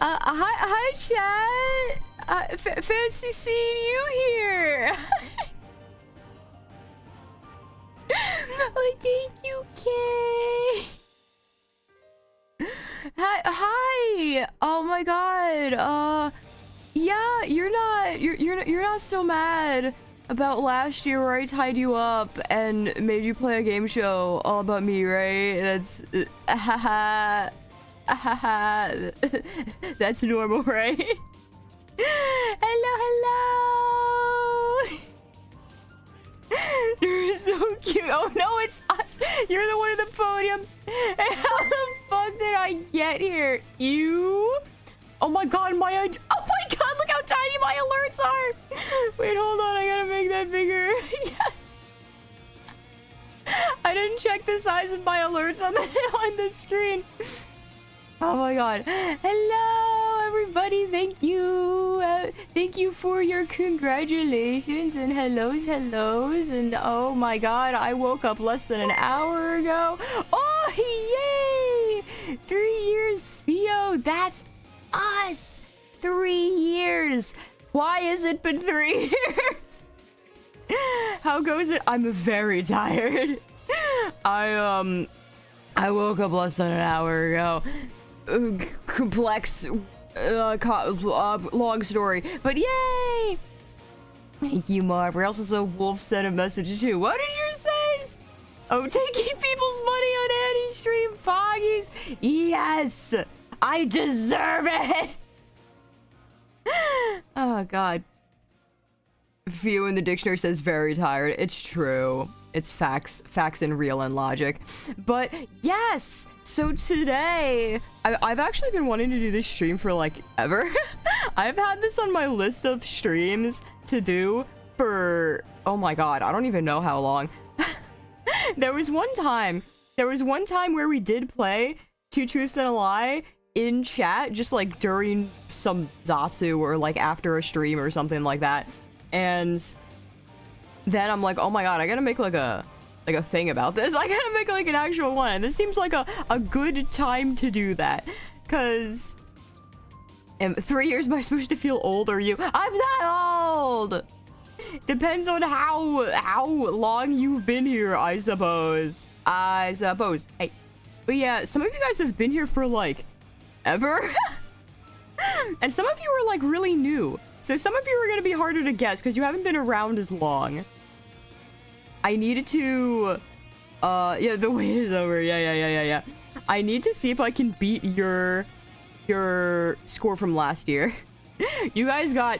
Hi, chat. Fancy seeing you here. Oh, thank you, Kay. Hi. Oh my God. Yeah, you're not still mad about last year where I tied you up and made you play a game show all about me, right? That's that's normal, right? Hello. You're so cute. Oh no, it's us. You're the one at the podium. How the fuck did I get here? You? Oh my God, oh my God, look how tiny my alerts are. Wait, hold on, I gotta make that bigger. Yeah. I didn't check the size of my alerts on the screen. Oh my God. Hello, everybody. Thank you. Thank you for your congratulations and hellos. And oh my God, I woke up less than an hour ago. Oh, yay. 3 years, Theo. That's us. 3 years. Why has it been 3 years? How goes it? I'm very tired. I woke up less than an hour ago. Complex long story, but yay! Thank you, Marv. We also saw Wolf sent a message too. What did you say? Oh, taking people's money on anti-stream foggies. Yes, I deserve it. Oh God. Few in the dictionary says very tired. It's true. It's facts and real and logic. But yes, so today I've actually been wanting to do this stream for like ever. I've had this on my list of streams to do for, oh my God, I don't even know how long. There was one time where we did play Two Truths and a Lie in chat, just like during some Zatsu or like after a stream or something like that. And then I'm like, oh my God, I gotta make like a thing about this. I gotta make like an actual one. This seems like a good time to do that. Cause 3 years, am I supposed to feel old or you? I'm not old. Depends on how long you've been here, I suppose. Hey, but yeah, some of you guys have been here for like ever. And some of you are like really new. So some of you are gonna be harder to guess because you haven't been around as long. I needed to, yeah, the wait is over. Yeah. I need to see if I can beat your score from last year. You guys got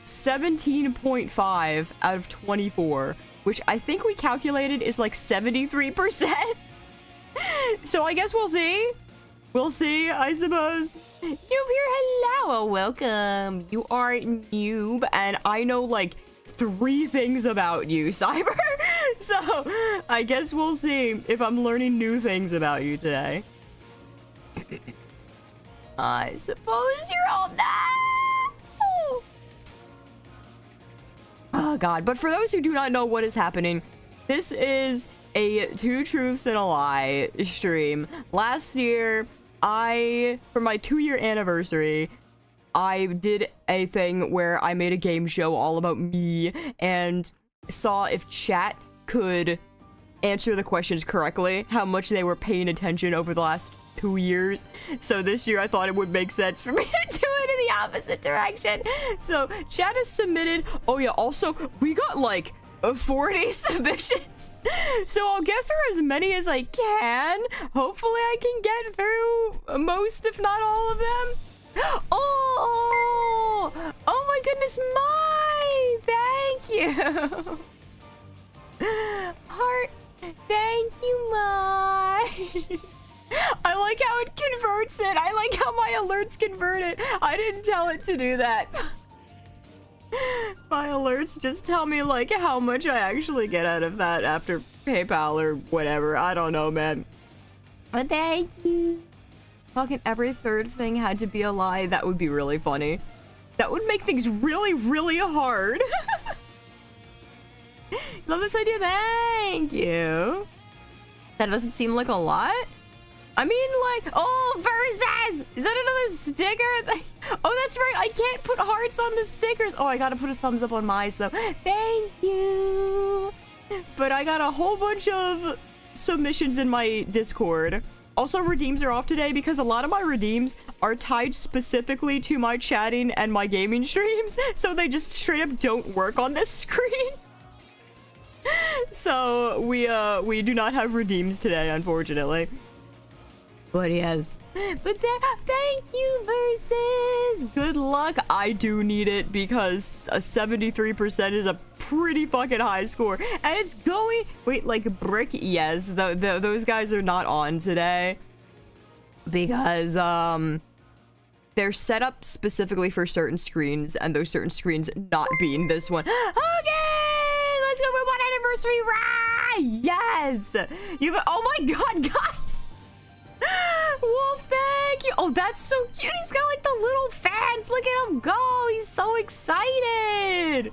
17.5 out of 24, which I think we calculated is like 73%. So I guess we'll see. We'll see, I suppose. Noob here, hello, welcome. You are Noob, and I know like 3 things about you, Cyber. So I guess we'll see if I'm learning new things about you today. I suppose you're all that. Oh God, but for those who do not know what is happening, this is a Two Truths and a Lie stream. Last year, for my 2-year anniversary, I did a thing where I made a game show all about me and saw if chat could answer the questions correctly, how much they were paying attention over the last 2 years. So this year I thought it would make sense for me to do it in the opposite direction. So chat has submitted. Oh yeah, also we got like 40 submissions. So I'll get through as many as I can. Hopefully I can get through most, if not all of them. Oh my goodness, thank you. Heart, thank you, Mai. I like how it converts it. I like how my alerts convert it. I didn't tell it to do that. My alerts just tell me like how much I actually get out of that after PayPal or whatever. I don't know, man. But thank you. Fucking every third thing had to be a lie. That would be really funny. That would make things really, really hard. Love this idea. Thank you. That doesn't seem like a lot. I mean, like, oh, versus! Is that another sticker? Oh, that's right. I can't put hearts on the stickers. Oh, I gotta put a thumbs up on mine, though. Thank you. But I got a whole bunch of submissions in my Discord. Also, redeems are off today because a lot of my redeems are tied specifically to my chatting and my gaming streams. So they just straight up don't work on this screen. So we do not have redeems today, unfortunately. But yes. But thank you, Versus. Good luck. I do need it because a 73% is a pretty fucking high score. And it's going... Wait, like Brick? Yes. Those guys are not on today. Because, they're set up specifically for certain screens. And those certain screens not being this one. Okay! Let's go for 1 anniversary ride! Yes! Oh my god, guys! Wolf, thank you. Oh, that's so cute. He's got like the little fans. Look at him go. He's so excited.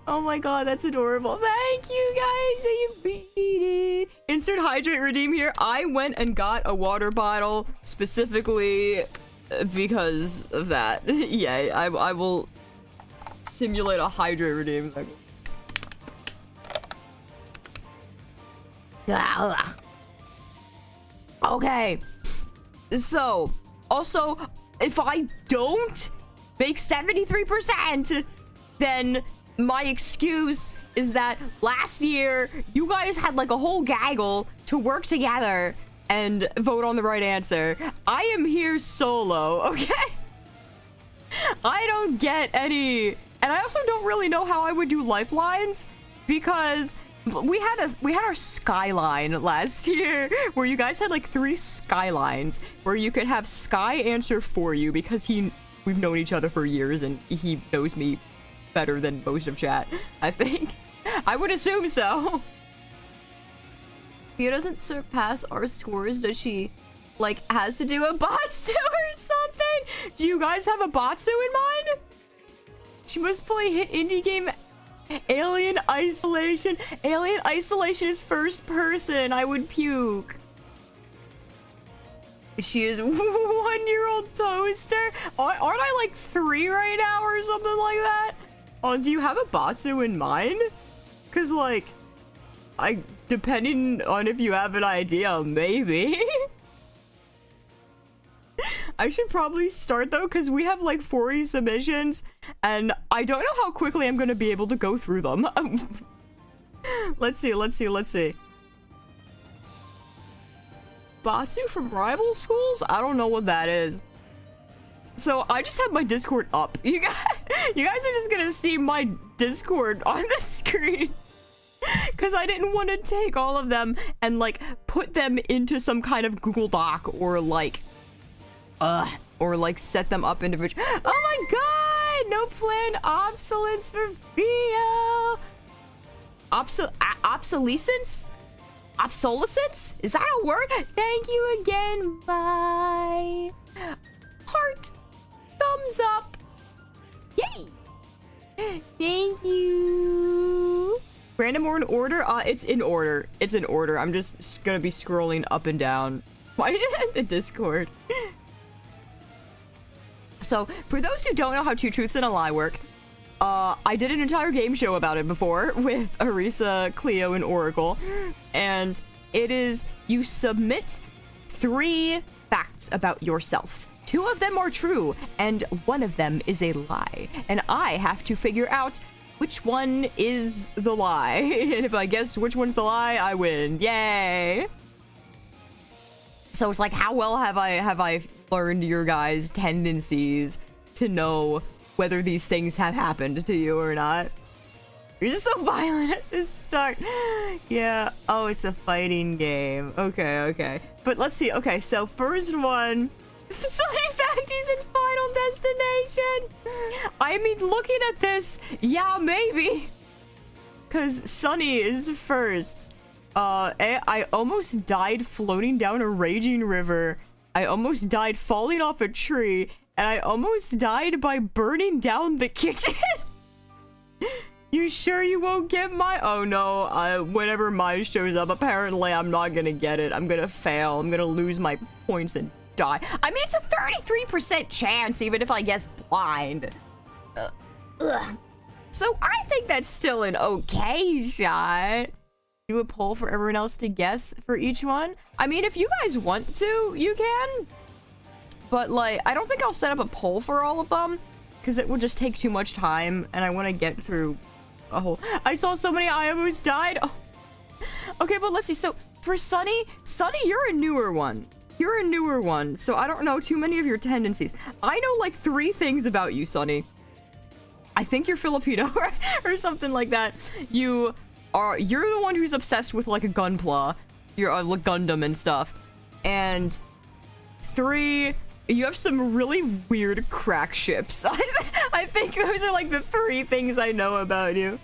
Oh my god, that's adorable. Thank you guys. I appreciate it. Insert hydrate redeem here. I went and got a water bottle specifically because of that. Yeah, I will simulate a hydrate redeem. Okay, so also if I don't make 73%, then my excuse is that last year you guys had like a whole gaggle to work together and vote on the right answer. I am here solo, okay? I don't get any, and I also don't really know how I would do lifelines because we had our skyline last year where you guys had like 3 skylines where you could have Sky answer for you because we've known each other for years and he knows me better than most of chat, I think. I would assume so. If he doesn't surpass our scores, does she like has to do a Batsu or something? Do you guys have a Batsu in mind? She must play hit indie game Alien Isolation. Alien Isolation is first person. I would puke. She is 1-year-old toaster. Aren't I like 3 right now or something like that? Oh, do you have a Batsu in mind? Cause like, depending on if you have an idea, maybe. I should probably start though, because we have like 40 submissions, and I don't know how quickly I'm gonna be able to go through them. Let's see. Batsu from rival schools? I don't know what that is. So I just have my Discord up. You guys are just gonna see my Discord on the screen. Because I didn't want to take all of them and like put them into some kind of Google Doc or like set them up individually. Oh my god! No planned obsolescence for Theo. Obsolescence? Obsolescence? Is that a word? Thank you again. Bye. Heart. Thumbs up. Yay. Thank you. Random or in order? It's in order. It's in order. I'm just gonna be scrolling up and down. Why did the Discord? So, for those who don't know how Two Truths and a Lie work, I did an entire game show about it before with Arisa, Cleo, and Oracle. And it is, you submit 3 facts about yourself. 2 of them are true, and 1 of them is a lie. And I have to figure out which one is the lie. And if I guess which one's the lie, I win. Yay! So it's like, how well have I learned your guys' tendencies to know whether these things have happened to you or not? You're just so violent at the start. Yeah. Oh, it's a fighting game. Okay. But let's see. Okay, so first one. Sunny Facties in Final Destination. I mean, looking at this, yeah, maybe. Because Sunny is first. I almost died floating down a raging river. I almost died falling off a tree. And I almost died by burning down the kitchen. You sure you won't get my? Oh no, whenever mine shows up, apparently I'm not gonna get it. I'm gonna fail. I'm gonna lose my points and die. I mean, it's a 33% chance, even if I guess blind. Ugh. So I think that's still an okay shot. Do a poll for everyone else to guess for each one. I mean, if you guys want to, you can. But like, I don't think I'll set up a poll for all of them because it will just take too much time, and I want to get through a whole. I saw so many I almost died. Oh. Okay, but let's see. So for Sunny, you're a newer one. You're a newer one, so I don't know too many of your tendencies. I know like 3 things about you, Sunny. I think you're Filipino or something like that. You're the one who's obsessed with like a gunpla. You're like Gundam and stuff. And 3, you have some really weird crack ships. I think those are like the 3 things I know about you.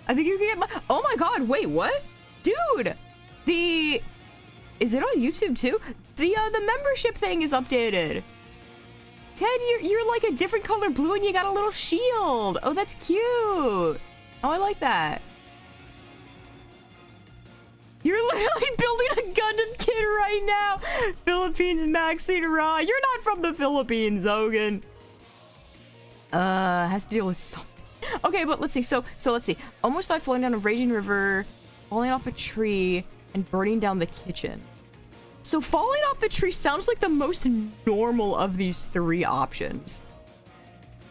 I think you can get my. Oh my god! Wait, what, dude? Is it on YouTube too? The membership thing is updated. Ted, you're like a different color blue and you got a little shield. Oh, that's cute. Oh, I like that. You're literally building a Gundam kit right now. Philippines maxing raw. You're not from the Philippines, Hogan. Has to deal with something. Okay, but let's see. So let's see. Almost died floating down a raging river, falling off a tree, and burning down the kitchen. So falling off the tree sounds like the most normal of these 3 options.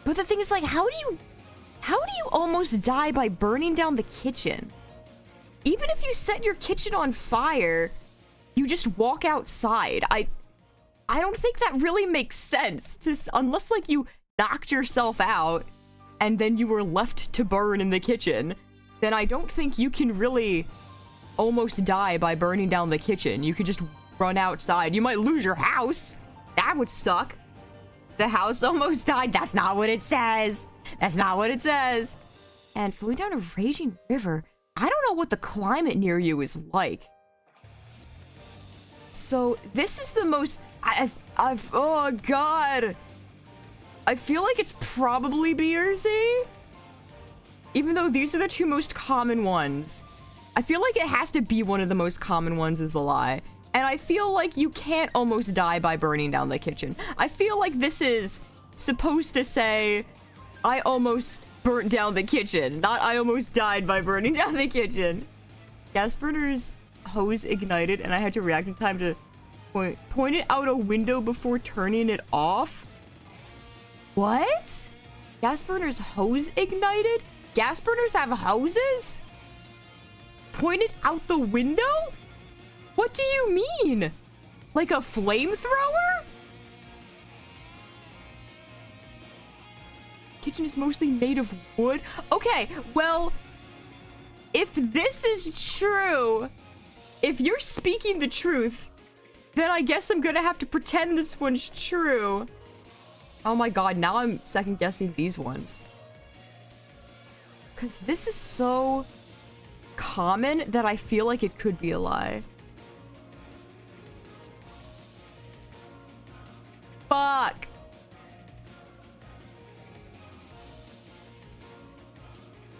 But the thing is, like, how do you almost die by burning down the kitchen? Even if you set your kitchen on fire, you just walk outside. I don't think that really makes sense, unless like you knocked yourself out and then you were left to burn in the kitchen. Then I don't think you can really almost die by burning down the kitchen. You could just run outside. You might lose your house. That would suck. The house almost died. That's not what it says. That's not what it says. And flew down a raging river. I don't know what the climate near you is like. So this is the most. Oh god. I feel like it's probably B or Z. Even though these are the 2 most common ones. I feel like it has to be one of the most common ones is the lie. And I feel like you can't almost die by burning down the kitchen. I feel like this is supposed to say, I almost burnt down the kitchen, not I almost died by burning down the kitchen. Gas burner's hose ignited, and I had to react in time to point it out a window before turning it off. What? Gas burner's hose ignited? Gas burners have hoses? Pointed out the window? What do you mean? Like a flamethrower? Kitchen is mostly made of wood. Okay, well, if this is true, if you're speaking the truth, then I guess I'm gonna have to pretend this one's true. Oh my god, now I'm second guessing these ones. Because this is so common that I feel like it could be a lie. Fuck.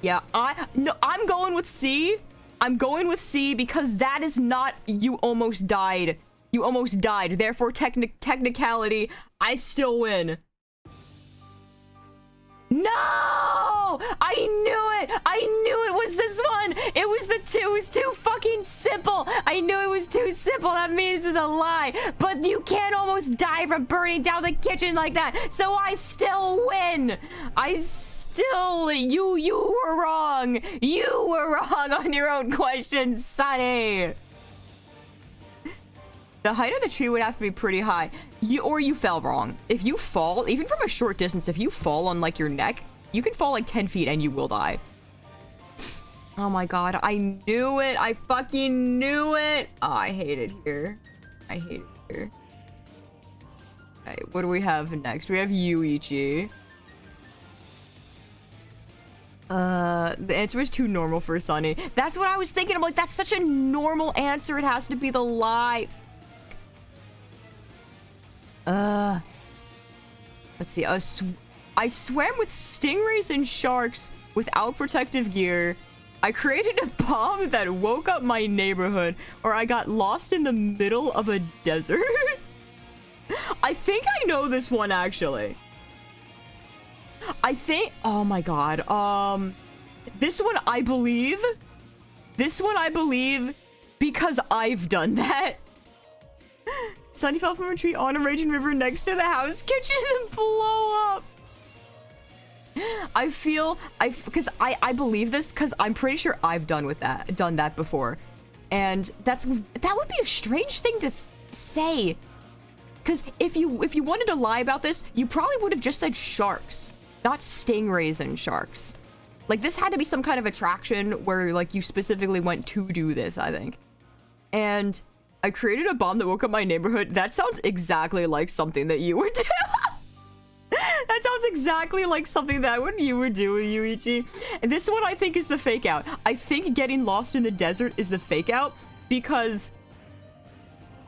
Yeah, I'm going with C. I'm going with C because that is not you almost died. You almost died. Therefore, technicality, I still win. No! I knew it! I knew it was this one! It was the 2. It was too fucking simple! I knew it was too simple. That means it's a lie. But you can't almost die from burning down the kitchen like that. So I still win! You were wrong! You were wrong on your own question, Sonny! The height of the tree would have to be pretty high. You fell wrong. If you fall, even from a short distance, if you fall on like your neck, you can fall like 10 feet and you will die. Oh my god, I knew it. I fucking knew it. Oh, I hate it here. I hate it here. Okay, what do we have next? We have Yuichi. The answer is too normal for Sunny. That's what I was thinking. I'm like, that's such a normal answer. It has to be the lie. Let's see. I swam with stingrays and sharks without protective gear. I created a bomb that woke up my neighborhood, or I got lost in the middle of a desert. I think I know this one, actually. I think... Oh my god. This one I believe. This one I believe because I've done that. Sunny fell from a tree on a raging river next to the house kitchen and blow up. I believe this because I'm pretty sure I've done that before. And that would be a strange thing to say. Because if you wanted to lie about this, you probably would have just said sharks, not stingrays and sharks. Like, this had to be some kind of attraction where, like, you specifically went to do this, I think. And I created a bomb that woke up my neighborhood. That sounds exactly like something that you would do. That sounds exactly like something that you would do, Yuichi. And this one I think is the fake out. I think getting lost in the desert is the fake out because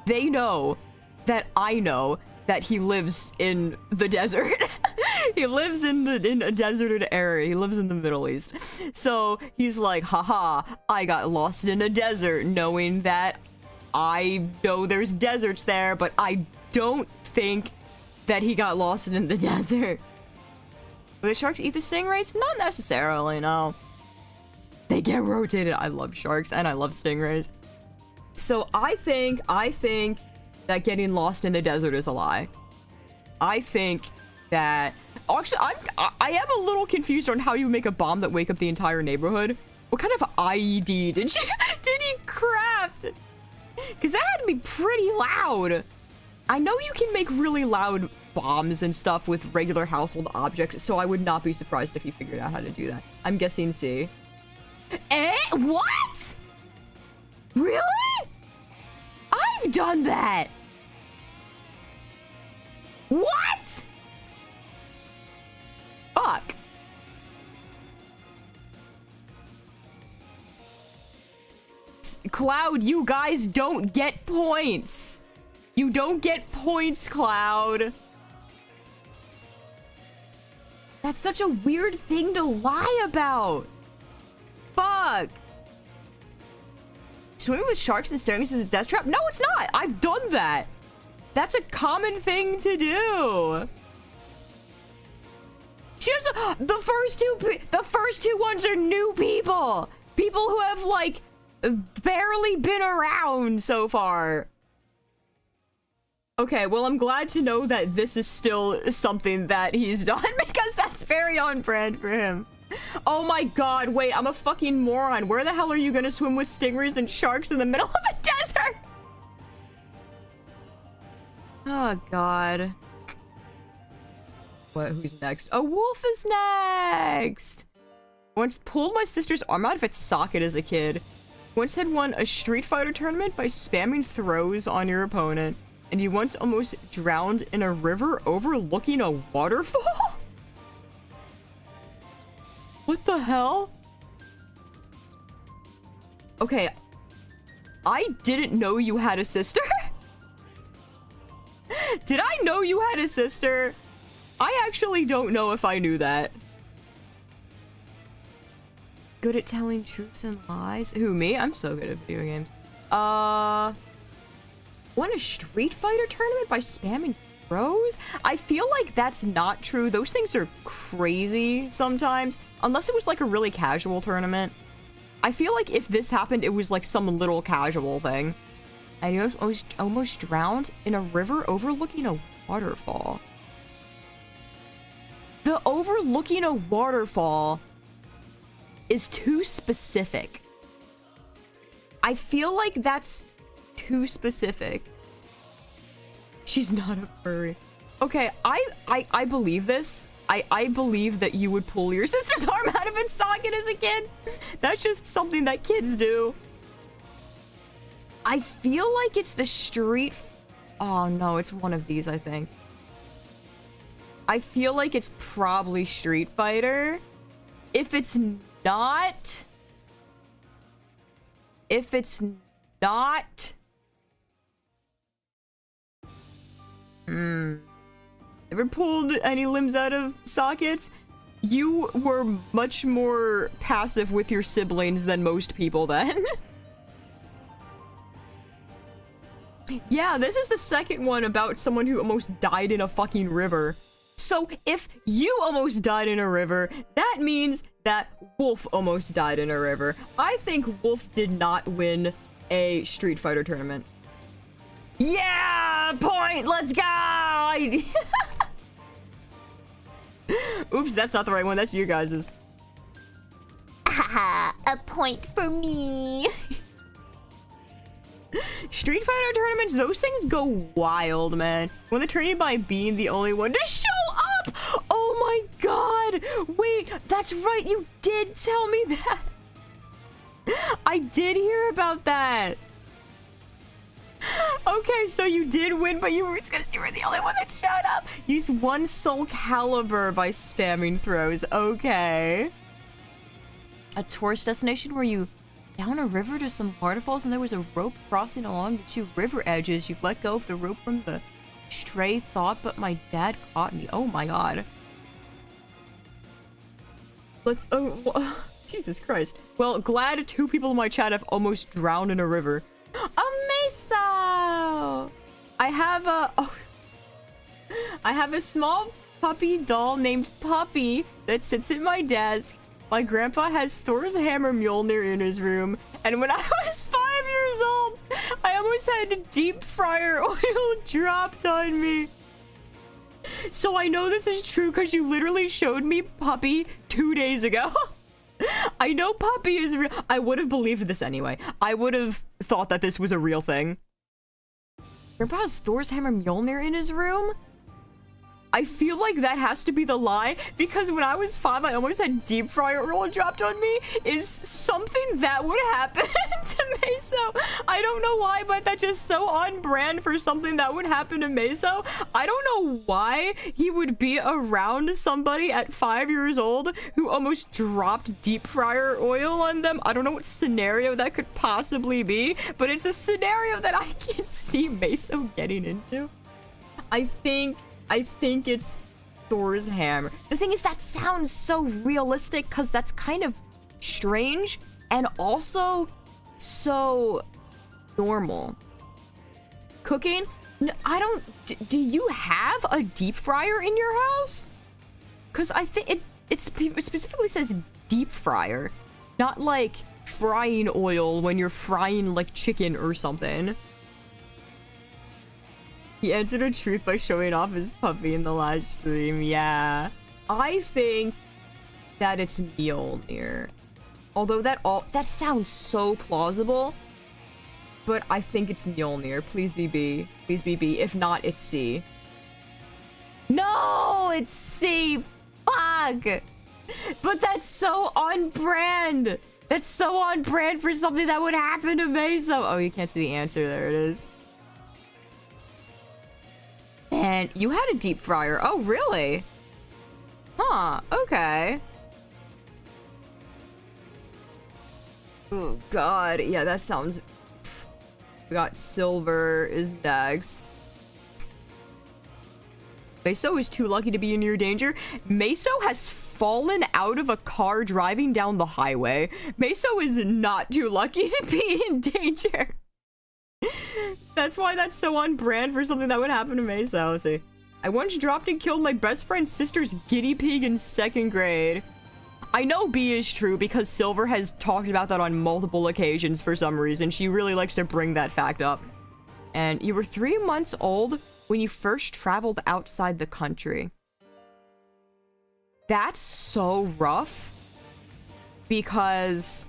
they know that I know that he lives in the desert. He lives in a deserted area. He lives in the Middle East. So he's like, haha, I got lost in a desert, knowing that I know there's deserts there, but I don't think that he got lost in the desert. Will the sharks eat the stingrays? Not necessarily, no. They get rotated. I love sharks and I love stingrays. So I think that getting lost in the desert is a lie. I think that... Actually, I am a little confused on how you make a bomb that wake up the entire neighborhood. What kind of IED did he craft? Because that had to be pretty loud. I know you can make really loud bombs and stuff with regular household objects, so I would not be surprised if you figured out how to do that. I'm guessing C. What? Really? I've done that. What? Fuck. Cloud, you guys don't get points. You don't get points, Cloud. That's such a weird thing to lie about. Fuck. Swimming with sharks and stingrays is a death trap? No, it's not. I've done that. That's a common thing to do. She doesn't. The first two ones are new people. People who have, like, barely been around so far. Okay, well, I'm glad to know that this is still something that he's done because that's very on brand for him. Oh my god, wait, I'm a fucking moron. Where the hell are you gonna swim with stingrays and sharks in the middle of a desert? Oh god. What? Who's next? A wolf is next! Once pulled my sister's arm out of its socket as a kid. Once had won a Street Fighter tournament by spamming throws on your opponent. And you once almost drowned in a river overlooking a waterfall? What the hell? Okay. I didn't know you had a sister. Did I know you had a sister? I actually don't know if I knew that. Good at telling truths and lies? Who, me? I'm so good at video games. Won a Street Fighter tournament by spamming throws? I feel like that's not true. Those things are crazy sometimes. Unless it was like a really casual tournament. I feel like if this happened, it was like some little casual thing. And you almost drowned in a river overlooking a waterfall. The overlooking a waterfall is too specific. I feel like that's too specific. She's not a furry. Okay, I believe this. I believe that you would pull your sister's arm out of its socket as a kid. That's just something that kids do. I feel like it's the street... Oh no, it's one of these, I think. I feel like it's probably Street Fighter. If it's not... Ever pulled any limbs out of sockets? You were much more passive with your siblings than most people then. Yeah, this is the second one about someone who almost died in a fucking river. So if you almost died in a river, that means that Wolf almost died in a river. I think Wolf did not win a Street Fighter tournament. Yeah! Point! Let's go! Oops, that's not the right one. That's you guys's. Haha, a point for me. Street Fighter tournaments, those things go wild, man. When they're training by being the only one to show up! Oh my god! Wait, that's right, you did tell me that! I did hear about that! Okay, so you did win, but it's because you were the only one that showed up! Use one Soul Calibur by spamming throws, okay. A tourist destination where you down a river to some waterfalls and there was a rope crossing along the two river edges. You let go of the rope from the stray thought, but my dad caught me. Oh my god. Let's... Oh, Jesus Christ. Well, glad 2 people in my chat have almost drowned in a river. A meso! I have a small puppy doll named Puppy that sits at my desk. My grandpa has Thor's hammer Mjolnir in his room, and when I was 5 years old, I almost had deep fryer oil dropped on me. So I know this is true because you literally showed me Puppy 2 days ago. I know Puppy is real. I would have believed this anyway. I would have thought that this was a real thing. Grandpa has Thor's hammer Mjolnir in his room? I feel like that has to be the lie, because when I was 5, I almost had deep fryer oil dropped on me, is something that would happen to Meso. I don't know why, but that's just so on brand for something that would happen to Meso. I don't know why he would be around somebody at 5 years old who almost dropped deep fryer oil on them. I don't know what scenario that could possibly be, but it's a scenario that I can see Meso getting into. I think it's Thor's hammer. The thing is, that sounds so realistic because that's kind of strange and also so normal. Cooking? No, I don't... Do you have a deep fryer in your house? Because I think it specifically says deep fryer, not like frying oil when you're frying like chicken or something. He answered the truth by showing off his puppy in the last stream. Yeah. I think that it's Mjolnir. Although that sounds so plausible. But I think it's Mjolnir. Please be B. Please be B. If not, it's C. No! It's C! Fuck! But that's so on brand! That's so on brand for something that would happen to Meso. Oh, you can't see the answer. There it is. And you had a deep fryer. Oh, really? Huh, okay. Oh, God. Yeah, that sounds... We got Silver is next. Meso is too lucky to be in near danger. Meso has fallen out of a car driving down the highway. Meso is not too lucky to be in danger. That's why that's so on brand for something that would happen to Meso. Let's see. I once dropped and killed my best friend's sister's guinea pig in 2nd grade. I know B is true because Silver has talked about that on multiple occasions for some reason. She really likes to bring that fact up. And you were 3 months old when you first traveled outside the country. That's so rough. Because...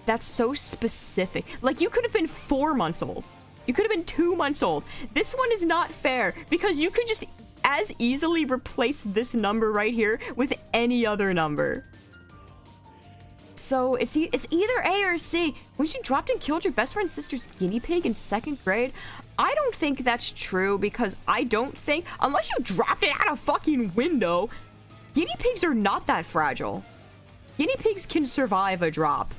that's so specific. Like, you could have been 4 months old. You could have been 2 months old. This one is not fair because you could just as easily replace this number right here with any other number. So it's either A or C. When you dropped and killed your best friend's sister's guinea pig in 2nd grade, I don't think that's true because I don't think, unless you dropped it out a fucking window, guinea pigs are not that fragile. Guinea pigs can survive a drop.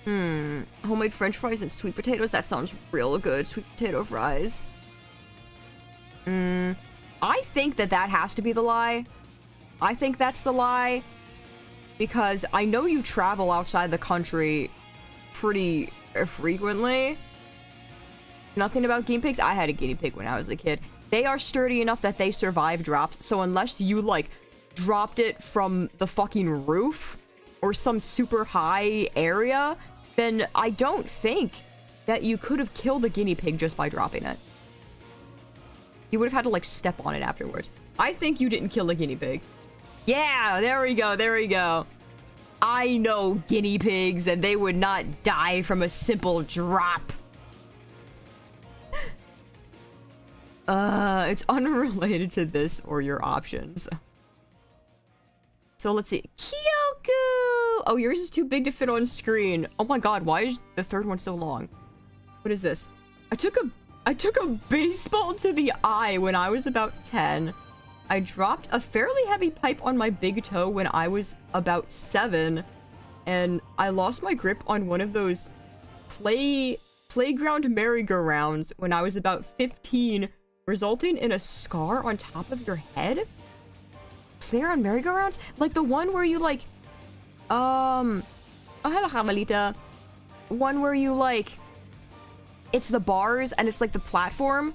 Homemade french fries and sweet potatoes. That sounds real good. Sweet potato fries. I think that that has to be the lie. I think that's the lie. Because I know you travel outside the country pretty frequently. Nothing about guinea pigs. I had a guinea pig when I was a kid. They are sturdy enough that they survive drops. So unless you, like, dropped it from the fucking roof or some super high area, then I don't think that you could have killed a guinea pig just by dropping it. You would have had to, like, step on it afterwards. I think you didn't kill a guinea pig. Yeah, there we go, there we go. I know guinea pigs, and they would not die from a simple drop. It's unrelated to this or your options. So let's see. Kyoku! Oh, yours is too big to fit on screen. Oh my god, why is the third one so long? What is this? I took a baseball to the eye when I was about 10. I dropped a fairly heavy pipe on my big toe when I was about 7. And I lost my grip on one of those playground merry-go-rounds when I was about 15, resulting in a scar on top of your head? Playground merry-go-rounds? Like the one where you like, oh, hello, Jamalita. One where you like, it's the bars and it's like the platform.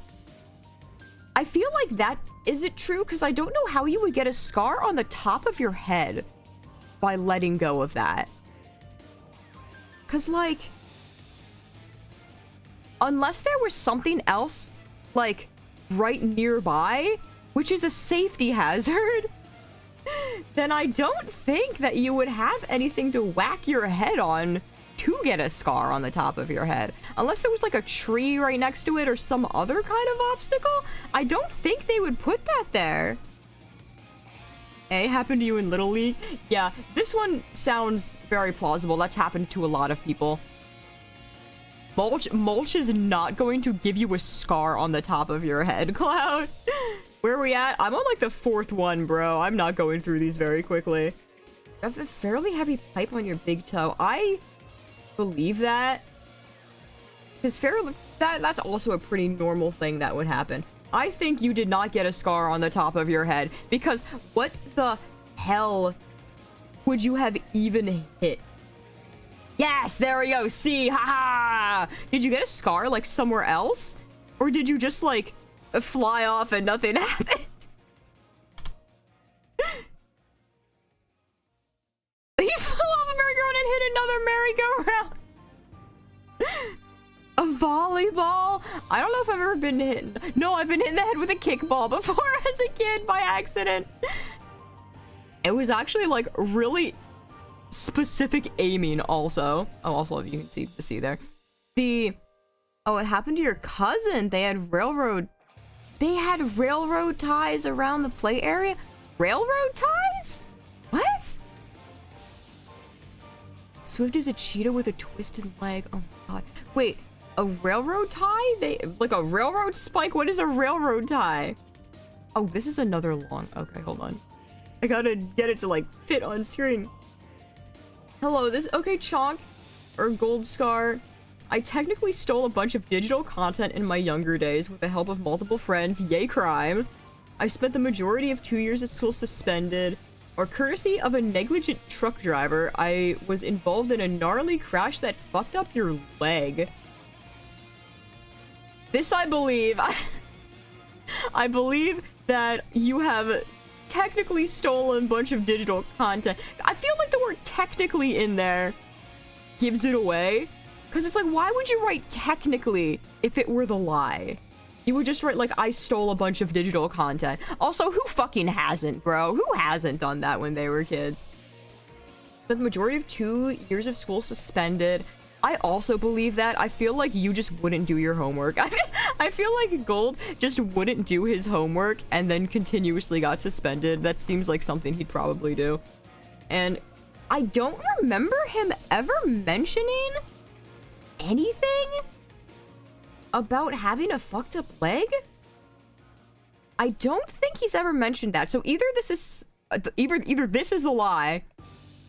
I feel like that, is it true? Because I don't know how you would get a scar on the top of your head by letting go of that. Because like, unless there was something else like right nearby, which is a safety hazard, then I don't think that you would have anything to whack your head on to get a scar on the top of your head. Unless there was like a tree right next to it or some other kind of obstacle, I don't think they would put that there. It happened to you in Little League? Yeah, this one sounds very plausible. That's happened to a lot of people. Mulch is not going to give you a scar on the top of your head, Cloud. Where are we at? I'm on like the 4th one, bro. I'm not going through these very quickly. You have a fairly heavy pipe on your big toe. I believe that. Because that's also a pretty normal thing that would happen. I think you did not get a scar on the top of your head. Because what the hell would you have even hit? Yes, there we go. See, haha. Did you get a scar like somewhere else? Or did you just like fly off and nothing happened? He flew off a merry-go-round and hit another merry-go-round. A volleyball? I don't know if I've ever been hit. No, I've been hit in the head with a kickball before as a kid by accident. It was actually like really specific aiming also. Oh, also you can see there. Oh, it happened to your cousin. They had railroad ties around the play area. Railroad ties? What? Swift is a cheetah with a twisted leg. Oh my god. Wait, a railroad tie? Like a railroad spike? What is a railroad tie? Oh, this is another long. Okay, hold on. I gotta get it to like fit on screen. Hello, okay, Chonk or Gold Scar. I technically stole a bunch of digital content in my younger days with the help of multiple friends. Yay, crime. I spent the majority of 2 years at school suspended. Or courtesy of a negligent truck driver, I was involved in a gnarly crash that fucked up your leg. This I believe. I believe that you have technically stolen a bunch of digital content. I feel like the word technically in there gives it away. Because it's like, why would you write technically if it were the lie? You would just write like, I stole a bunch of digital content. Also, who fucking hasn't, bro? Who hasn't done that when they were kids? But the majority of 2 years of school suspended. I also believe that. I feel like you just wouldn't do your homework. I feel like Gold just wouldn't do his homework and then continuously got suspended. That seems like something he'd probably do. And I don't remember him ever mentioning anything about having a fucked up leg. I don't think he's ever mentioned that. So either this is either this is a lie,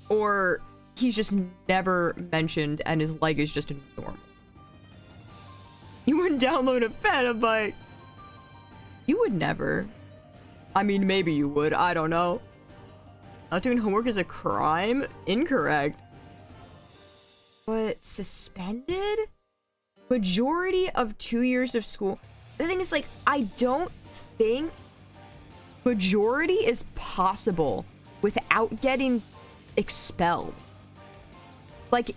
or he's just never mentioned and his leg is just normal. You wouldn't download a petabyte. You would never. I mean, maybe you would. I don't know. Not doing homework is a crime? Incorrect. But suspended? Majority of 2 years of school. The thing is, like, I don't think majority is possible without getting expelled. Like,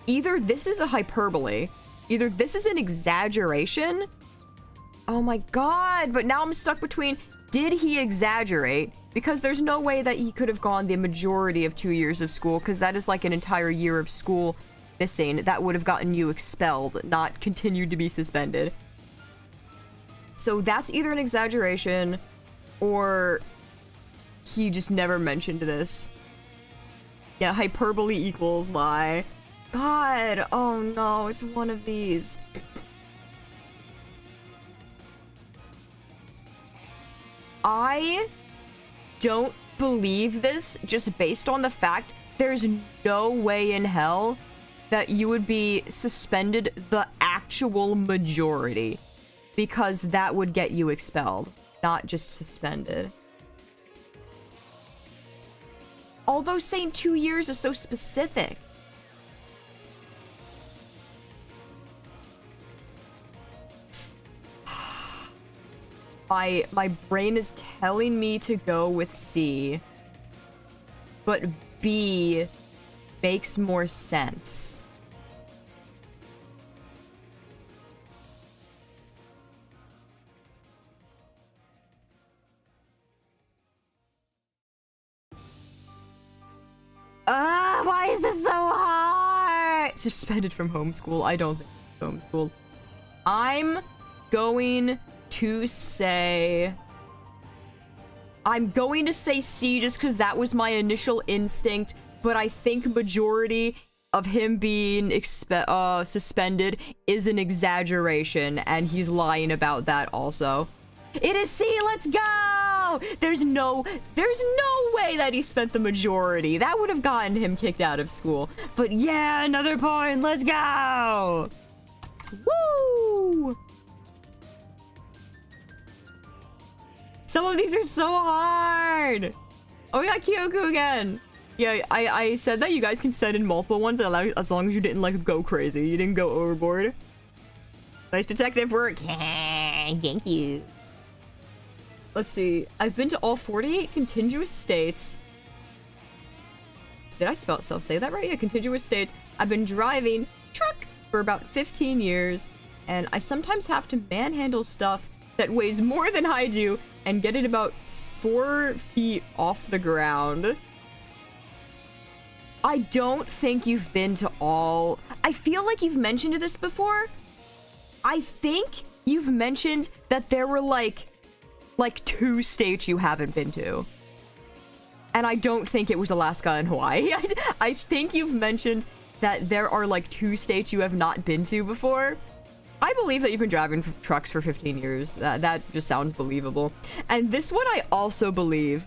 either this is a hyperbole, either this is an exaggeration. Oh my god, but now I'm stuck between, did he exaggerate? Because there's no way that he could have gone the majority of 2 years of school, because that is like an entire year of school missing. That would have gotten you expelled, not continued to be suspended. So that's either an exaggeration, or he just never mentioned this. Yeah, hyperbole equals lie. God, oh no, it's one of these. I don't believe this just based on the fact there's no way in hell that you would be suspended the actual majority, because that would get you expelled, not just suspended. Although saying 2 years is so specific. My brain is telling me to go with C, but B makes more sense. Why is this so hard? Suspended from homeschool. I don't think it's homeschool. I'm going to say... I'm going to say C just because that was my initial instinct, but I think majority of him being suspended is an exaggeration, and he's lying about that also. It is C, let's go! There's no way that he spent the majority. That would have gotten him kicked out of school. But yeah, another point, let's go! Woo! Some of these are so hard! Oh, we got Kyoku again! Yeah, I said that you guys can send in multiple ones as long as you didn't, like, go crazy. You didn't go overboard. Nice detective work. Thank you. Let's see. I've been to all 48 contiguous states. Did I say that right? Yeah, contiguous states. I've been driving truck for about 15 years, and I sometimes have to manhandle stuff that weighs more than I do and get it about 4 feet off the ground. I don't think you've been to all... I feel like you've mentioned this before. I think you've mentioned that there were like 2 states you haven't been to. And I don't think it was Alaska and Hawaii. I think you've mentioned that there are like 2 states you have not been to before. I believe that you've been driving trucks for 15 years. That just sounds believable. And this one I also believe,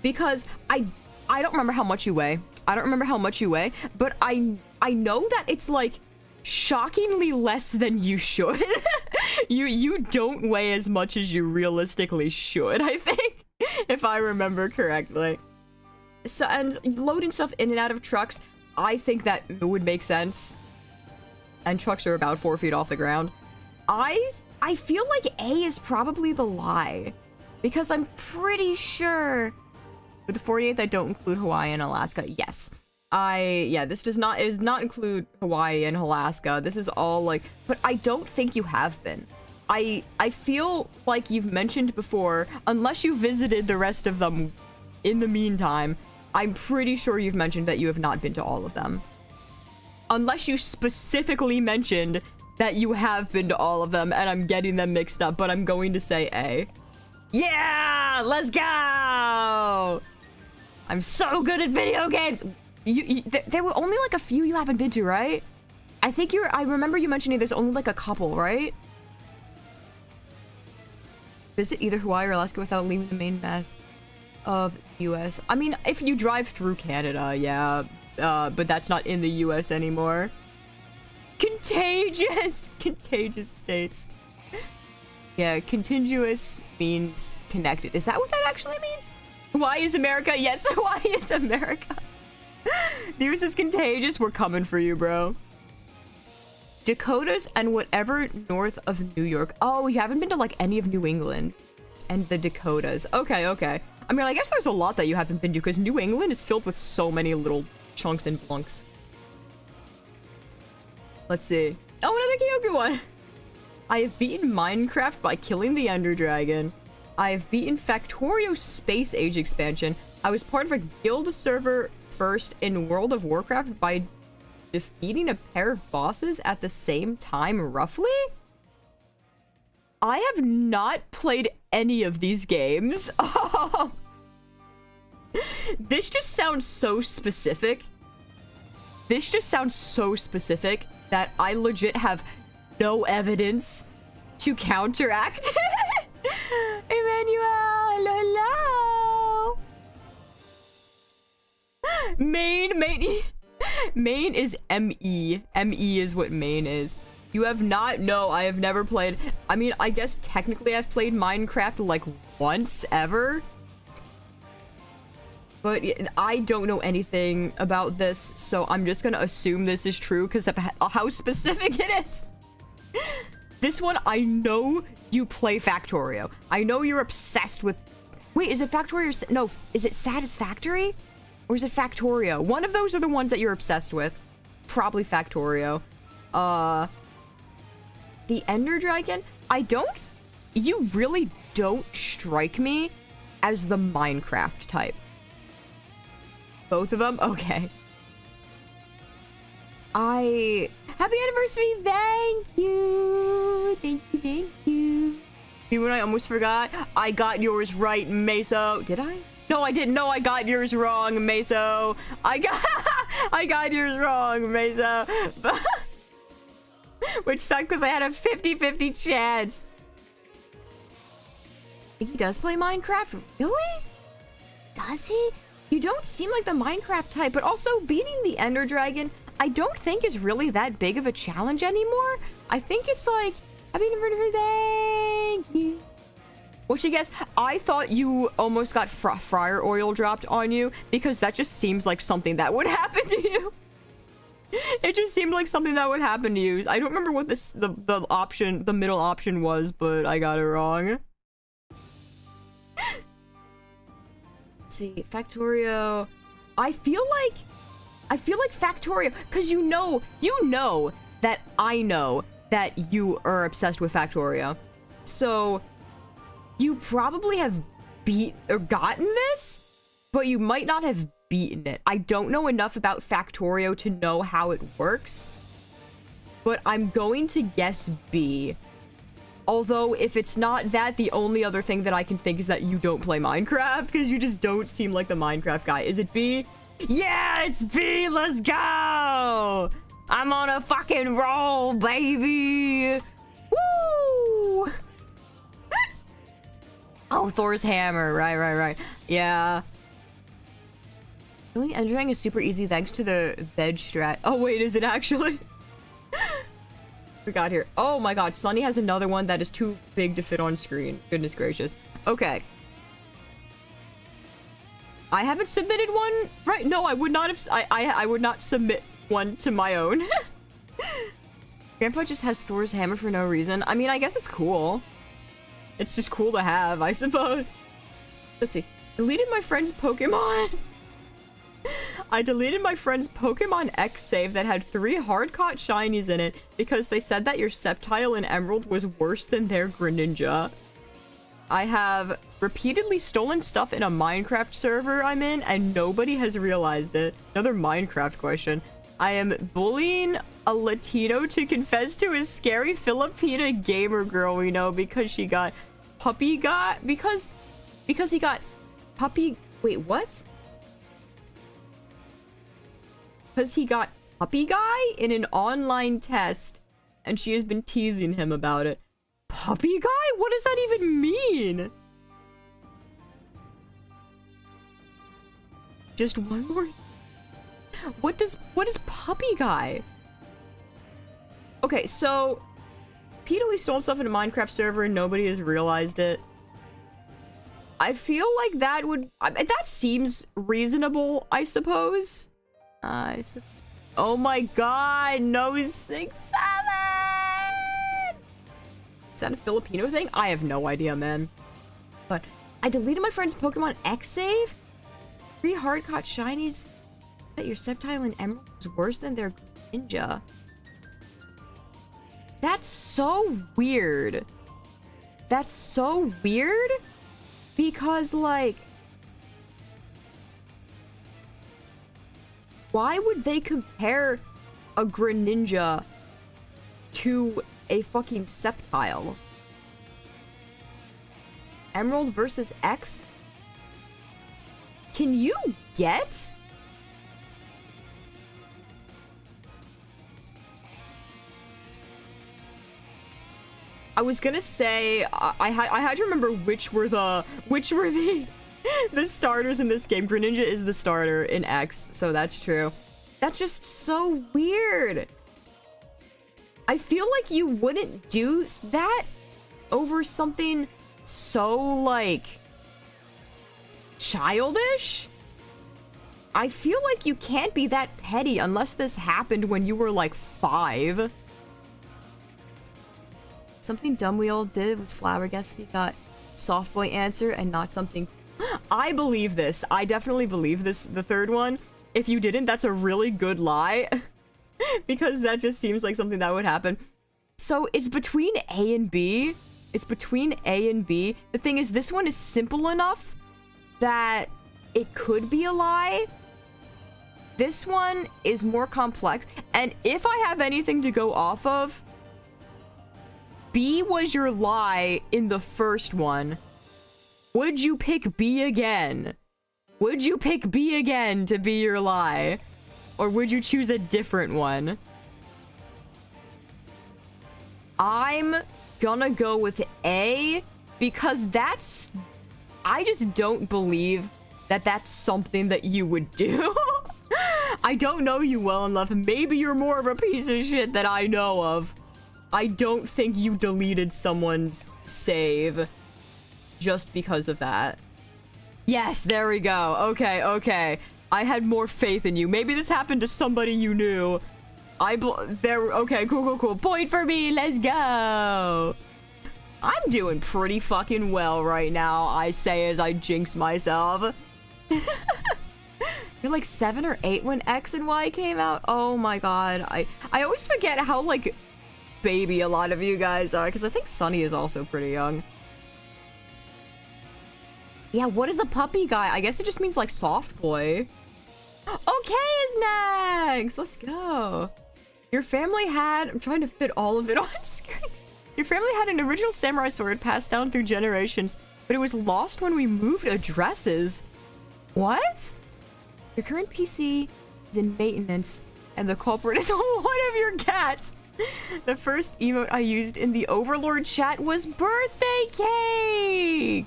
because I don't remember how much you weigh. I don't remember how much you weigh, but I know that it's like shockingly less than you should. you don't weigh as much as you realistically should, I think, if I remember correctly. So, and loading stuff in and out of trucks, I think that would make sense. And trucks are about 4 feet off the ground. I feel like A is probably the lie, because I'm pretty sure with the 48 that don't include Hawaii and Alaska. Yes. This does not include Hawaii and Alaska. This is all like, but I don't think you have been. I feel like you've mentioned before, unless you visited the rest of them in the meantime, I'm pretty sure you've mentioned that you have not been to all of them. Unless you specifically mentioned that you have been to all of them, and I'm getting them mixed up, but I'm going to say A. Yeah! Let's go! I'm so good at video games! There were only like a few you haven't been to, right? I remember you mentioning there's only like a couple, right? Visit either Hawaii or Alaska without leaving the main mass of US. I mean, if you drive through Canada, yeah. But that's not in the US anymore. Contagious! Contagious states. Yeah, contiguous means connected. Is that what that actually means? Why is America? Yes, why is America? The virus is contagious. We're coming for you, bro. Dakotas and whatever north of New York. Oh, you haven't been to like any of New England and the Dakotas. Okay, okay. I mean, I guess there's a lot that you haven't been to because New England is filled with so many little chunks and blunks. Let's see. Oh, another Kyoku one. I have beaten Minecraft by killing the Ender Dragon. I have beaten Factorio Space Age expansion. I was part of a guild server first in World of Warcraft by defeating a pair of bosses at the same time, roughly? I have not played any of these games. This just sounds so specific. This just sounds so specific that I legit have no evidence to counteract it. Emmanuel, hello. Main is M-E. M-E is what main is. You have not? No, I have never played. I mean, I guess technically I've played Minecraft like once ever. But I don't know anything about this, so I'm just gonna assume this is true because of how specific it is. This one, I know you play Factorio. I know you're obsessed with... Wait, is it Factorio or... No, is it Satisfactory? Or is it Factorio? One of those are the ones that you're obsessed with. Probably Factorio. The Ender Dragon? I don't... You really don't strike me as the Minecraft type. Both of them? Okay. Happy anniversary! Thank you! Thank you, thank you. Even I almost forgot. I got yours right, Meso. Did I? No, I didn't. No, I got yours wrong, Meso. I got yours wrong, Meso. Which sucked because I had a 50-50 chance. He does play Minecraft? Really? Does he? You don't seem like the Minecraft type, but also beating the Ender Dragon, I don't think is really that big of a challenge anymore. I think it's like, happy anniversary, thank you. What's your guess? I thought you almost got fryer oil dropped on you because that just seems like something that would happen to you. It just seemed like something that would happen to you. I don't remember what the middle option was, but I got it wrong. Let's see, Factorio. I feel like Factorio, because you know that I know that you are obsessed with Factorio. So you probably have gotten this, but you might not have beaten it. I don't know enough about Factorio to know how it works, but I'm going to guess B. Although, if it's not that, the only other thing that I can think is that you don't play Minecraft, because you just don't seem like the Minecraft guy. Is it B? Yeah, it's B! Let's go! I'm on a fucking roll, baby! Woo! Oh, Thor's hammer. Right. Yeah. Killing Ender Dragon is super easy thanks to the veg strat. Oh, wait, is it actually? We got here. Oh my god, Sunny has another one that is too big to fit on screen. Goodness gracious. Okay. I haven't submitted one, right? No, I would not have. I would not submit one to my own. Grandpa just has Thor's hammer for no reason. I mean, I guess it's cool. It's just cool to have, I suppose. Let's see. Deleted my friend's Pokemon. I deleted my friend's Pokemon X save that had 3 hard-caught shinies in it because they said that your Sceptile and Emerald was worse than their Greninja. I have repeatedly stolen stuff in a Minecraft server I'm in and nobody has realized it. Another Minecraft question. I am bullying a Latino to confess to his scary Filipina gamer girl we know because she got because he got puppy... Wait, what? Because he got puppy guy in an online test and she has been teasing him about it. Puppy guy? What does that even mean? Just one more. What is puppy guy? Okay, so repeatedly stolen stuff in a Minecraft server and nobody has realized it. I feel like that would... that seems reasonable, I suppose. Oh my god, no 6-7! Is that a Filipino thing? I have no idea, man. But I deleted my friend's Pokemon X save? 3 hard-caught shinies that your Sceptile and Emerald is worse than their Ninja. That's so weird. That's so weird because, like, why would they compare a Greninja to a fucking Sceptile? Emerald versus X? Can you get? I was gonna say I had to remember which were the the starters in this game. Greninja is the starter in X, so that's true. That's just so weird. I feel like you wouldn't do that over something so, like, childish. I feel like you can't be that petty unless this happened when you were like 5. Something dumb we all did was flabbergasted got soft boy answer and not something. I believe this. I definitely believe this, the third one. If you didn't, that's a really good lie. Because that just seems like something that would happen. So it's between A and B. It's between A and B. The thing is, this one is simple enough that it could be a lie. This one is more complex. And if I have anything to go off of, B was your lie in the first one. Would you pick B again? Would you pick B again to be your lie? Or would you choose a different one? I'm gonna go with A because that's... I just don't believe that that's something that you would do. I don't know you well enough. Maybe you're more of a piece of shit that I know of. I don't think you deleted someone's save just because of that. Yes, there we go. Okay, okay. I had more faith in you. Maybe this happened to somebody you knew. Okay, cool. Point for me. Let's go. I'm doing pretty fucking well right now, I say as I jinx myself. You're like 7 or 8 when X and Y came out. Oh my god. I always forget how, like, baby a lot of you guys are, because I think Sunny is also pretty young. Yeah, what is a puppy guy? I guess it just means, like, soft boy. Okay is next! Let's go. Your family had... I'm trying to fit all of it on screen. Your family had an original samurai sword passed down through generations, but it was lost when we moved addresses. What? Your current PC is in maintenance, and the culprit is one of your cats. The first emote I used in the Overlord chat was birthday cake!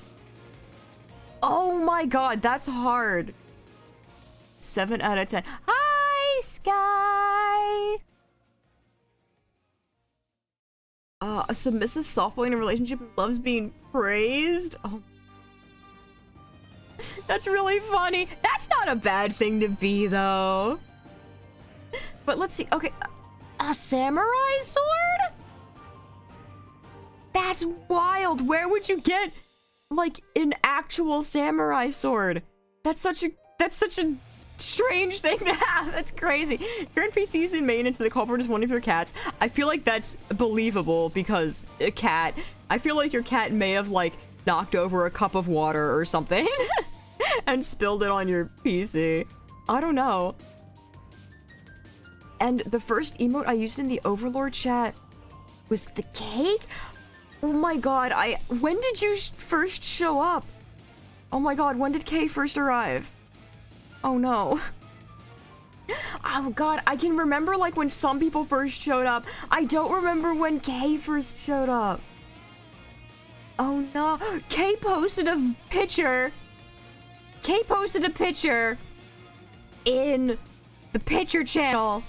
Oh my god, that's hard. 7 out of 10. Hi, Sky! A submissive softboy in a relationship who loves being praised? Oh. That's really funny. That's not a bad thing to be, though. But let's see. Okay, a samurai sword? That's wild. Where would you get, like, an actual samurai sword? That's such a strange thing to have. That's crazy. Current PC's in maintenance and the culprit is one of your cats. I feel like that's believable because a cat. I feel like your cat may have, like, knocked over a cup of water or something and spilled it on your PC. I don't know. And the first emote I used in the Overlord chat was the cake? Oh my god, when did you first show up? Oh my god, when did Kay first arrive? Oh no. Oh god, I can remember, like, when some people first showed up. I don't remember when Kay first showed up. Oh no. Kay posted a picture. Kay posted a picture in the picture channel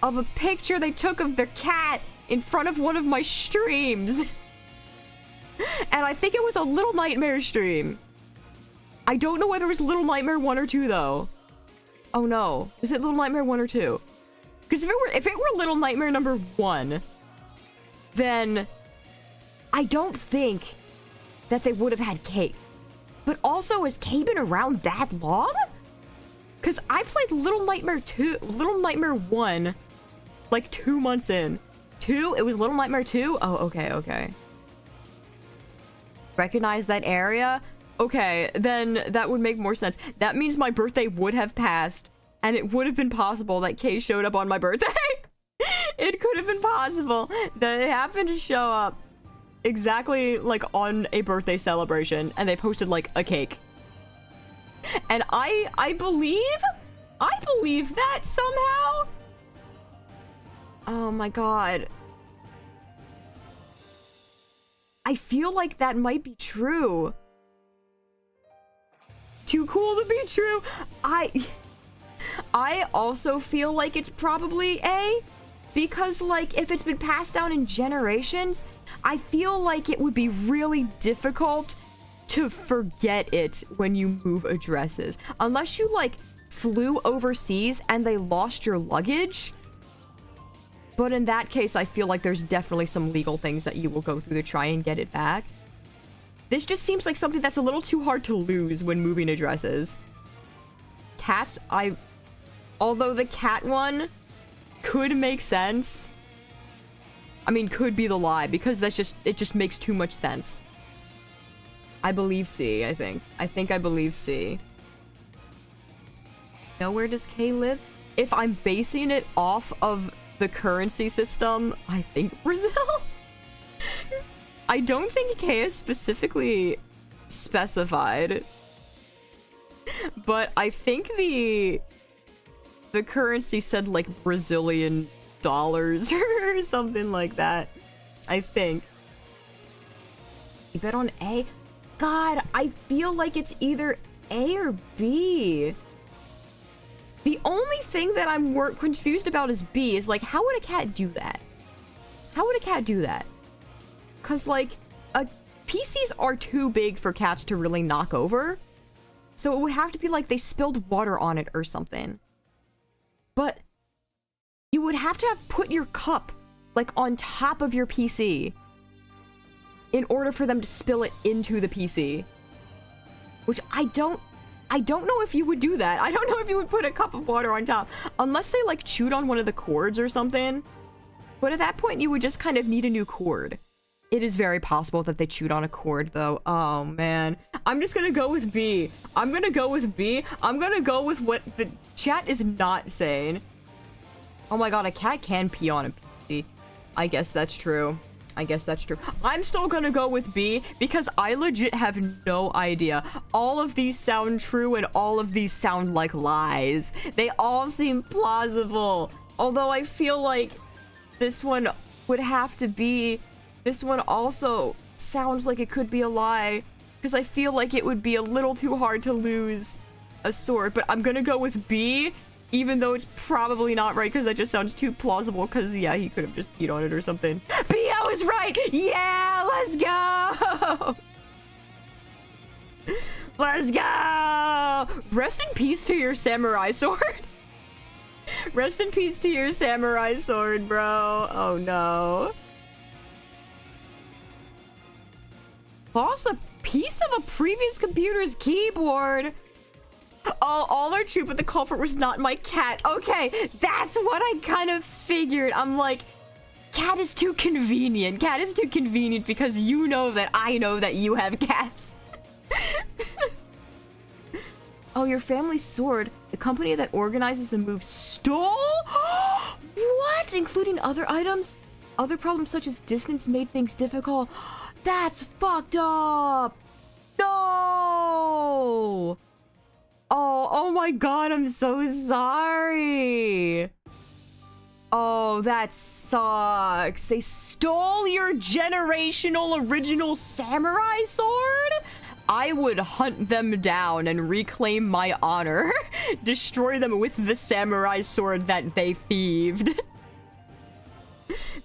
of a picture they took of their cat in front of one of my streams. And I think it was a Little Nightmare stream. I don't know whether it was Little Nightmare 1 or 2 though. Oh no, was it Little Nightmare 1 or 2? Because if it were Little Nightmare number 1, then I don't think that they would have had Kate. But also, has Kate been around that long? Because I played Little Nightmare 1, like 2 months in. 2? It was Little Nightmare 2? Oh, okay. Recognize that area? Okay, then that would make more sense. That means my birthday would have passed, and it would have been possible that Kay showed up on my birthday. It could have been possible that it happened to show up exactly like on a birthday celebration, and they posted like a cake. And I believe that somehow. Oh my god. I feel like that might be true. Too cool to be true. I also feel like it's probably A, because like if it's been passed down in generations, I feel like it would be really difficult to forget it when you move addresses. Unless you like flew overseas and they lost your luggage. But in that case, I feel like there's definitely some legal things that you will go through to try and get it back. This just seems like something that's a little too hard to lose when moving addresses. Cats, although the cat one could make sense. I mean, could be the lie, because it just makes too much sense. I believe C, I think. I believe C. Now, where does Kay live? If I'm basing it off of the currency system, I think Brazil? I don't think Kay is specifically specified. But I think the currency said like Brazilian dollars or something like that. I think. You bet on A? God, I feel like it's either A or B. The only thing that I'm confused about is B. Is like, how would a cat do that? How would a cat do that? Because like, PCs are too big for cats to really knock over. So it would have to be like they spilled water on it or something. But you would have to have put your cup like on top of your PC in order for them to spill it into the PC. Which I don't know if you would do that. I don't know if you would put a cup of water on top. Unless they like chewed on one of the cords or something. But at that point you would just kind of need a new cord. It is very possible that they chewed on a cord though. Oh man. I'm just gonna go with B. I'm gonna go with B. I'm gonna go with what the chat is not saying. Oh my god, a cat can pee on a PC. I guess that's true. I'm still gonna go with B because I legit have no idea. All of these sound true and all of these sound like lies. They all seem plausible. Although I feel like this one would have to be... This one also sounds like it could be a lie because I feel like it would be a little too hard to lose a sword. But I'm gonna go with B, even though it's probably not right because that just sounds too plausible because, yeah, he could have just peed on it or something. B, I was right! Yeah, let's go! Let's go! Rest in peace to your samurai sword. Rest in peace to your samurai sword, bro. Oh, no. Lost a piece of a previous computer's keyboard. Oh, all are true, but the culprit was not my cat. Okay, that's what I kind of figured. I'm like, cat is too convenient. Cat is too convenient because you know that I know that you have cats. Oh, your family's sword. The company that organizes the move stole? What? Including other items? Other problems such as distance made things difficult. That's fucked up. No. Oh my god, I'm so sorry. Oh, that sucks. They stole your generational original samurai sword? I would hunt them down and reclaim my honor. Destroy them with the samurai sword that they thieved.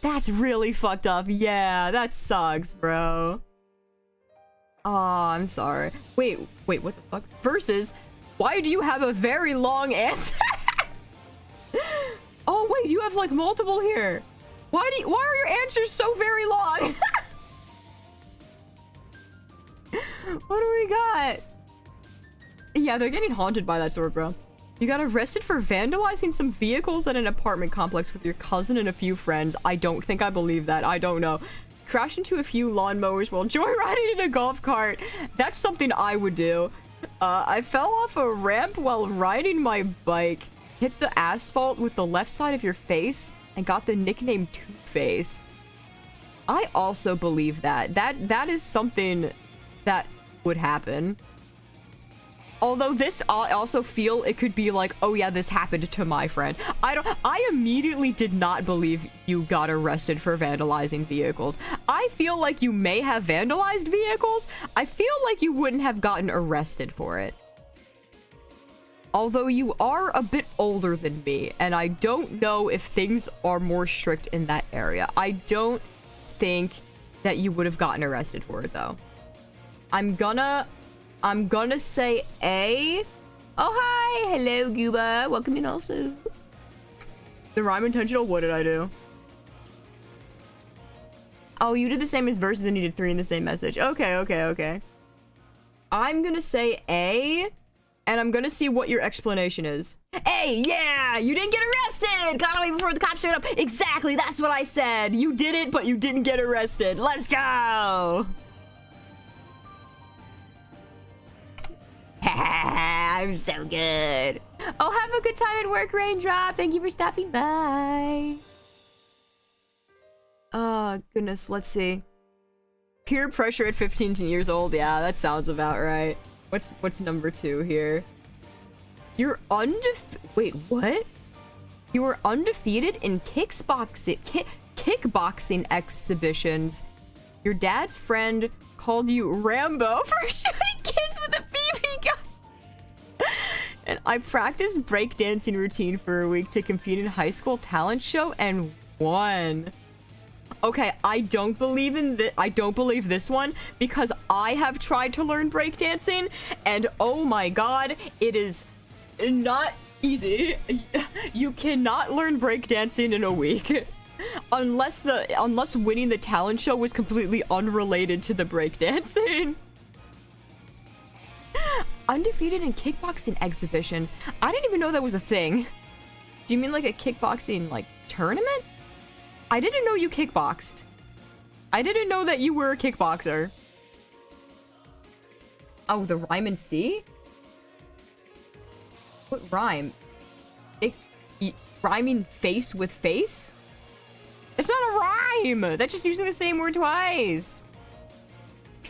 That's really fucked up. Yeah, that sucks, bro. Oh, I'm sorry. Wait, what the fuck? Versus, why do you have a very long answer? Oh, wait, you have like multiple here. Why are your answers so very long? What do we got? Yeah, they're getting haunted by that sword, bro. You got arrested for vandalizing some vehicles at an apartment complex with your cousin and a few friends. I don't think I believe that. I don't know. Crashed into a few lawnmowers while joyriding in a golf cart. That's something I would do. I fell off a ramp while riding my bike. Hit the asphalt with the left side of your face and got the nickname Two-Face. I also believe that. That is something that would happen. Although this, I also feel it could be like, oh yeah, this happened to my friend. I immediately did not believe you got arrested for vandalizing vehicles. I feel like you may have vandalized vehicles. I feel like you wouldn't have gotten arrested for it. Although you are a bit older than me, and I don't know if things are more strict in that area. I don't think that you would have gotten arrested for it, though. I'm gonna say A. Oh, hi. Hello, Gooba. Welcome in also. The rhyme intentional? What did I do? Oh, you did the same as verses and you did 3 in the same message. Okay. I'm gonna say A, and I'm gonna see what your explanation is. A, yeah! You didn't get arrested! Got away before the cops showed up. Exactly, that's what I said. You did it, but you didn't get arrested. Let's go! I'm so good. Oh, have a good time at work, Raindrop. Thank you for stopping by. Oh, goodness. Let's see. Peer pressure at 15 years old. Yeah, that sounds about right. What's number 2 here? You're Wait, what? You were undefeated in kickboxing exhibitions. Your dad's friend called you Rambo for shooting kids with a BB gun. And I practiced breakdancing routine for a week to compete in high school talent show and won. Okay, I don't believe this one because I have tried to learn breakdancing and oh my god, it is not easy. You cannot learn breakdancing in a week. Unless winning the talent show was completely unrelated to the breakdancing. Undefeated in kickboxing exhibitions. I didn't even know that was a thing. Do you mean like a kickboxing like tournament? I didn't know you kickboxed. I didn't know that you were a kickboxer. Oh, the rhyme in C? What rhyme? Rhyming face with face? It's not a rhyme! That's just using the same word twice.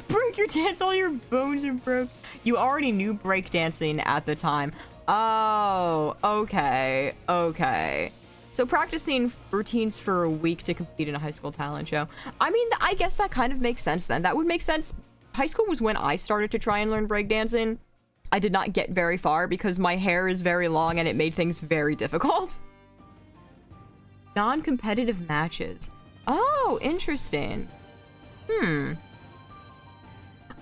Break your dance, all your bones are broke. You already knew breakdancing at the time. Oh, okay. So practicing routines for a week to compete in a high school talent show. I mean, I guess that kind of makes sense then. That would make sense. High school was when I started to try and learn breakdancing. I did not get very far because my hair is very long and it made things very difficult. Non-competitive matches. Oh, interesting.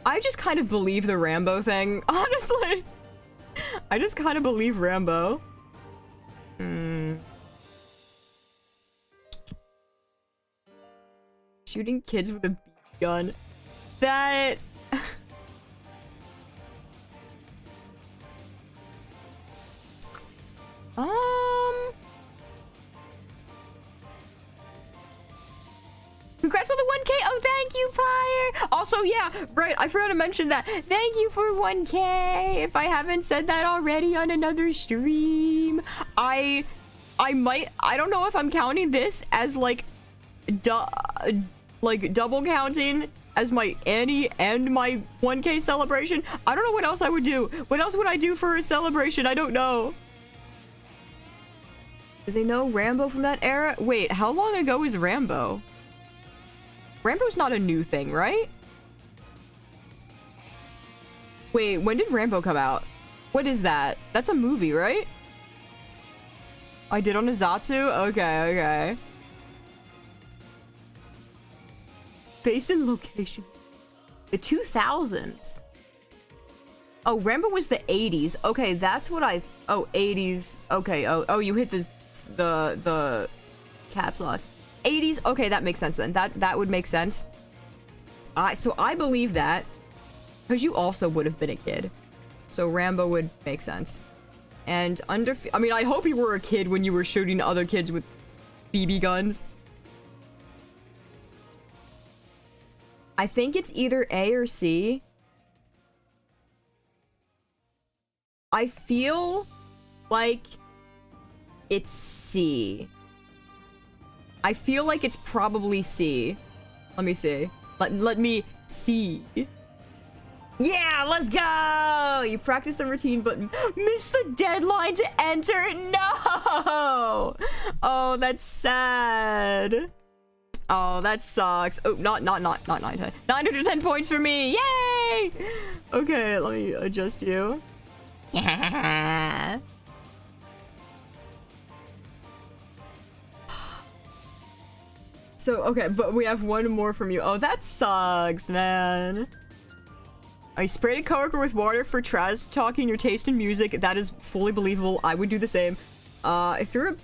I just kind of believe the Rambo thing, honestly. I just kind of believe Rambo. Shooting kids with a BB gun. That... Congrats on the 1K! Oh, thank you, Pyre! Also, yeah, right, I forgot to mention that. Thank you for 1K! If I haven't said that already on another stream. I don't know if I'm counting this as, like, double counting as my Annie and my 1K celebration. I don't know what else I would do. What else would I do for a celebration? I don't know. Do they know Rambo from that era? Wait, how long ago is Rambo? Rambo's not a new thing, right? Wait, when did Rambo come out? What is that? That's a movie, right? I did on Azatsu? Okay. Face and location. The 2000s. Oh, Rambo was the 80s. Okay, that's what I... Oh, 80s. Okay, oh, you hit the caps lock. 80s. Okay, that makes sense then. That would make sense. So I believe that. Because you also would have been a kid. So Rambo would make sense. And I mean, I hope you were a kid when you were shooting other kids with BB guns. I think it's either A or C. I feel like it's C. I feel like it's probably C. Let me see. Let me see. Yeah, let's go! You practice the routine, but missed the deadline to enter. No! Oh, that's sad. Oh, that sucks. Oh, not 910. 910 points for me. Yay! Okay, let me adjust you. Yeah. So, okay, but we have one more from you. Oh, that sucks, man. I sprayed a coworker with water for trash talking your taste in music. That is fully believable. I would do the same. I threw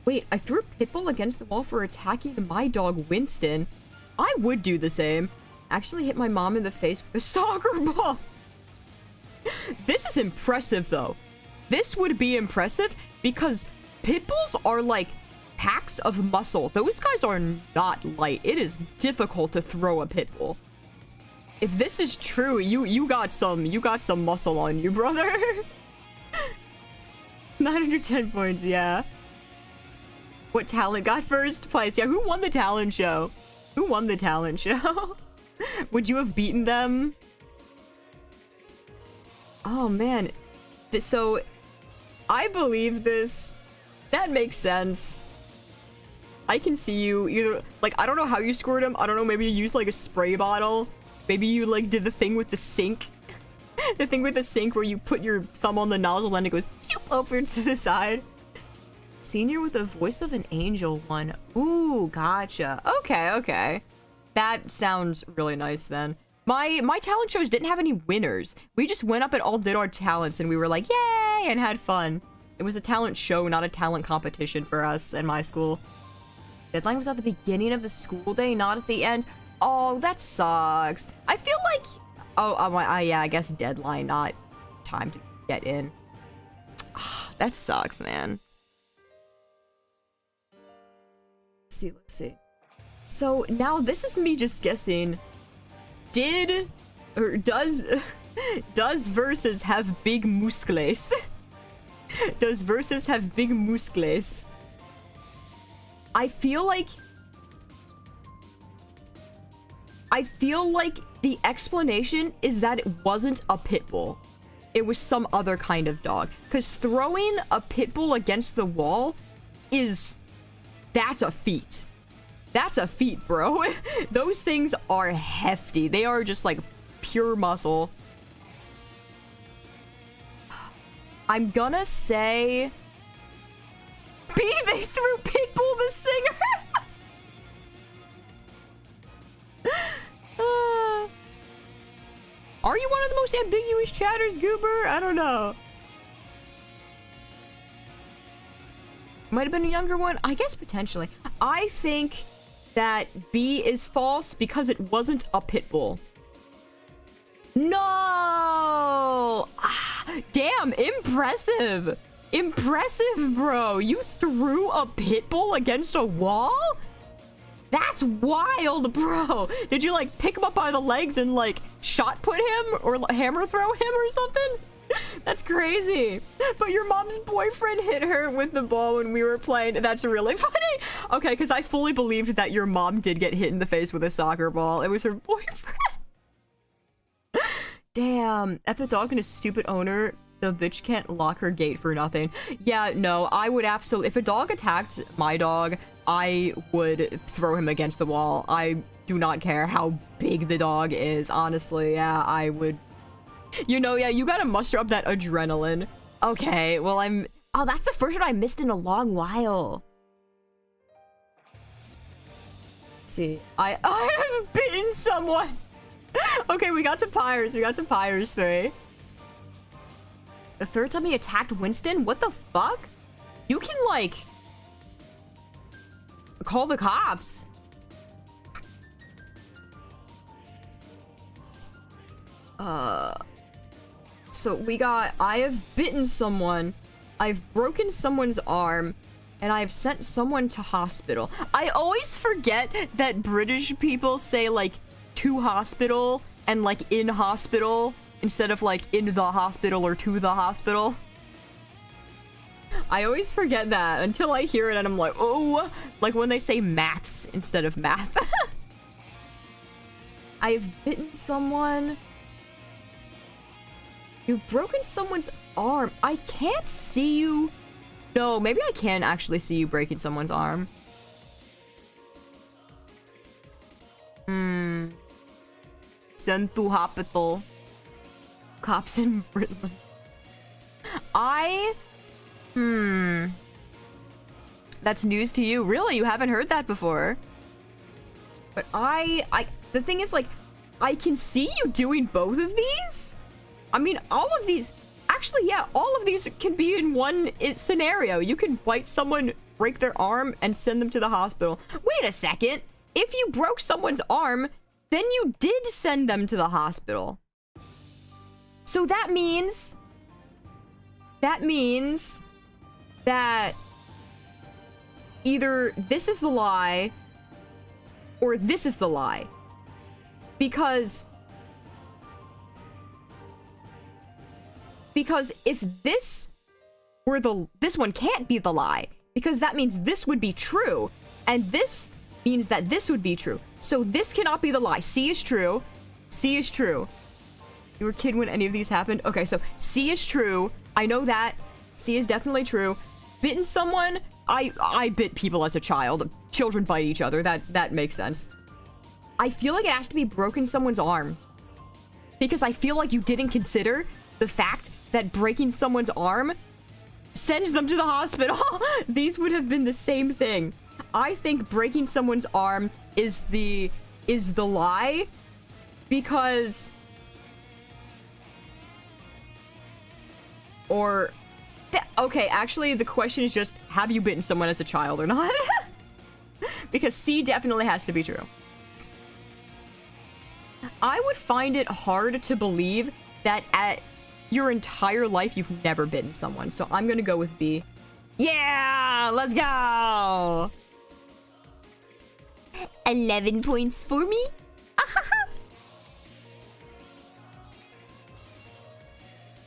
a pitbull against the wall for attacking my dog, Winston. I would do the same. Actually hit my mom in the face with a soccer ball. This is impressive, though. This would be impressive because pitbulls are like packs of muscle. Those guys are not light. It is difficult to throw a pitbull. If this is true, you got some muscle on you, brother. 910 points, yeah. What talent got first place? Yeah, who won the talent show? Who won the talent show? Would you have beaten them? Oh, man. So, I believe this. That makes sense. I can see you either... Like, I don't know how you scored him. I don't know, maybe you used, like, a spray bottle. Maybe you, like, did the thing with the sink. The thing with the sink where you put your thumb on the nozzle and it goes over to the side. Senior with the voice of an angel one. Ooh, gotcha. Okay, okay. That sounds really nice then. My talent shows didn't have any winners. We just went up and all did our talents and we were like, yay, and had fun. It was a talent show, not a talent competition for us in my school. Deadline was at the beginning of the school day, not at the end. Oh, that sucks. I feel like... Oh, yeah, I guess deadline, not time to get in. That sucks, man. Let's see. So, now this is me just guessing. Does Versus have big muscles? Does Versus have big muscles? I feel like the explanation is that it wasn't a pit bull. It was some other kind of dog. Because throwing a pit bull against the wall that's a feat. That's a feat, bro. Those things are hefty. They are just like pure muscle. I'm gonna say... B, they threw Pitbull the singer! Are you one of the most ambiguous chatters, Goober? I don't know. Might have been a younger one? I guess potentially. I think that B is false because it wasn't a pit bull. No! Damn, impressive. Impressive, bro. You threw a pit bull against a wall? That's wild, bro. Did you, like, pick him up by the legs and, like, shot put him? Or hammer throw him or something? That's crazy. But your mom's boyfriend hit her with the ball when we were playing. That's really funny. Okay, because I fully believed that your mom did get hit in the face with a soccer ball. It was her boyfriend. Damn. F the dog and his stupid owner. The bitch can't lock her gate for nothing. Yeah, no, I would absolutely... If a dog attacked my dog, I would throw him against the wall. I do not care how big the dog is. Honestly, yeah, I would... You know, yeah, you gotta muster up that adrenaline. Okay, well, Oh, that's the first one I missed in a long while. see. I have bitten someone. Okay, we got to Pyres. We got to Pyres 3. The third time he attacked Winston? What the fuck? You can, like, call the cops. So we got, I have bitten someone, I've broken someone's arm, and I've sent someone to hospital. I always forget that British people say, like, to hospital and, like, in hospital instead of, like, in the hospital or to the hospital. I always forget that until I hear it and I'm like, oh, like when they say maths instead of math. I've bitten someone. You've broken someone's arm. I can't see you. No, maybe I can actually see you breaking someone's arm. Sent to hospital. Cops in Britain. That's news to you. Really? You haven't heard that before? But the thing is, like, I can see you doing both of these. I mean, all of these, actually, yeah, all of these can be in one scenario. You can bite someone, break their arm, and send them to the hospital. Wait a second. If you broke someone's arm, then you did send them to the hospital. So that means that either this is the lie or this is the lie. Because if this were this one can't be the lie, because that means this would be true, and this means that this would be true. So this cannot be the lie. C is true. C is true. You were a kid when any of these happened? Okay, so C is true. I know that. C is definitely true. Bitten someone? I bit people as a child. Children bite each other. That makes sense. I feel like it has to be broken someone's arm. Because I feel like you didn't consider the fact that breaking someone's arm sends them to the hospital. These would have been the same thing. I think breaking someone's arm is the lie, because okay, actually the question is just, have you bitten someone as a child or not? Because C definitely has to be true. I would find it hard to believe that at your entire life you've never bitten someone, so I'm gonna go with B. Yeah, let's go. 11 points for me.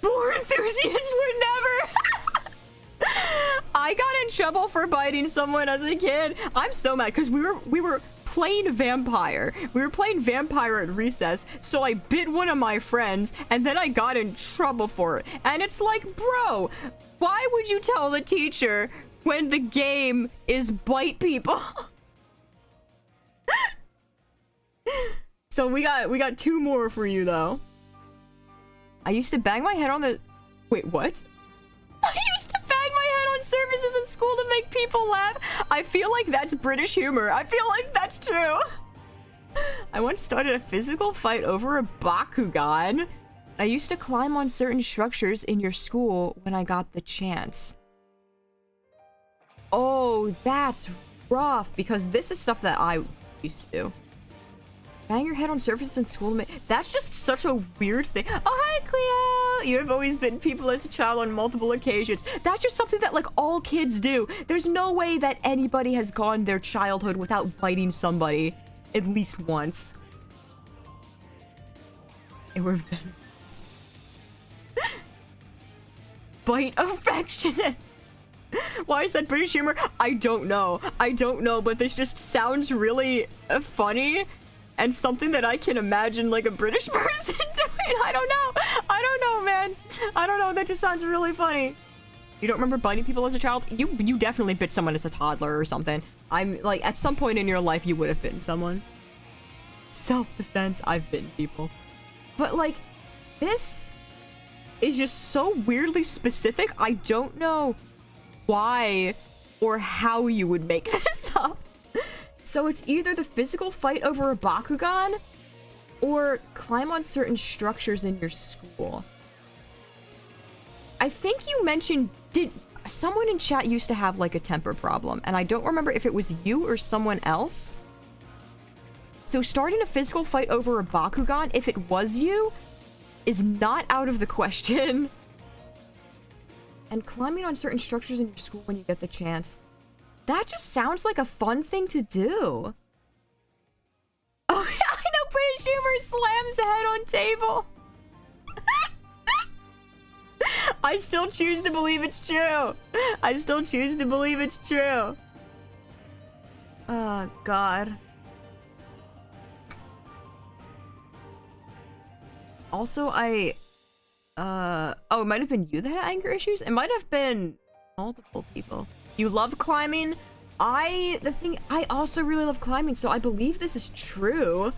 Poor enthusiasts were never. I got in trouble for biting someone as a kid. I'm so mad because we were playing vampire. We were playing vampire at recess, so I bit one of my friends and then I got in trouble for it. And it's like, bro, why would you tell the teacher when the game is bite people? So we got two more for you though. I used to bang my head on the... Wait, what? I used to bang my head on surfaces in school to make people laugh. I feel like that's British humor. I feel like that's true. I once started a physical fight over a Bakugan. I used to climb on certain structures in your school when I got the chance. Oh, that's rough, because this is stuff that I used to do. Bang your head on surfaces in school. That's just such a weird thing. Oh, hi, Cleo. You have always bitten people as a child on multiple occasions. That's just something that, like, all kids do. There's no way that anybody has gone their childhood without biting somebody at least once. They were venomous. Bite affectionate. Why is that British humor? I don't know. I don't know, but this just sounds really funny. And something that I can imagine, like, a British person doing. I don't know, man. I don't know. That just sounds really funny. You don't remember biting people as a child? You definitely bit someone as a toddler or something. I'm, like, at some point in your life, you would have bitten someone. Self-defense, I've bitten people. But, like, this is just so weirdly specific. I don't know why or how you would make this up. So it's either the physical fight over a Bakugan or climb on certain structures in your school. I think you mentioned, did someone in chat used to have like a temper problem, and I don't remember if it was you or someone else. So starting a physical fight over a Bakugan, if it was you, is not out of the question. And climbing on certain structures in your school when you get the chance. That just sounds like a fun thing to do. Oh, I know British humor slams head on table. I still choose to believe it's true. I still choose to believe it's true. Oh, God. Also, oh, it might have been you that had anger issues? It might have been multiple people. You love climbing? I also really love climbing, so I believe this is true.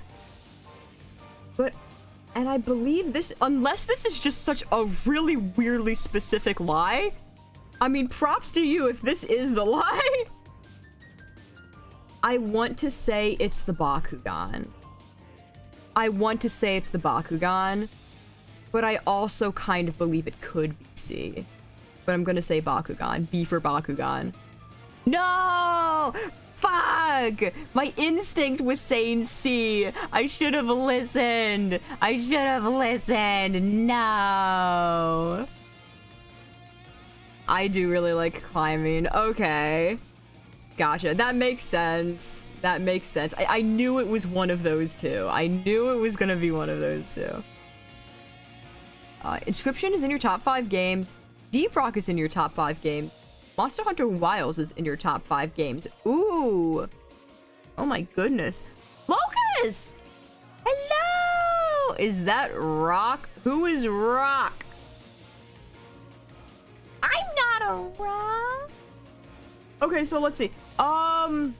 And I believe this, unless this is just such a really weirdly specific lie. I mean, props to you if this is the lie. I want to say it's the Bakugan. But I also kind of believe it could be C. But I'm gonna say Bakugan. B for Bakugan. No! Fuck! My instinct was saying C. I should have listened. No. I do really like climbing. Okay. Gotcha. That makes sense. I knew it was one of those two. I knew it was gonna be one of those two. Inscription is in your top 5 games. Deep Rock is in your top 5 games. Monster Hunter Wilds is in your top 5 games. Ooh. Oh my goodness. Locust! Hello! Is that Rock? Who is Rock? I'm not a rock. Okay, so let's see. I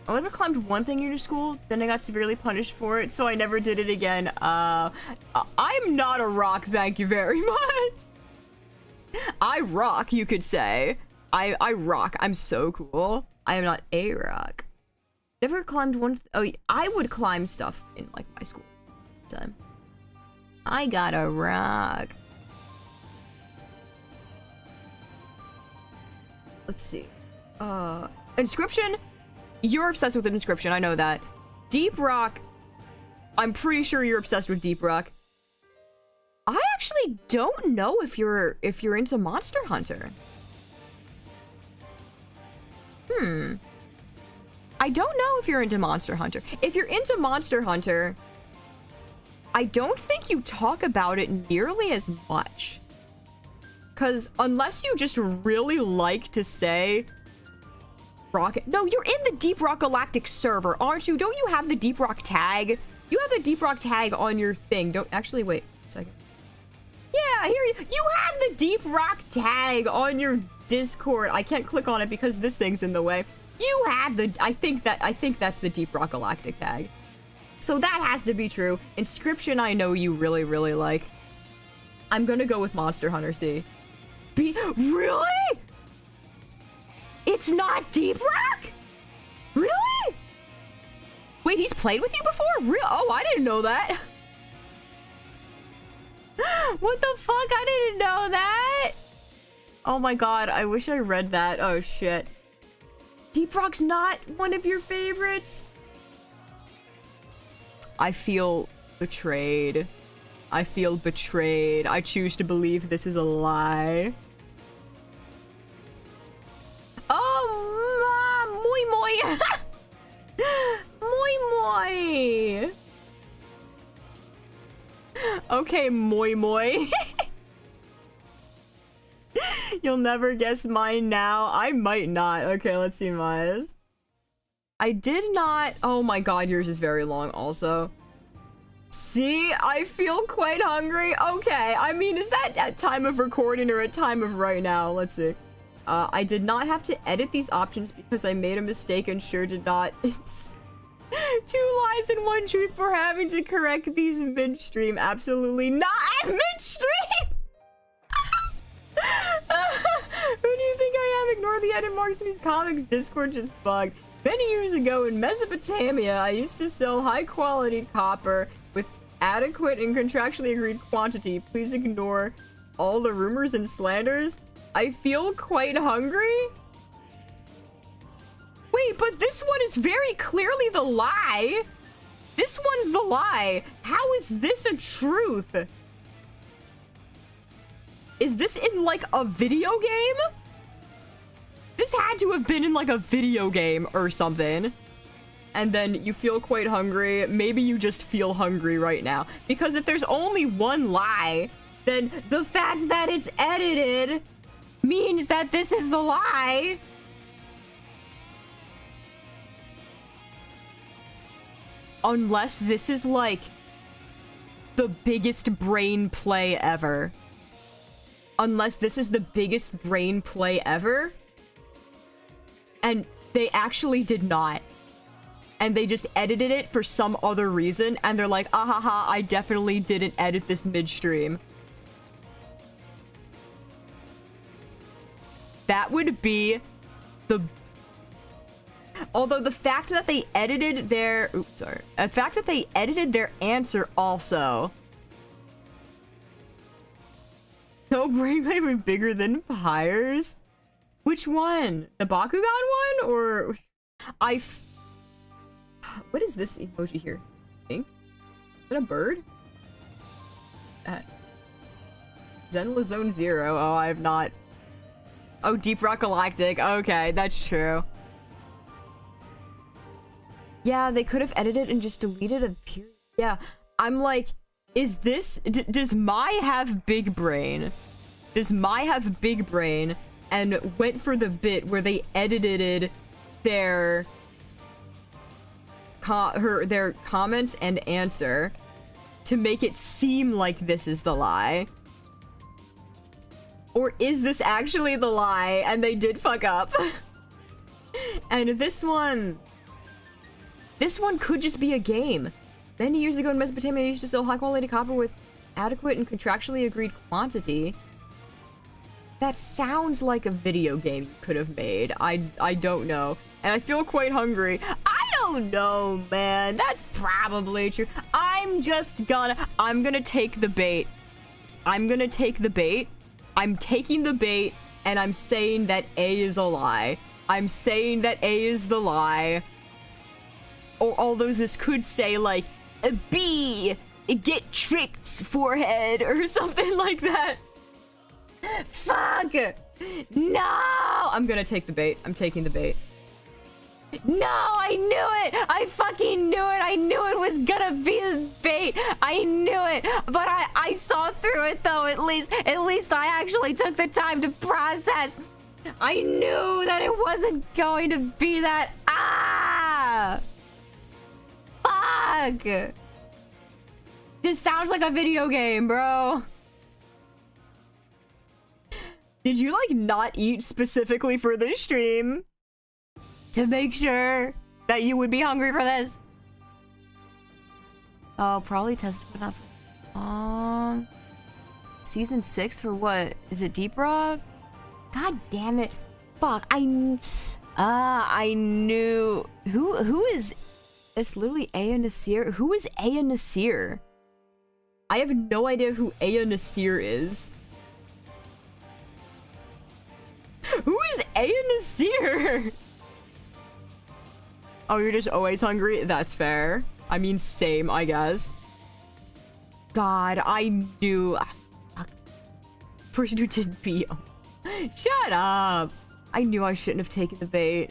never climbed one thing in your school, then I got severely punished for it, so I never did it again. I'm not a rock, thank you very much. I rock, you could say. I rock. I'm so cool. I am not a rock. Never climbed one. Oh, I would climb stuff in like my school time. I got a rock. Let's see. Inscription. You're obsessed with Inscription. I know that. Deep Rock. I'm pretty sure you're obsessed with Deep Rock. I actually don't know if you're into Monster Hunter. I don't know if you're into Monster Hunter. If you're into Monster Hunter, I don't think you talk about it nearly as much. Because unless you just really like to say Rocket. No, you're in the Deep Rock Galactic server, aren't you? Don't you have the Deep Rock tag? You have the Deep Rock tag on your thing. Don't actually wait a second. Yeah, here you have the Deep Rock tag on your Discord. I can't click on it because this thing's in the way. You have the I think that's the Deep Rock Galactic tag. So that has to be true. Inscription I know you really, really like. I'm gonna go with Monster Hunter C. Really? It's not Deep Rock? Really? Wait, he's played with you before? Oh, I didn't know that. What the fuck? I didn't know that. Oh my god, I wish I read that. Oh shit. Deep Rock's not one of your favorites? I feel betrayed. I choose to believe this is a lie. Oh, moi moi. Moi moi. Okay, moi moi. You'll never guess mine now. I might not. Okay, let's see mine. I did not. Oh my god, yours is very long also. See, I feel quite hungry. Okay, I mean, is that at time of recording or at time of right now? Let's see. I did not have to edit these options because I made a mistake and sure did not. It's 2 lies and 1 truth for having to correct these midstream. Absolutely not. Midstream! Who do you think I am? Ignore bro, the edit marks in these comics Discord just bugged. Many years ago in Mesopotamia, I used to sell high-quality copper with adequate and contractually agreed quantity. Please ignore all the rumors and slanders. I feel quite hungry. Wait, but this one is very clearly the lie. This one's the lie. How is this a truth? Is this in, like, a video game? This had to have been in, like, a video game or something. And then you feel quite hungry. Maybe you just feel hungry right now. Because if there's only one lie, then the fact that it's edited means that this is the lie. Unless this is, like, the biggest brain play ever. Unless this is the biggest brain play ever. And they actually did not. And they just edited it for some other reason. And they're like, ah ha ha, I definitely didn't edit this midstream. That would be the... Although the fact that they edited their... Oops, sorry. The fact that they edited their answer also... No brain play would be bigger than Pyre's? Which one? The Bakugan one? Or... What is this emoji here? Pink? Is that a bird? Zenla Zone Zero. Oh, I have not... Oh, Deep Rock Galactic. Okay, that's true. Yeah, they could have edited and just deleted a period. Yeah, I'm like... Is this... does Mai have big brain? Does Mai have big brain and went for the bit where they edited their... their comments and answer to make it seem like this is the lie? Or is this actually the lie and they did fuck up? And this one could just be a game. Many years ago in Mesopotamia, I used to sell high-quality copper with adequate and contractually agreed quantity. That sounds like a video game you could have made. I don't know. And I feel quite hungry. I don't know, man. That's probably true. I'm gonna take the bait. I'm gonna take the bait. I'm taking the bait, and I'm saying that A is a lie. I'm saying that A is the lie. Or although this could say, like, a B, get tricked, forehead, or something like that. Fuck! No! I'm gonna take the bait. I'm taking the bait. No, I knew it! I fucking knew it! I knew it was gonna be the bait! I knew it! But I saw through it, though, at least I actually took the time to process. I knew that it wasn't going to be that. Ah! Fuck! This sounds like a video game, bro. Did you, like, not eat specifically for this stream to make sure that you would be hungry for this? Oh, probably tested but not for long. Season 6 for what? Is it Deep Rock? God damn it. Fuck, I knew. Who is... It's literally Aya Nasir. Who is Aya Nasir? I have no idea who Aya Nasir is. Who is Aya Nasir? Oh, you're just always hungry? That's fair. I mean, same, I guess. God, I knew... Person who didn't beat him. Shut up! I knew I shouldn't have taken the bait.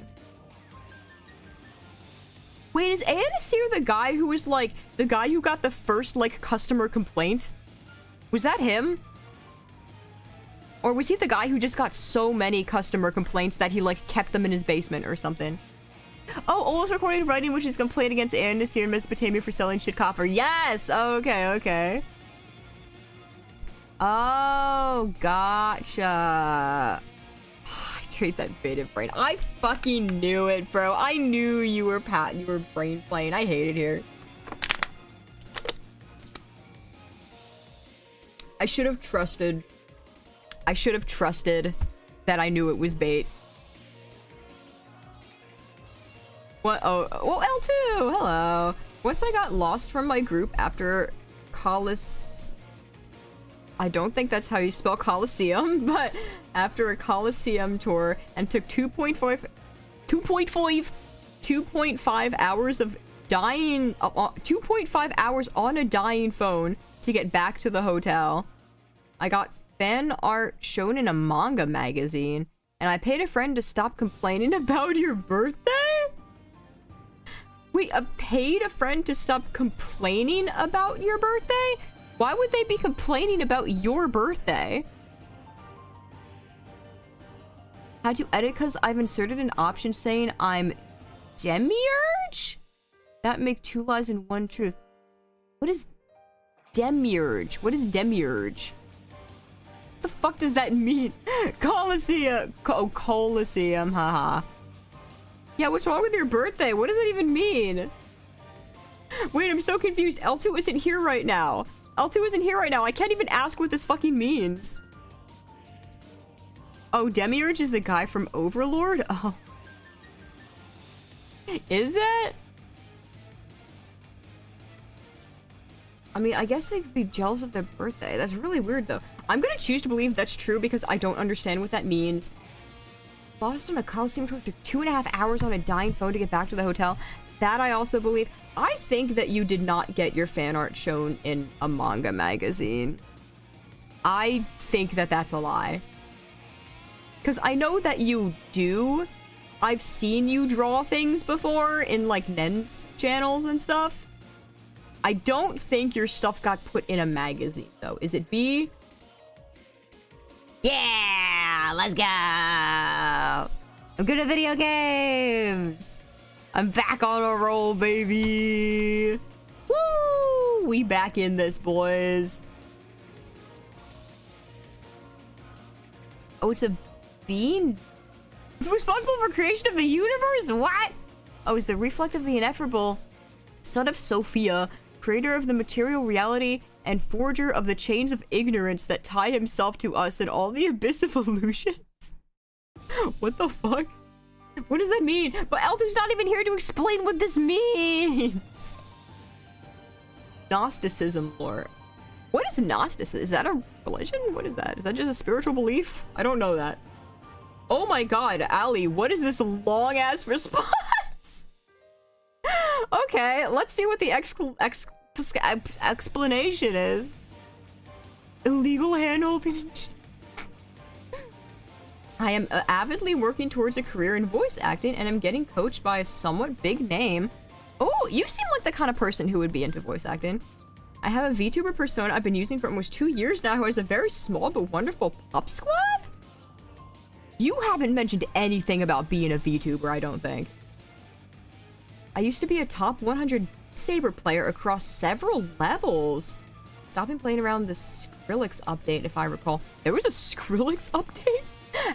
Wait, is Aya Nasir the guy who was, like, the guy who got the first, like, customer complaint? Was that him? Or was he the guy who just got so many customer complaints that he, like, kept them in his basement or something? Oh, almost recorded writing which is complaint against Aya Nasir in Mesopotamia for selling shit copper. Yes! Okay, okay. Oh, gotcha. I trade that baited brain. I fucking knew it, bro. I knew you were brain playing. I hate it here. I should have trusted that I knew it was bait. What? Oh, well, L2. Hello. Once I got lost from my group after I don't think that's how you spell Coliseum, but after a Coliseum tour and took 2.5 hours of dying, 2.5 hours on a dying phone to get back to the hotel. I got fan art shown in a manga magazine, and I paid a friend to stop complaining about your birthday? Wait, paid a friend to stop complaining about your birthday? Why would they be complaining about your birthday? How'd you edit? Because I've inserted an option saying I'm demiurge? That make two lies and one truth. What is demiurge? What is demiurge? What the fuck does that mean? Coliseum. Oh, Coliseum, haha. Yeah, what's wrong with your birthday? What does that even mean? Wait, I'm so confused. L2 isn't here right now. L2 isn't here right now. I can't even ask what this fucking means. Oh, Demiurge is the guy from Overlord? Oh. Is it? I mean, I guess they could be jealous of their birthday. That's really weird, though. I'm gonna choose to believe that's true because I don't understand what that means. Lost on a Coliseum tour, took 2.5 hours on a dying phone to get back to the hotel. That I also believe. I think that you did not get your fan art shown in a manga magazine. I think that that's a lie. Because I know that you do. I've seen you draw things before in, like, Nen's channels and stuff. I don't think your stuff got put in a magazine, though. Is it B? Yeah, let's go. I'm good at video games. I'm back on a roll, baby. Woo! We back in this, boys. Oh, it's a being responsible for creation of the universe? What? Oh, it's the reflect of the ineffable, son of Sophia, creator of the material reality and forger of the chains of ignorance that tie himself to us in all the abyss of illusions. What the fuck? What does that mean? But L2's not even here to explain what this means. Gnosticism lore. What is Gnosticism? Is that a religion? What is that? Is that just a spiritual belief? I don't know that. Oh my god, Ali, what is this long-ass response? Okay, let's see what the explanation is. Illegal handholding. I am avidly working towards a career in voice acting, and I'm getting coached by a somewhat big name. Oh, you seem like the kind of person who would be into voice acting. I have a VTuber persona I've been using for almost 2 years now who has a very small but wonderful pup squad? You haven't mentioned anything about being a VTuber, I don't think. I used to be a top 100 Saber player across several levels. Stopping playing around the Skrillex update, if I recall. There was a Skrillex update?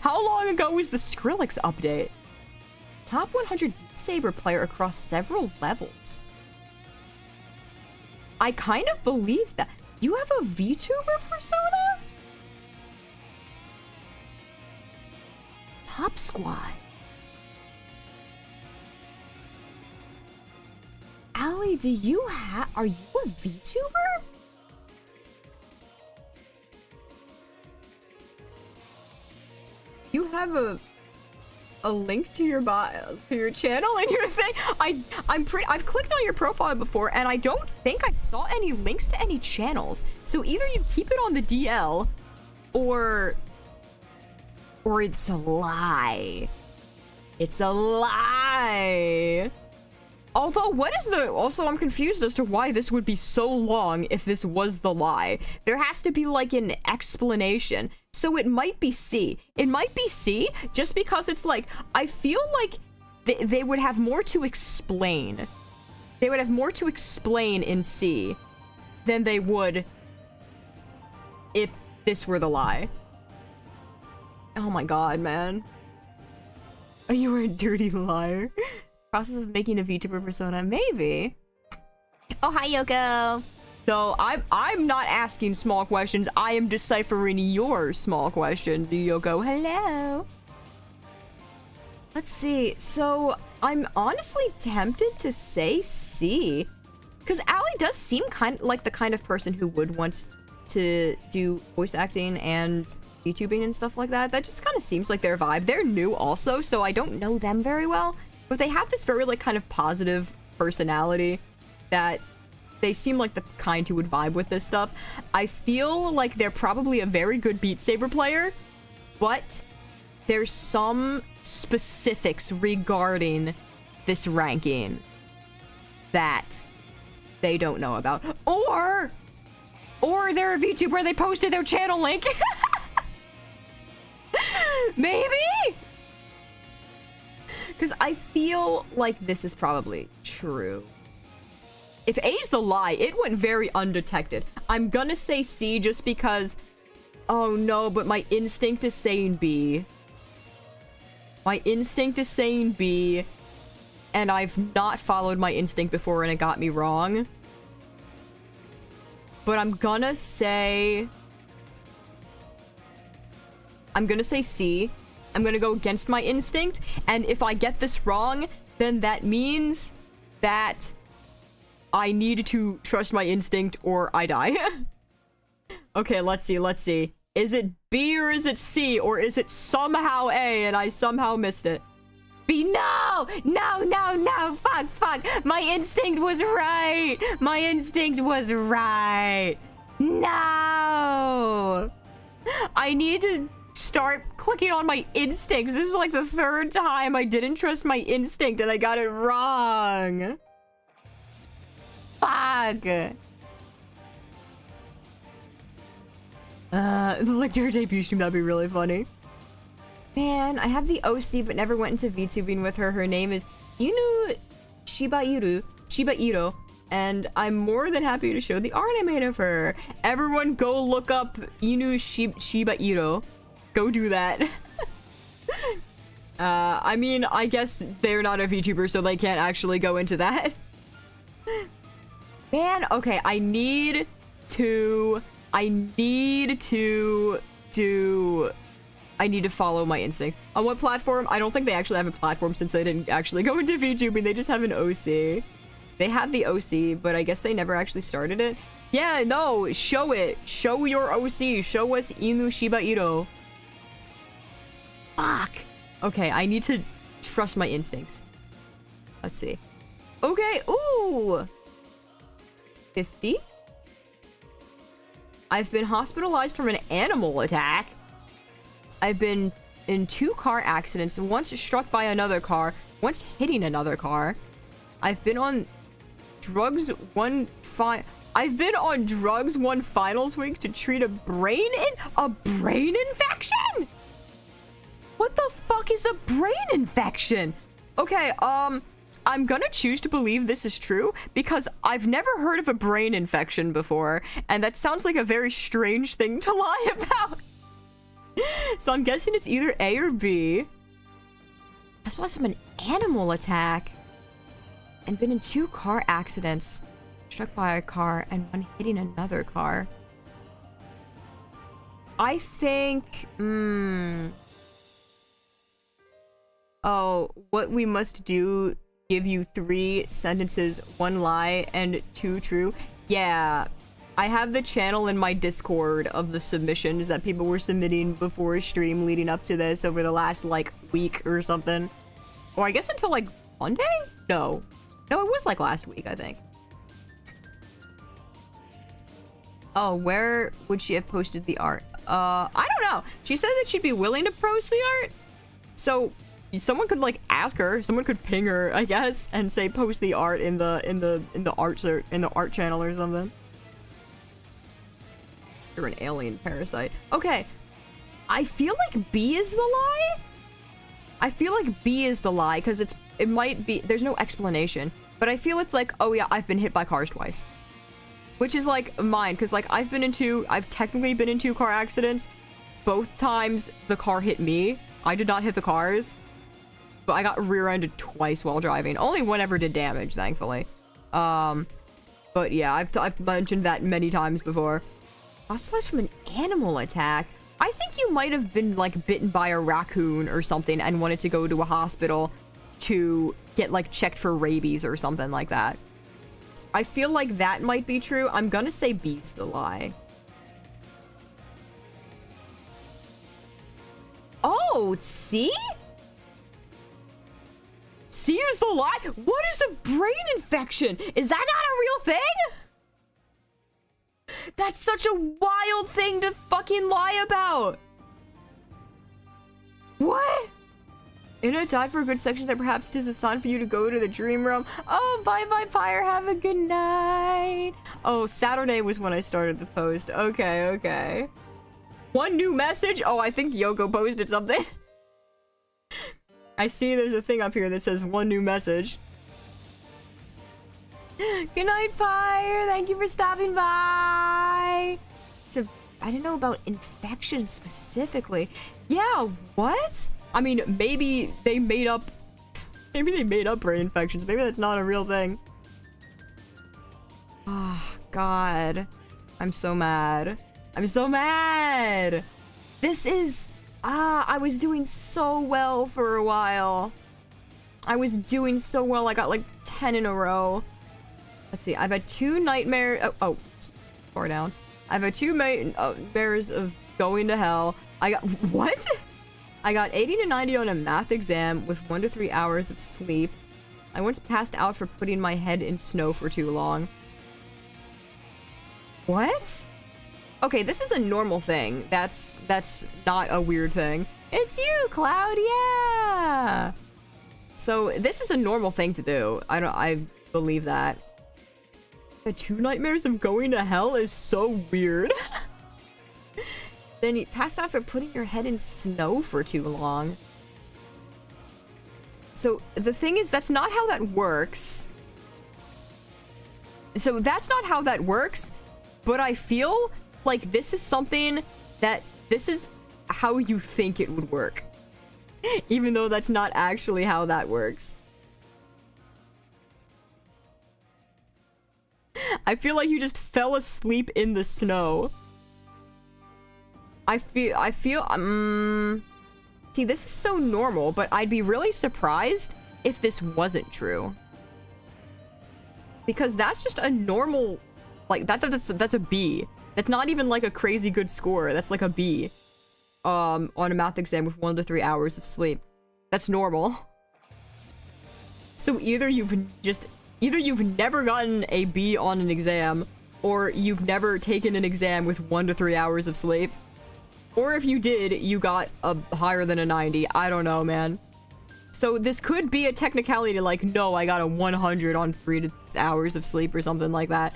How long ago was the Skrillex update? Top 100 Saber player across several levels. I kind of believe that. You have a VTuber persona? Pop Squad. Ali, are you a VTuber? You have a link to your bio, to your channel and your thing. I've clicked on your profile before and I don't think I saw any links to any channels. So either you keep it on the DL or it's a lie. It's a lie. Although, also I'm confused as to why this would be so long if this was the lie. There has to be like an explanation. So it might be C. It might be C just because it's like, I feel like they would have more to explain. They would have more to explain in C than they would if this were the lie. Oh my god, man. Oh, you were a dirty liar. Process of making a VTuber persona, maybe. Oh, hi, Yoko. So I'm not asking small questions. I am deciphering your small questions, Yoko. Hello. Let's see. So I'm honestly tempted to say C, because Allie does seem kind of like the kind of person who would want to do voice acting and YouTubing and stuff like that. That just kind of seems like their vibe. They're new also, so I don't know them very well, but they have this very like kind of positive personality that they seem like the kind who would vibe with this stuff. I feel like they're probably a very good Beat Saber player, but there's some specifics regarding this ranking that they don't know about. Or they're a VTuber, they posted their channel link. Maybe? Because I feel like this is probably true. If A's the lie, it went very undetected. I'm gonna say C just because... Oh no, but my instinct is saying B. My instinct is saying B, and I've not followed my instinct before and it got me wrong. But I'm gonna say C. I'm gonna go against my instinct, and if I get this wrong, then that means that I need to trust my instinct or I die. Okay, let's see. Is it B or is it C, or is it somehow A and I somehow missed it? B, no! Fuck. My instinct was right. No! I need to start clicking on my instincts. This is like the third time I didn't trust my instinct and I got it wrong. Fuck. Like her debut stream, that'd be really funny. Man, I have the OC but never went into VTubing with her. Her name is Yunu Shiba Iro, and I'm more than happy to show the art I made of her. Everyone go look up Yunu Shiba Iro. Go do that. I mean, I guess they're not a VTuber, so they can't actually go into that. Man, okay, I need to follow my instinct. On what platform? I don't think they actually have a platform since they didn't actually go into VTubing. They just have an OC. They have the OC, but I guess they never actually started it. Yeah, no, show it. Show your OC. Show us Inu Shiba Iro. Fuck. Okay, I need to trust my instincts. Let's see. Okay, ooh. 50? I've been hospitalized from an animal attack. I've been in 2 car accidents, once struck by another car, once hitting another car. I've been on drugs one finals week to treat a brain infection? What the fuck is a brain infection? Okay, I'm gonna choose to believe this is true because I've never heard of a brain infection before, and that sounds like a very strange thing to lie about. So I'm guessing it's either A or B. As well as from an animal attack. And been in 2 car accidents. Struck by a car and one hitting another car. I think... Oh, what we must do... Give you 3 sentences, 1 lie, and 2 true. Yeah, I have the channel in my Discord of the submissions that people were submitting before stream leading up to this over the last, like, week or something. Or I guess until, like, Monday? No, it was, like, last week, I think. Oh, where would she have posted the art? I don't know. She said that she'd be willing to post the art. So... someone could like ask her, someone could ping her, I guess, and say post the art in the art channel or something. You're an alien parasite. Okay. I feel like B is the lie. Because it might be, there's no explanation, but I feel it's like, oh yeah, I've been hit by cars twice. Which is like mine, because like I've technically been in 2 car accidents. Both times the car hit me. I did not hit the cars. But I got rear-ended twice while driving. Only one ever did damage, thankfully. But yeah, I've mentioned that many times before. Hospitalized from an animal attack. I think you might have been, like, bitten by a raccoon or something and wanted to go to a hospital to get, like, checked for rabies or something like that. I feel like that might be true. I'm gonna say B's the lie. Oh, C? C is the lie? What is a brain infection? Is that not a real thing? That's such a wild thing to fucking lie about. What? Inna died for a good section that perhaps it is a sign for you to go to the dream realm. Oh, bye-bye, Pyre. Have a good night. Oh, Saturday was when I started the post. Okay, okay. One new message? Oh, I think Yoko posted something. I see there's a thing up here that says one new message. Good night, Pyre. Thank you for stopping by. I didn't know about infection specifically. Yeah, what? I mean, maybe they made up brain infections. Maybe that's not a real thing. Ah, oh, God. I'm so mad. I'm so mad. This is... I was doing so well for a while. I was doing so well. I got like 10 in a row. Let's see. I've had 2 nightmares. Oh, far down. I've had 2 nightmares of going to hell. I got... What? I got 80 to 90 on a math exam with 1 to 3 hours of sleep. I once passed out for putting my head in snow for too long. What? Okay, this is a normal thing. That's not a weird thing. It's you, Cloud, yeah! So, this is a normal thing to do. I believe that. The 2 nightmares of going to hell is so weird. Then you passed out for putting your head in snow for too long. So, the thing is, that's not how that works. So, that's not how that works, but I feel like this is something that this is how you think it would work. Even though that's not actually how that works. I feel like you just fell asleep in the snow. I feel, see, this is so normal, but I'd be really surprised if this wasn't true. Because that's just a normal, like, that's a B. That's not even like a crazy good score. That's like a B. On a math exam with 1 to 3 hours of sleep. That's normal. So either you've never gotten a B on an exam, or you've never taken an exam with 1 to 3 hours of sleep. Or if you did, you got a higher than a 90. I don't know, man. So this could be a technicality like, no, I got a 100 on 3 hours of sleep or something like that.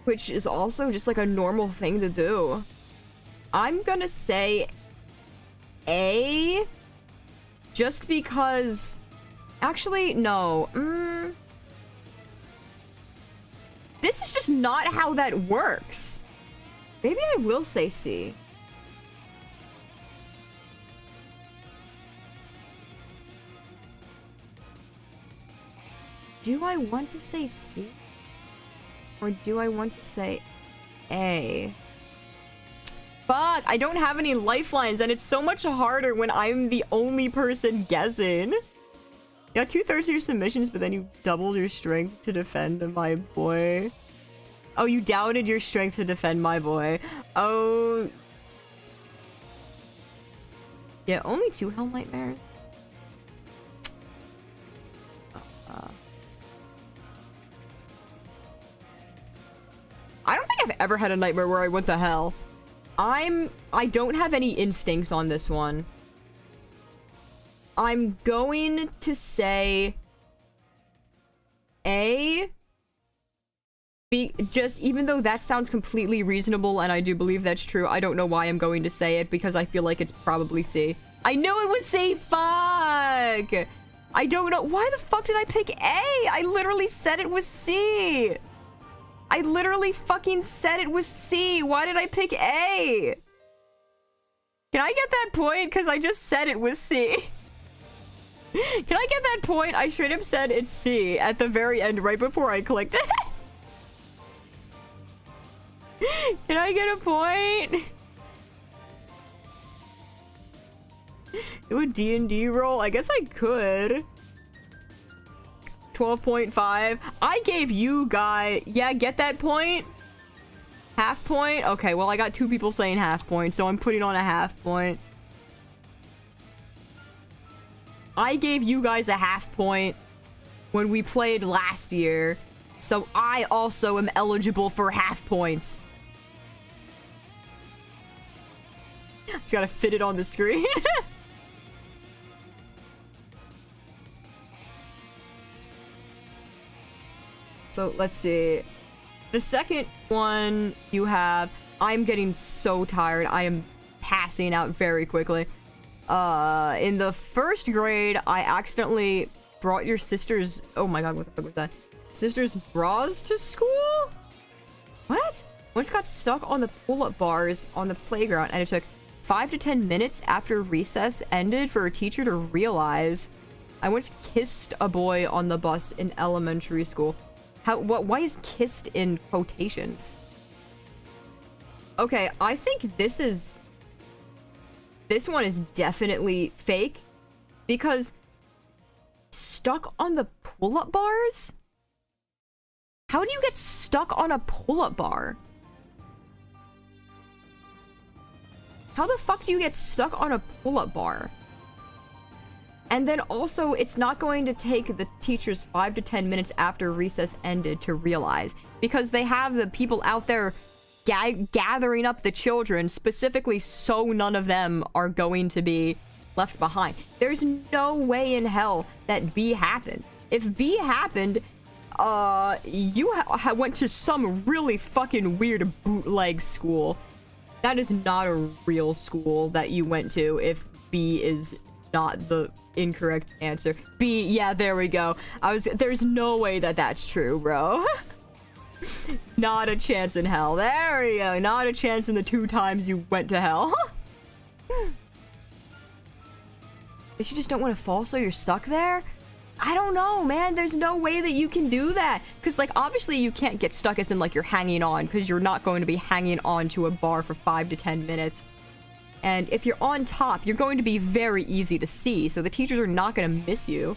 Which is also just like a normal thing to do. I'm gonna say A. Just because... Actually, no. This is just not how that works. Maybe I will say C. Do I want to say C? Or do I want to say A? Fuck, I don't have any lifelines, and it's so much harder when I'm the only person guessing. You got 2/3 of your submissions, but then you doubled your strength to defend my boy. Oh, you doubted your strength to defend my boy. Oh. Yeah, only 2 hell nightmares. I don't think I've ever had a nightmare where I went to hell. I don't have any instincts on this one. I'm going to say A. Just even though that sounds completely reasonable and I do believe that's true, I don't know why I'm going to say it because I feel like it's probably C. I knew it was C. Fuck. I don't know. Why the fuck did I pick A? I literally said it was C. I literally fucking said it was C. Why did I pick A? Can I get that point? Because I just said it was C. Can I get that point? I straight up said it's C at the very end, right before I clicked it. Can I get a point? Do a D&D roll? I guess I could. 12.5. I gave you guy. Yeah, get that point? Half point? Okay, well, I got 2 people saying half point, so I'm putting on a half point. I gave you guys a half point when we played last year, so I also am eligible for half points. Just gotta fit it on the screen. So let's see. The second one you have, I'm getting so tired. I am passing out very quickly. In the first grade, I accidentally brought your sister's... Oh my god, what the fuck was that? Sister's bras to school? What? Once got stuck on the pull-up bars on the playground, and it took 5 to 10 minutes after recess ended for a teacher to realize. I once kissed a boy on the bus in elementary school. Why is kissed in quotations? Okay, I think this one is definitely fake, because stuck on the pull-up bars? How do you get stuck on a pull-up bar? How the fuck do you get stuck on a pull-up bar? And then also, it's not going to take the teachers 5 to 10 minutes after recess ended to realize, because they have the people out there gathering up the children specifically so none of them are going to be left behind. There's no way in hell that B happened. If B happened, you went to some really fucking weird bootleg school. That is not a real school that you went to if B is not the incorrect answer. B, yeah, there we go. There's no way that that's true, bro. Not a chance in hell. There we go. Not a chance in the 2 times you went to hell. Guess you just don't want to fall, so you're stuck there? I don't know, man. There's no way that you can do that. Because, like, obviously you can't get stuck as in, like, you're hanging on. Because you're not going to be hanging on to a bar for 5 to 10 minutes. And if you're on top, you're going to be very easy to see. So the teachers are not going to miss you.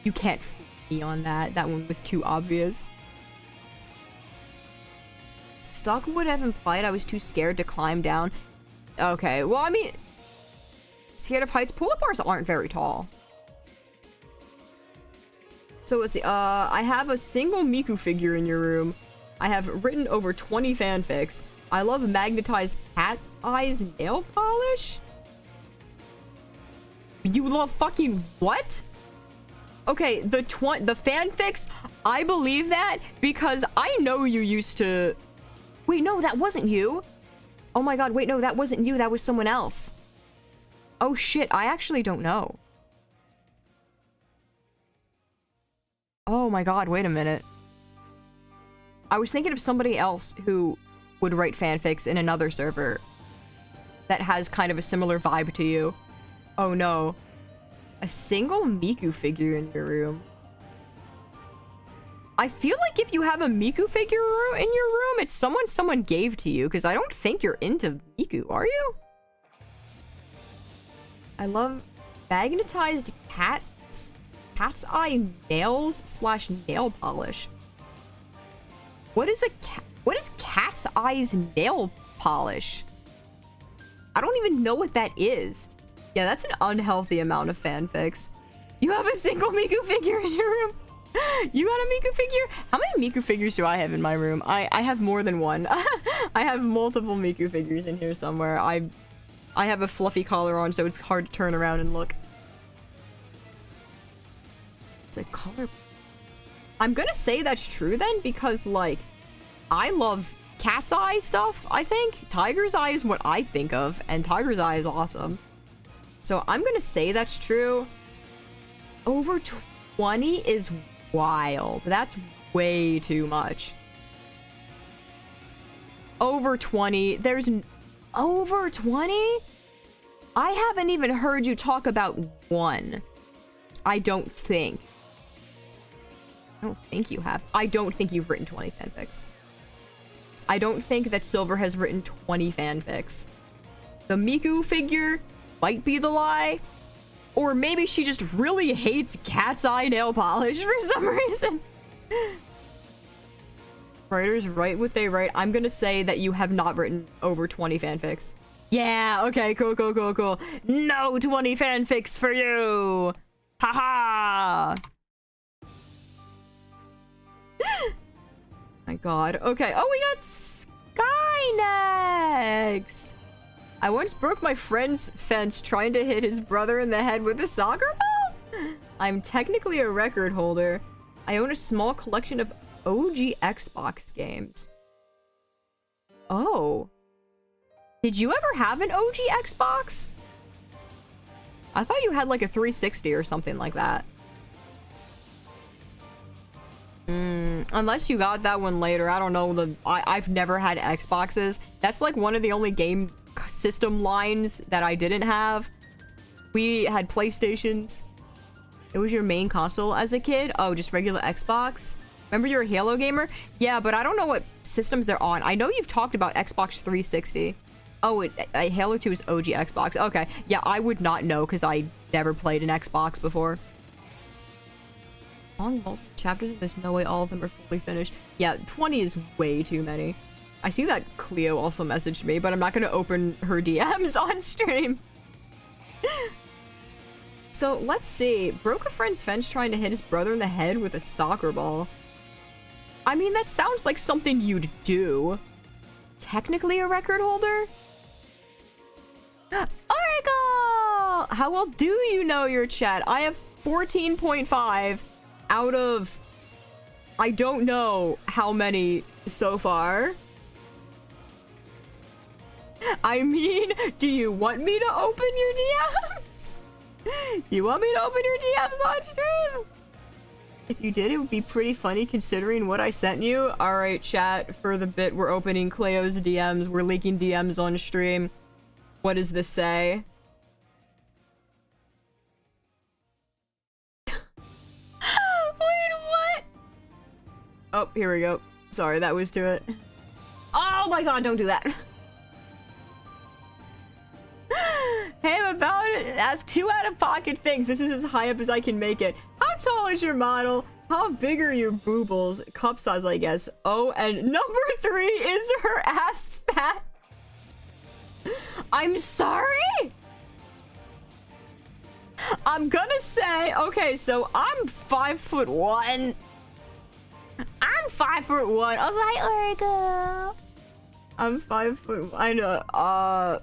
You can't be on that. That one was too obvious. Stuck would have implied I was too scared to climb down. Okay, well, I mean... Scared of heights? Pull-up bars aren't very tall. So let's see, I have a single Miku figure in your room. I have written over 20 fanfics. I love magnetized cat's eyes nail polish? You love fucking what? Okay, the fanfics, I believe that because I know you used to... Wait, no, that wasn't you. Oh my god, wait, no, that wasn't you, that was someone else. Oh shit, I actually don't know. Oh my god, wait a minute. I was thinking of somebody else who would write fanfics in another server that has kind of a similar vibe to you. Oh no. A single Miku figure in your room. I feel like if you have a Miku figure in your room, it's someone gave to you, because I don't think you're into Miku, are you? I love magnetized cat's eye nails / nail polish. What is cat's eyes nail polish? I don't even know what that is. Yeah, that's an unhealthy amount of fanfics. You have a single Miku figure in your room? You got a Miku figure? How many Miku figures do I have in my room? I have more than one. I have multiple Miku figures in here somewhere. I have a fluffy collar on, so it's hard to turn around and look. It's a color... I'm gonna say that's true then, because, like, I love cat's eye stuff, I think. Tiger's eye is what I think of, and tiger's eye is awesome. So I'm gonna say that's true. Over 20 is wild. That's way too much. Over 20. There's... Over 20? I haven't even heard you talk about one. I don't think. I don't think you have. I don't think you've written 20 fanfics. I don't think that Silver has written 20 fanfics. The Miku figure, might be the lie. Or maybe she just really hates cat's eye nail polish for some reason. Writers write what they write. I'm gonna say that you have not written over 20 fanfics. Yeah, okay, cool, cool, cool, cool. No 20 fanfics for you! Haha! My god. Okay, oh, we got Sky next! I once broke my friend's fence trying to hit his brother in the head with a soccer ball? I'm technically a record holder. I own a small collection of OG Xbox games. Oh. Did you ever have an OG Xbox? I thought you had like a 360 or something like that. Unless you got that one later. I don't know. I've never had Xboxes. That's like one of the only game system lines that I didn't have. We had PlayStations. It was your main console as a kid? Oh, just regular Xbox? Remember you're a Halo gamer? Yeah, but I don't know what systems they're on. I know you've talked about Xbox 360. Oh, Halo 2 is OG Xbox. Okay. Yeah, I would not know because I never played an Xbox before. Long multiple chapters, there's no way all of them are fully finished. Yeah, 20 is way too many. I see that Cleo also messaged me, but I'm not going to open her DMs on stream. So, let's see. Broke a friend's fence trying to hit his brother in the head with a soccer ball. I mean, that sounds like something you'd do. Technically a record holder? Oracle! How well do you know your chat? I have 14.5 out of... I don't know how many so far. I mean, do you want me to open your DMs? You want me to open your DMs on stream? If you did, it would be pretty funny considering what I sent you. Alright, chat, for the bit, we're opening Cleo's DMs. We're leaking DMs on stream. What does this say? Wait, what? Oh, here we go. Sorry, that was to it. Oh my god, don't do that. Hey, I'm about to ask 2 out-of-pocket things. This is as high up as I can make it. How tall is your model? How big are your boobles? Cup size, I guess. Oh, and number 3, is her ass fat? I'm sorry? I'm gonna say, okay, so I'm 5'1". I'm 5'1". I was like, Oracle. I'm 5'1". I know,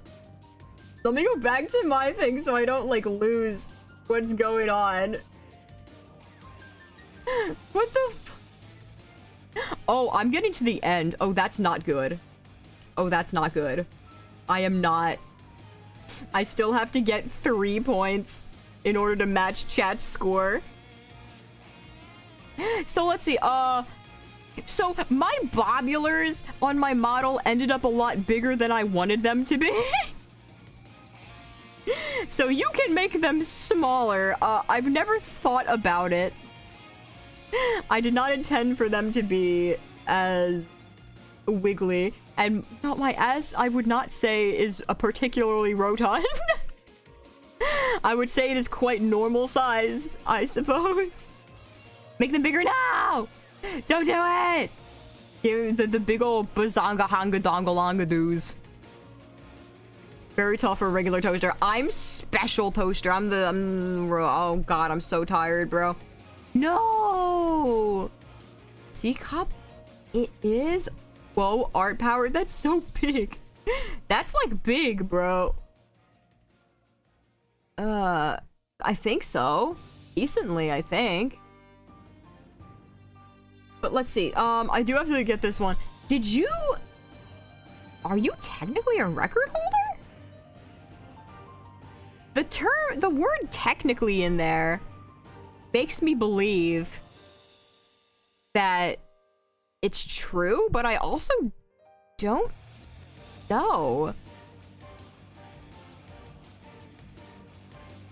let me go back to my thing so I don't, like, lose what's going on. What the f- Oh, I'm getting to the end. Oh, that's not good. Oh, that's not good. I am not. I still have to get 3 points in order to match chat's score. So let's see, so my bobulars on my model ended up a lot bigger than I wanted them to be. So you can make them smaller. I've never thought about it. I did not intend for them to be as wiggly. And not my ass, I would not say is a particularly rotund. I would say it is quite normal sized, I suppose. Make them bigger now! Don't do it! Give the big old bazanga hanga dongalanga doos. Very tall for a regular toaster. I'm special toaster. Oh god, I'm so tired, bro. No! See, cup? It is? Whoa, art power? That's so big. That's like big, bro. I think so. Decently, I think. But let's see. I do have to get this one. Did you... Are you technically a record holder? The word technically in there makes me believe that it's true, but I also don't know.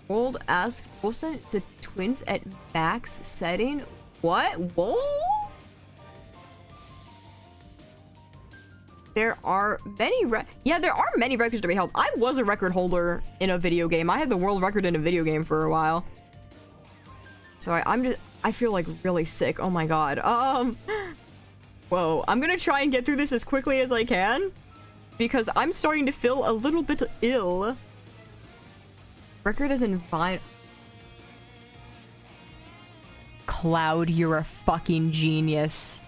World asked Wilson the twins at max setting. What? Whoa? There are many there are many records to be held. I was a record holder in a video game. I had the world record in a video game for a while. So I feel like really sick. Oh my god. Whoa. I'm gonna try and get through this as quickly as I can, because I'm starting to feel a little bit ill. Record is in Vine. Cloud, you're a fucking genius.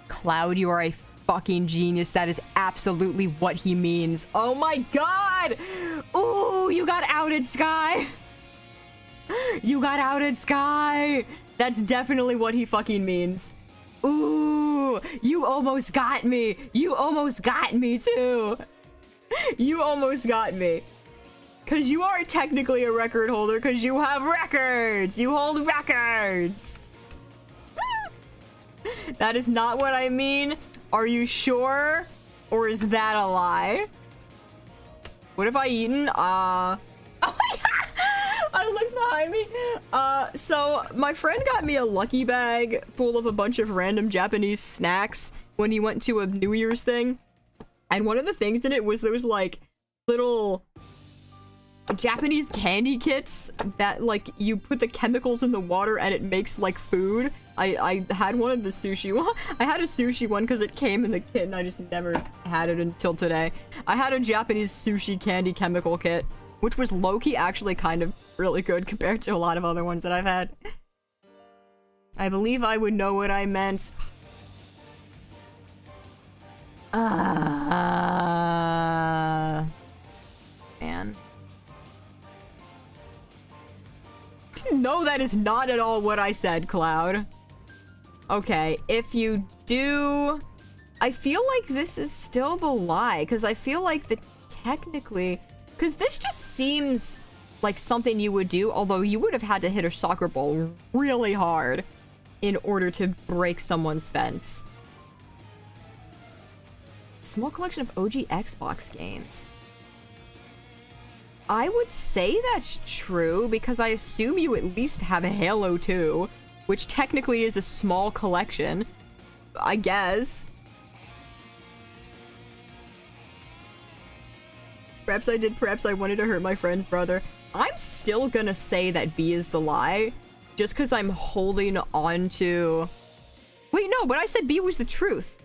Cloud, you are a fucking genius. That is absolutely what he means. Oh my god! Ooh, you got outed, Sky! You got outed, Sky! That's definitely what he fucking means. Ooh, you almost got me. You almost got me, too. You almost got me. Because you are technically a record holder, because you have records. You hold records. That is not what I mean. Are you sure? Or is that a lie? What have I eaten? Oh my god! I looked behind me. So my friend got me a lucky bag full of a bunch of random Japanese snacks when he went to a New Year's thing. And one of the things in it was those like little Japanese candy kits that like you put the chemicals in the water and it makes like food. I had one of the sushi one. I had a sushi one because it came in the kit and I just never had it until today. I had a Japanese sushi candy chemical kit, which was low-key actually kind of really good compared to a lot of other ones that I've had. I believe I would know what I meant. Man. No, that is not at all what I said, Cloud. Okay, if you do... I feel like this is still the lie, because I feel like the technically... Because this just seems like something you would do, although you would have had to hit a soccer ball really hard in order to break someone's fence. Small collection of OG Xbox games. I would say that's true, because I assume you at least have a Halo 2, which technically is a small collection, I guess. Perhaps I did, perhaps I wanted to hurt my friend's brother. I'm still gonna say that B is the lie, just because I'm holding on to... Wait, no, but I said B was the truth.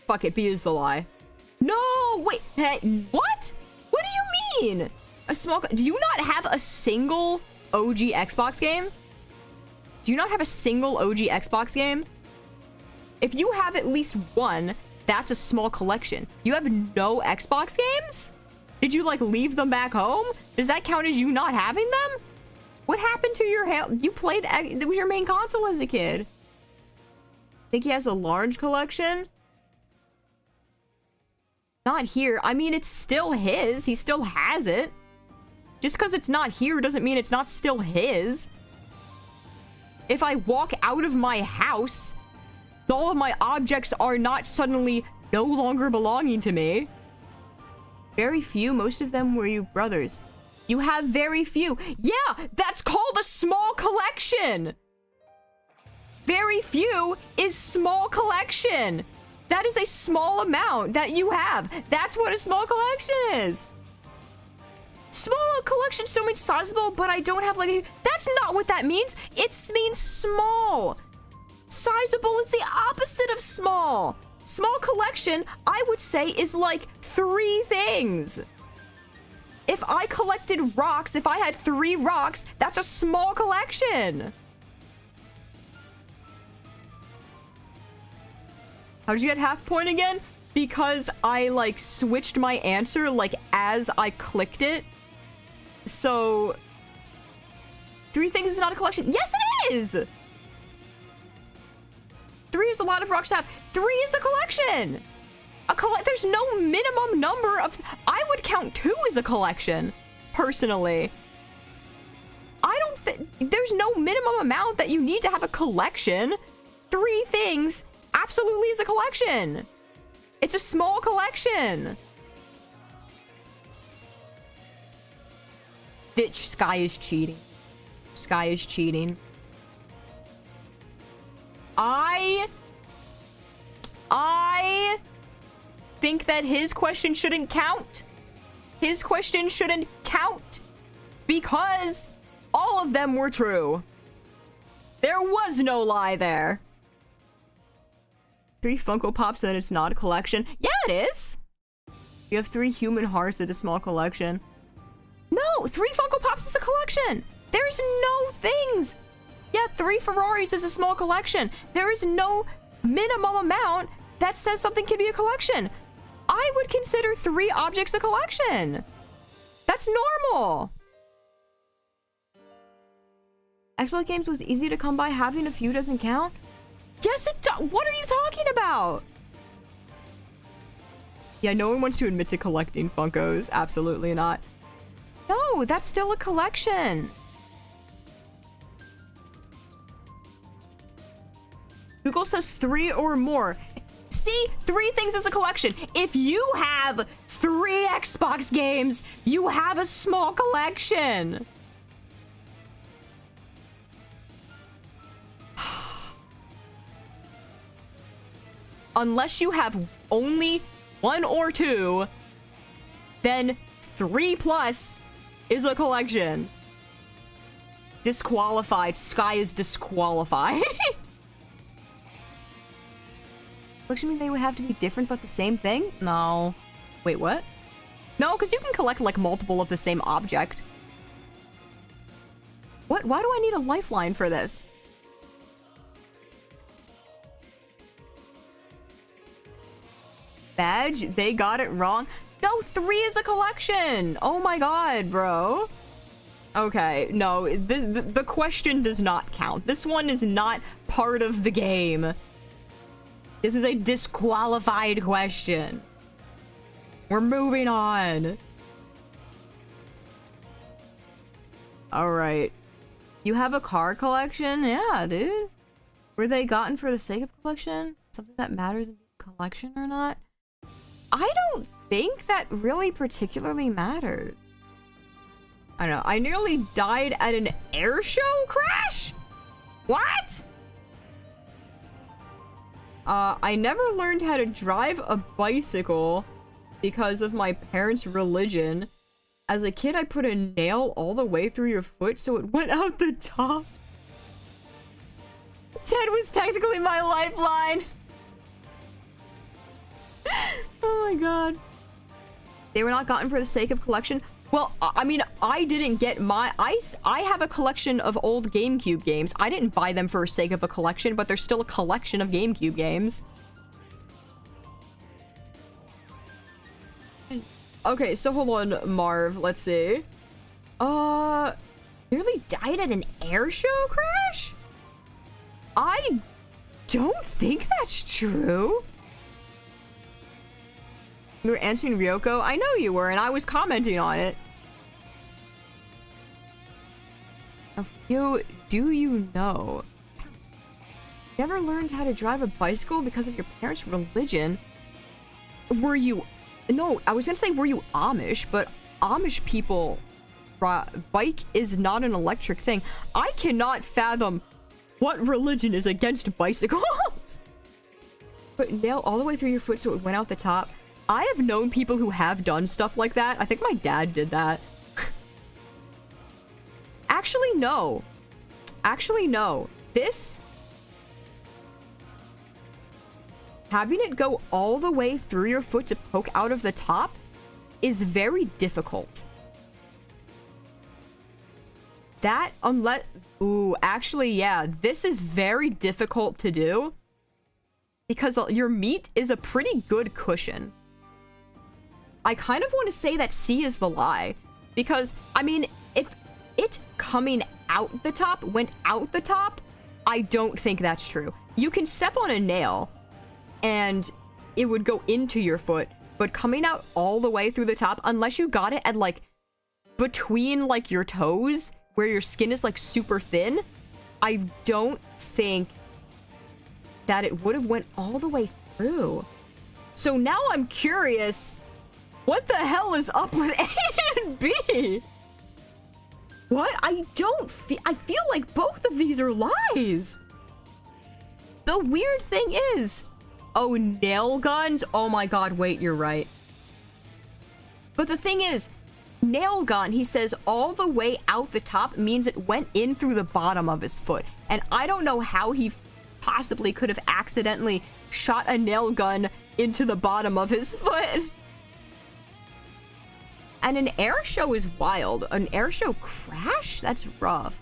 Fuck it, B is the lie. No, wait, hey, what? What do you mean? A small... Do you not have a single OG Xbox game? Do you not have a single OG Xbox game? If you have at least one, that's a small collection. You have no Xbox games? Did you, like, leave them back home? Does that count as you not having them? What happened to your... You played... It was your main console as a kid. Think he has a large collection? Not here. I mean, it's still his. He still has it. Just because it's not here doesn't mean it's not still his. If I walk out of my house, all of my objects are not suddenly no longer belonging to me. Very few. Most of them were you brothers. You have very few. Yeah, that's called a small collection. Very few is small collection. That is a small amount that you have. That's what a small collection is. Small collection still means sizable, but I don't have like a... That's not what that means. It means small. Sizable is the opposite of small. Small collection, I would say, is like 3 things. If I collected rocks, if I had 3 rocks, that's a small collection. How'd you get half point again? Because I, like, switched my answer, like, as I clicked it. So... 3 things is not a collection. Yes, it is! 3 is a lot of rocks to have. 3 is a collection! There's no minimum number of... I would count 2 as a collection, personally. I don't think... There's no minimum amount that you need to have a collection. 3 things absolutely is a collection. It's a small collection. Bitch, Sky is cheating. Sky is cheating. I I think that his question shouldn't count. His question shouldn't count because all of them were true. There was no lie there. 3 Funko Pops and it's not a collection. Yeah, it is. You have 3 human hearts at a small collection. No, 3 Funko Pops is a collection. There's no things. Yeah, 3 Ferraris is a small collection. There is no minimum amount that says something can be a collection. I would consider 3 objects a collection. That's normal. Exploit games was easy to come by. Having a few doesn't count. Yes, it does. What are you talking about? Yeah, no one wants to admit to collecting Funkos. Absolutely not. No, that's still a collection. Google says 3 or more. See, 3 things is a collection. If you have 3 Xbox games, you have a small collection. Unless you have only 1 or 2, then 3 plus is a collection. Disqualified. Sky is disqualified. Collection mean they would have to be different but the same thing? No. Wait, what? No, because you can collect like multiple of the same object. What? Why do I need a lifeline for this? Badge? They got it wrong. No, 3 is a collection. Oh my god, bro. Okay, no, the question does not count. This one is not part of the game. This is a disqualified question. We're moving on. Alright. You have a car collection? Yeah, dude. Were they gotten for the sake of collection? Something that matters in collection or not? I don't think that really particularly matters. I don't know. I nearly died at an air show crash? What? I never learned how to drive a bicycle because of my parents' religion. As a kid, I put a nail all the way through your foot so it went out the top. Ted was technically my lifeline. Oh my god. They were not gotten for the sake of collection. Well, I mean, I didn't get my... I have a collection of old GameCube games. I didn't buy them for the sake of a collection, but there's still a collection of GameCube games. Okay, so hold on, Marv. Let's see. Nearly died at an air show crash? I don't think that's true. You were answering Ryoko? I know you were, and I was commenting on it. Do you know? You ever learned how to drive a bicycle because of your parents' religion? Were you... No, I was gonna say were you Amish, but Amish people... Bike is not an electric thing. I cannot fathom what religion is against bicycles. Put nail all the way through your foot so it went out the top. I have known people who have done stuff like that. I think my dad did that. Actually, no. Actually, no. This... Having it go all the way through your foot to poke out of the top is very difficult. That, unless... Ooh, actually, yeah. This is very difficult to do. Because your meat is a pretty good cushion. I kind of want to say that C is the lie. Because, I mean, if it coming out the top went out the top, I don't think that's true. You can step on a nail and it would go into your foot, but coming out all the way through the top, unless you got it at like between like your toes where your skin is like super thin, I don't think that it would have went all the way through. So now I'm curious, what the hell is up with A and B? What? I feel like both of these are lies. The weird thing is, Oh, nail guns? Oh my god, wait, you're right. But the thing is, nail gun, he says all the way out the top means it went in through the bottom of his foot. And I don't know how he possibly could have accidentally shot a nail gun into the bottom of his foot. And an air show is wild. An air show crash? That's rough.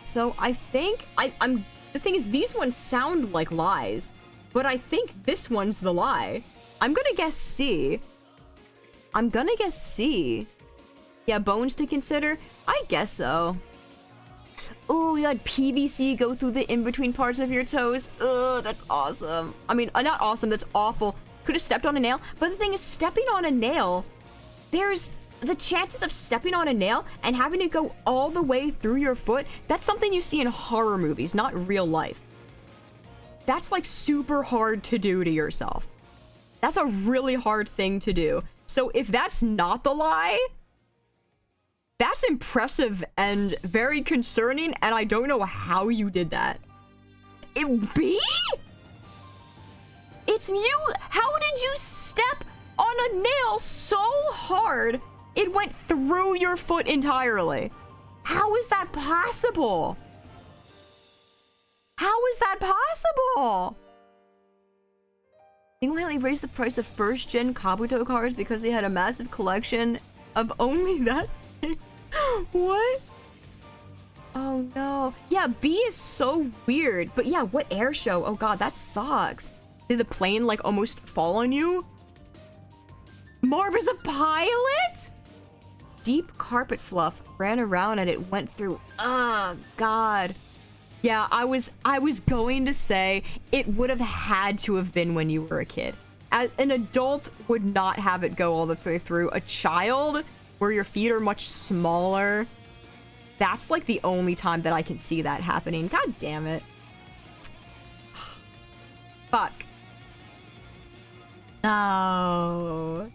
So I think I'm the thing is these ones sound like lies, but I think this one's the lie. I'm gonna guess C. I'm gonna guess C. Yeah, bones to consider? I guess so. Oh, you had PVC go through the in-between parts of your toes. Ugh, that's awesome. I mean, not awesome, that's awful. Could have stepped on a nail, but the thing is, stepping on a nail, there's the chances of stepping on a nail and having to go all the way through your foot, that's something you see in horror movies, not real life. That's like super hard to do to yourself. That's a really hard thing to do. So if that's not the lie, that's impressive and very concerning, and I don't know how you did that. B? It's you! How did you step on a nail so hard it went through your foot entirely? How is that possible? How is that possible? Single-handedly raised the price of first-gen Kabuto cards because they had a massive collection of only that. What? Oh no. Yeah, B is so weird. But yeah, what air show? Oh god, that sucks. Did the plane like almost fall on you? Marv is a pilot? Deep carpet fluff ran around and it went through. Oh god. Yeah, I was going to say it would have had to have been when you were a kid. An adult would not have it go all the way through. A child, where your feet are much smaller, that's like the only time that I can see that happening. God damn it. Fuck. No.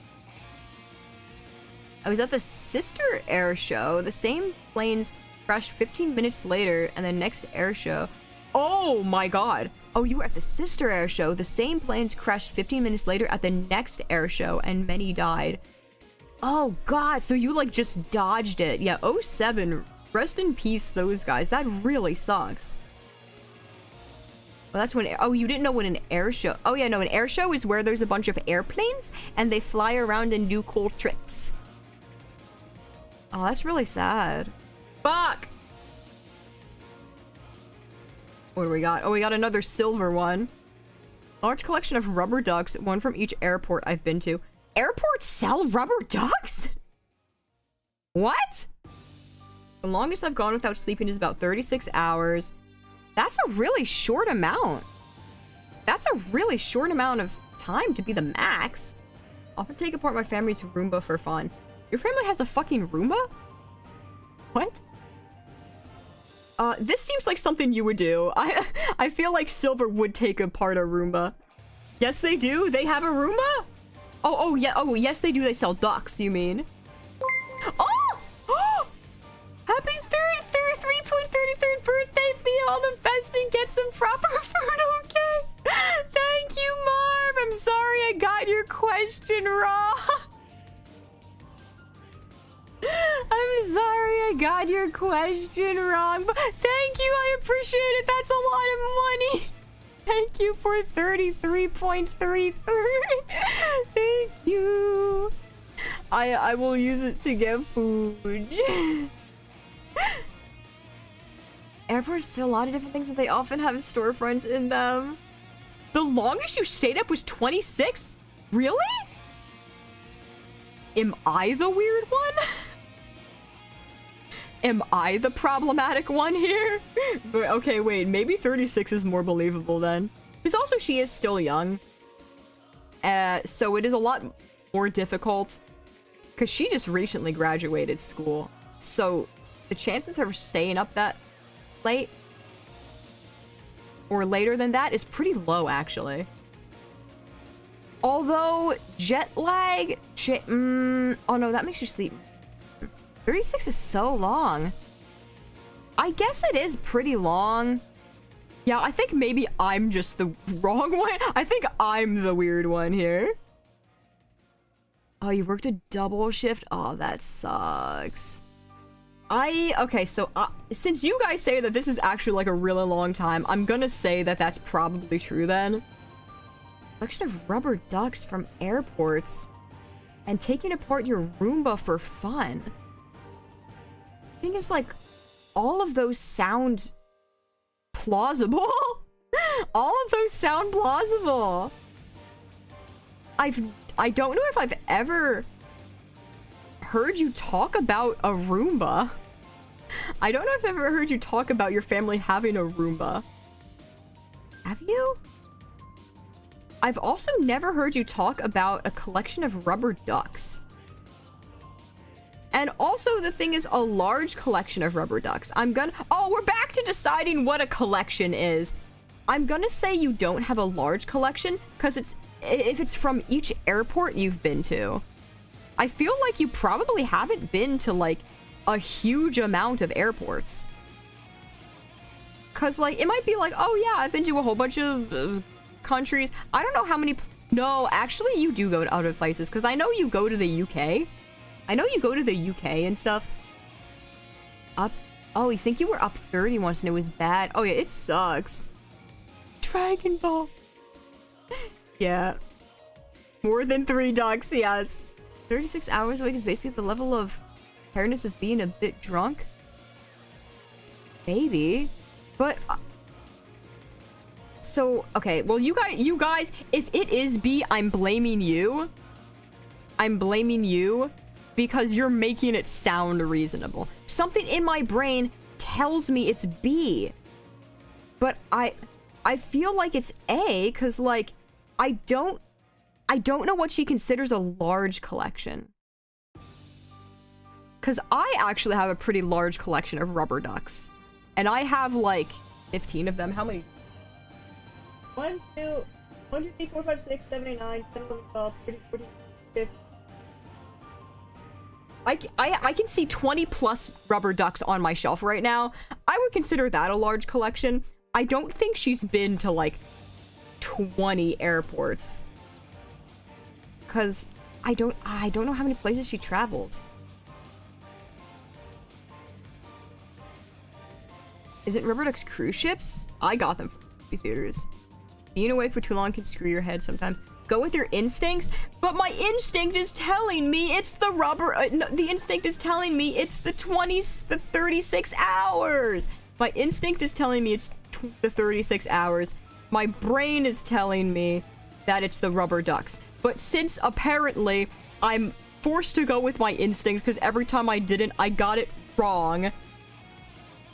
I was at the sister air show. The same planes crashed 15 minutes later, and the next air show. Oh my god. Oh, you were at the sister air show. The same planes crashed 15 minutes later at the next air show, and many died. Oh god, so you like just dodged it. Yeah, 07. Rest in peace, those guys. That really sucks. Well, that's when. Oh, you didn't know what an air show. Oh yeah, no, an air show is where there's a bunch of airplanes and they fly around and do cool tricks. Oh, that's really sad. Fuck! What do we got? Oh, we got another silver one. Large collection of rubber ducks, one from each airport I've been to. Airports sell rubber ducks? What? The longest I've gone without sleeping is about 36 hours. That's a really short amount. That's a really short amount of time to be the max. Often take apart my family's Roomba for fun. Your family has a fucking Roomba? What? This seems like something you would do. I feel like Silver would take apart a Roomba. Yes, they do. They have a Roomba? Oh, yeah. Oh, yes, they do. They sell ducks, you mean? Oh! Oh! Happy 33.33rd birthday, Fia. All the best and get some proper food, okay? Thank you, Marv. I'm sorry I got your question wrong. I'm sorry I got your question wrong, but thank you, I appreciate it. That's a lot of money. Thank you for 33.33. Thank you. I will use it to get food. Airports sell a lot of different things that they often have storefronts in them. The longest you stayed up was 26? Really? Am I the weird one? Am I the problematic one here? But okay, wait, maybe 36 is more believable then. Because also she is still young. So it is a lot more difficult. Because she just recently graduated school. So the chances of her staying up that late or later than that is pretty low, actually. Although jet lag, oh no, that makes you sleep. 36 is so long. I guess it is pretty long. Yeah, I think maybe I'm just the wrong one. I think I'm the weird one here. Oh, you worked a double shift? Oh, that sucks. Okay, so since you guys say that this is actually like a really long time, I'm gonna say that that's probably true then. Collection of rubber ducks from airports and taking apart your Roomba for fun. The thing is, like, all of those sound plausible. All of those sound plausible. I don't know if I've ever heard you talk about a Roomba. I don't know if I've ever heard you talk about your family having a Roomba. Have you? I've also never heard you talk about a collection of rubber ducks. And also the thing is a large collection of rubber ducks. Oh, we're back to deciding what a collection is. I'm gonna say you don't have a large collection because if it's from each airport you've been to. I feel like you probably haven't been to like a huge amount of airports. Cause like it might be like, oh yeah, I've been to a whole bunch of countries. I don't know how many. No, actually you do go to other places because I know you go to the UK. I know you go to the UK and stuff. Oh, you think you were up 30 once and it was bad? Oh yeah, it sucks. Dragon Ball. Yeah. More than 3 ducks, yes. 36 hours a week is basically the level of awareness of being a bit drunk. Maybe. But so okay, well you guys, if it is B, I'm blaming you. I'm blaming you because you're making it sound reasonable. Something in my brain tells me it's B. But I feel like it's A cuz like I don't know what she considers a large collection. Cuz I actually have a pretty large collection of rubber ducks. And I have like 15 of them. How many? 1, 2, 3, 4, 5, 6, 7, 8, 9, 10, 11, 12, 13, 14, 15. I can see 20 plus rubber ducks on my shelf right now. I would consider that a large collection. I don't think she's been to like 20 airports. Cause I don't know how many places she travels. Is it rubber ducks cruise ships? I got them from movie theaters. Being awake for too long can screw your head sometimes. Go with your instincts, but my instinct is telling me it's the rubber. No, the instinct is telling me it's the 36 hours. My instinct is telling me it's the 36 hours. My brain is telling me that it's the rubber ducks. But since apparently I'm forced to go with my instinct because every time I didn't, I got it wrong.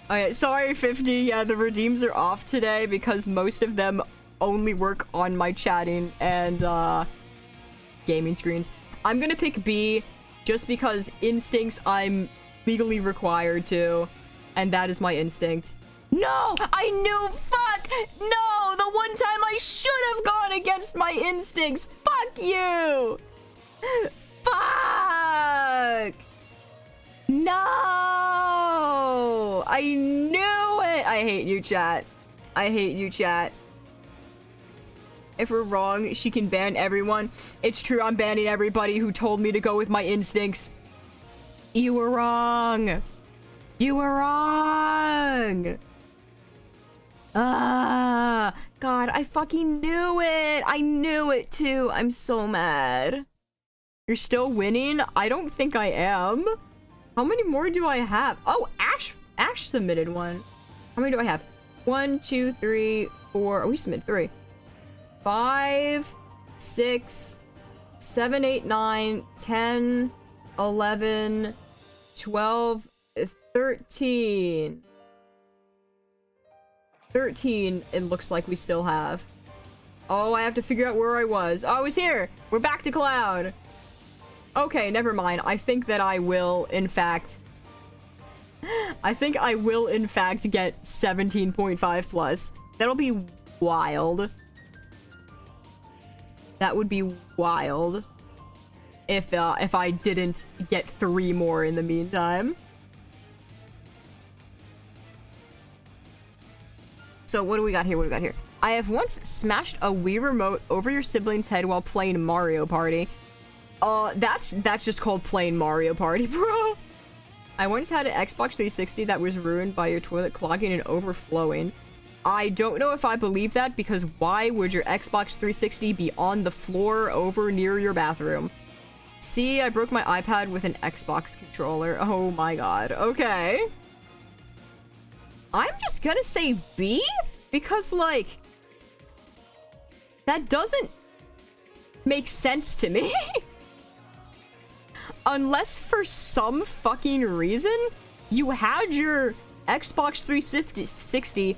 Okay, sorry, 50. Yeah, the redeems are off today because most of them only work on my chatting and gaming screens. I'm gonna pick B just because instincts I'm legally required to, and that is my instinct. No! I knew! Fuck! No! The one time I should have gone against my instincts! Fuck you! Fuck! No! I knew it! I hate you, chat. I hate you, chat. If we're wrong, she can ban everyone. It's true, I'm banning everybody who told me to go with my instincts. You were wrong. You were wrong. Ah, God, I fucking knew it. I knew it too. I'm so mad. You're still winning? I don't think I am. How many more do I have? Oh, Ash submitted one. How many do I have? 1, 2, 3, 4. Oh, we submitted 3. 5, 6, 7, 8, 9, 10, 11, 12, 13. 13, it looks like we still have. Oh, I have to figure out where I was. Oh, I was here. We're back to Cloud. Okay, never mind. I think that I will, in fact... I think I will, in fact, get 17.5 plus. That'll be wild. That would be wild. If I didn't get 3 more in the meantime. so what do we got here? What do we got here? I have once smashed a Wii remote over your sibling's head while playing Mario Party. That's just called playing Mario Party, bro. I once had an Xbox 360 that was ruined by your toilet clogging and overflowing. I don't know if I believe that, because why would your Xbox 360 be on the floor over near your bathroom? See, I broke my iPad with an Xbox controller. Oh my god. Okay. I'm just gonna say B, because, like, that doesn't make sense to me. Unless for some fucking reason you had your Xbox 360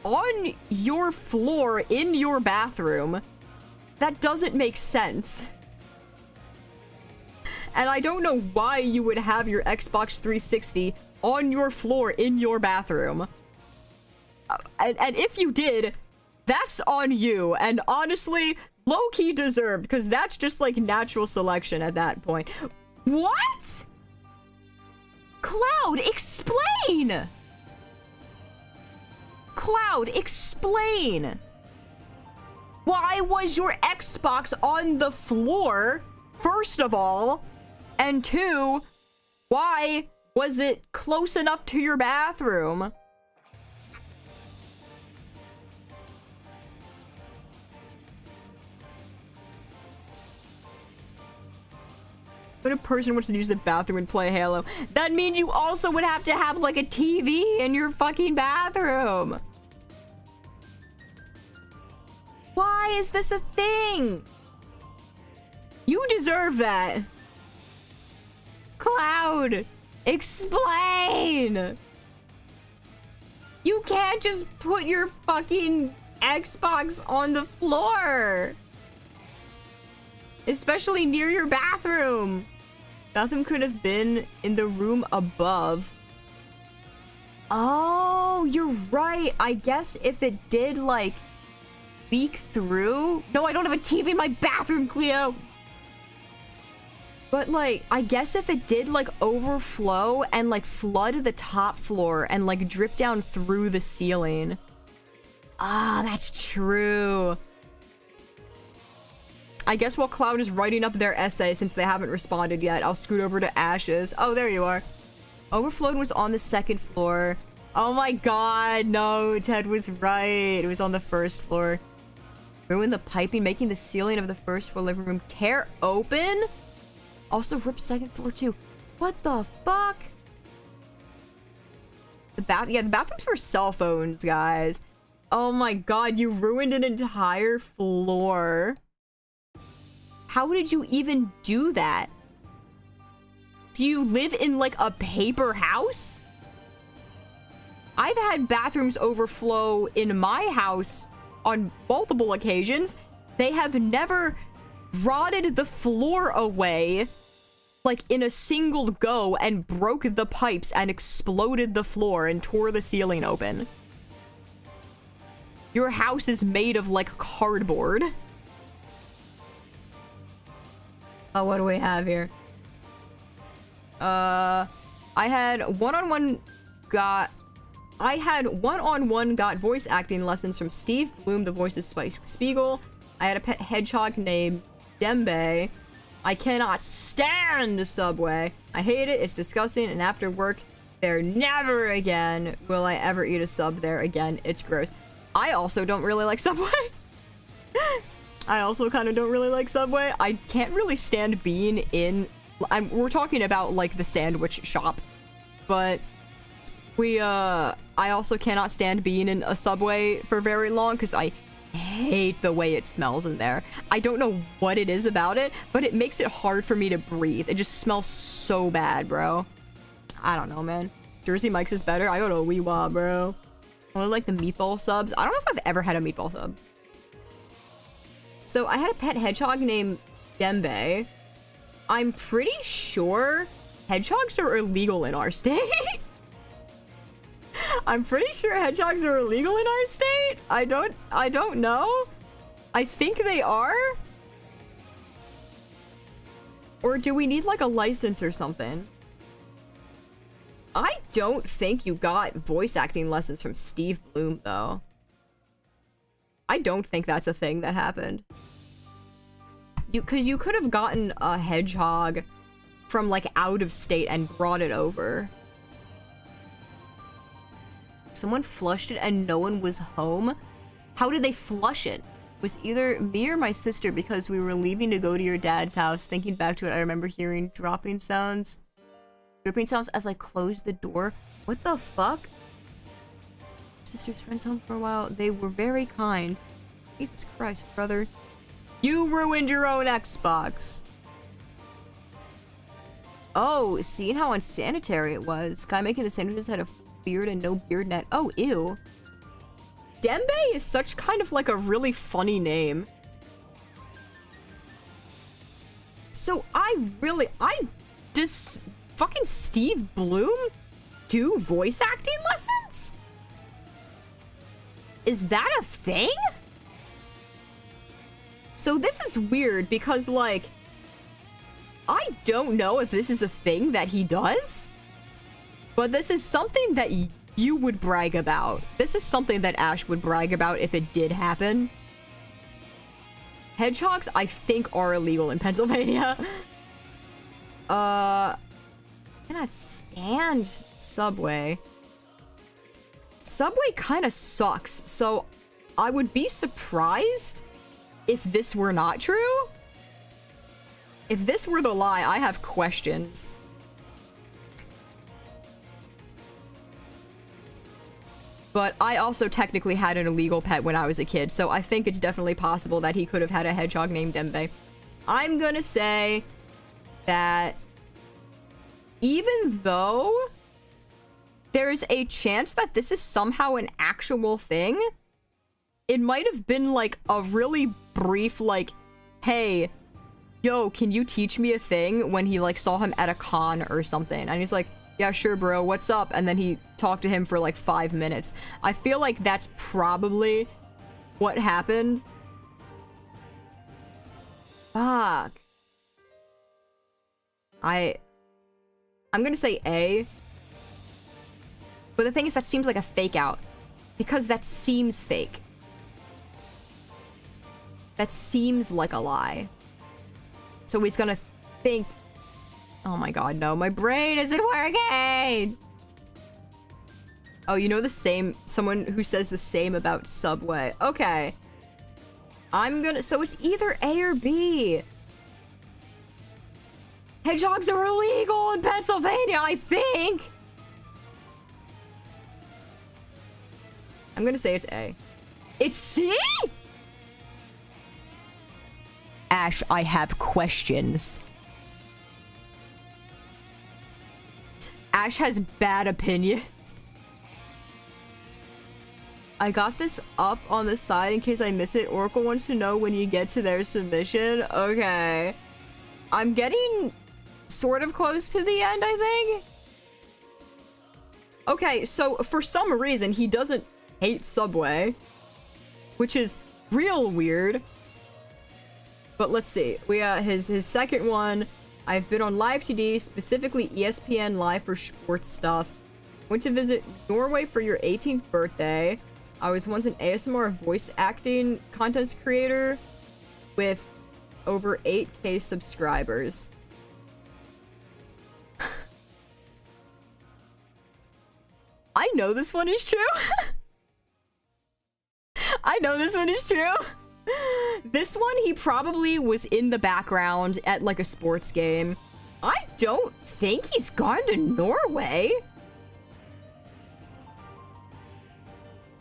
on your floor in your bathroom. That doesn't make sense. And I don't know why you would have your Xbox 360 on your floor in your bathroom. And if you did, that's on you. And honestly, low-key deserved, because that's just like natural selection at that point. What? Cloud, explain! Cloud, explain! Why was your Xbox on the floor, first of all? And two, why was it close enough to your bathroom? When a person wants to use the bathroom and play Halo, that means you also would have to have like a TV in your fucking bathroom. Why is this a thing? You deserve that. Cloud, explain. You can't just put your fucking Xbox on the floor. Especially near your bathroom. Bathroom could have been in the room above. Oh, you're right. I guess if it did, like, leak through... No, I don't have a TV in my bathroom, Cleo! But, like, I guess if it did, like, overflow and, like, flood the top floor and, like, drip down through the ceiling. Ah, that's true. I guess while Cloud is writing up their essay, since they haven't responded yet, I'll scoot over to Ashes. Oh, there you are. Overflowed was on the second floor. Oh my god, no, Ted was right. It was on the first floor. Ruined the piping, making the ceiling of the first floor living room tear open? Also ripped second floor too. What the fuck? The bathrooms for cell phones, guys. Oh my god, you ruined an entire floor. How did you even do that? Do you live in, like, a paper house? I've had bathrooms overflow in my house on multiple occasions. They have never rotted the floor away, like, in a single go and broke the pipes and exploded the floor and tore the ceiling open. Your house is made of, like, cardboard. Oh, what do we have here? I had one-on-one got voice acting lessons from Steve Bloom, the voice of Spike Spiegel. I had a pet hedgehog named Dembe. I cannot stand Subway. I hate it. It's disgusting. And after work, there never again will I ever eat a sub there again. It's gross. I also don't really like Subway. I also kind of don't really like Subway. I can't really stand being in... we're talking about, like, the sandwich shop. But I also cannot stand being in a Subway for very long because I hate the way it smells in there. I don't know what it is about it, but it makes it hard for me to breathe. It just smells so bad, bro. I don't know, man. Jersey Mike's is better. I go to Weewa, bro. I like the meatball subs. I don't know if I've ever had a meatball sub. So I had a pet hedgehog named Dembe. I'm pretty sure hedgehogs are illegal in our state. I'm pretty sure hedgehogs are illegal in our state. I don't know. I think they are. Or do we need like a license or something? I don't think you got voice acting lessons from Steve Bloom though. I don't think that's a thing that happened. Because you could have gotten a hedgehog from, like, out of state and brought it over. Someone flushed it and no one was home? How did they flush it? It was either me or my sister because we were leaving to go to your dad's house. Thinking back to it, I remember hearing dropping sounds. Dripping sounds as I closed the door. What the fuck? Sister's friends home for a while. They were very kind. Jesus Christ, brother. You ruined your own Xbox. Oh, seeing how unsanitary it was. Guy making the sandwiches had a beard and no beard net. Oh, ew. Dembe is such kind of like a really funny name. So does fucking Steve Bloom do voice acting lessons? Is that a thing? So this is weird because, like, I don't know if this is a thing that he does, but this is something that you would brag about. This is something that Ash would brag about if it did happen. Hedgehogs, I think, are illegal in Pennsylvania. I cannot stand Subway. Subway kind of sucks, so I would be surprised if this were not true. If this were the lie, I have questions. But I also technically had an illegal pet when I was a kid, so I think it's definitely possible that he could have had a hedgehog named Dembe. I'm gonna say that even though there's a chance that this is somehow an actual thing, it might have been like a really brief, like, hey, yo, can you teach me a thing, when he like saw him at a con or something, and he's like, yeah, sure, bro, what's up? And then he talked to him for like 5 minutes. I feel like that's probably what happened. Fuck. I'm gonna say A. But the thing is, that seems like a fake out. Because that seems fake. That seems like a lie. So he's gonna think... Oh my god, no, my brain isn't working! Oh, you know the same... Someone who says the same about Subway. Okay. I'm gonna... So it's either A or B. Hedgehogs are illegal in Pennsylvania, I think! I'm gonna say it's A. It's C?! Ash, I have questions. Ash has bad opinions. I got this up on the side in case I miss it. Oracle wants to know when you get to their submission. Okay. I'm getting sort of close to the end, I think. Okay, so for some reason, he doesn't hate Subway, which is real weird. But let's see. We his second one. I've been on Live TD, specifically ESPN Live for sports stuff. Went to visit Norway for your 18th birthday. I was once an ASMR voice acting content creator with over 8K subscribers. I know this one is true. I know this one is true. This one, he probably was in the background at like a sports game. I don't think he's gone to Norway.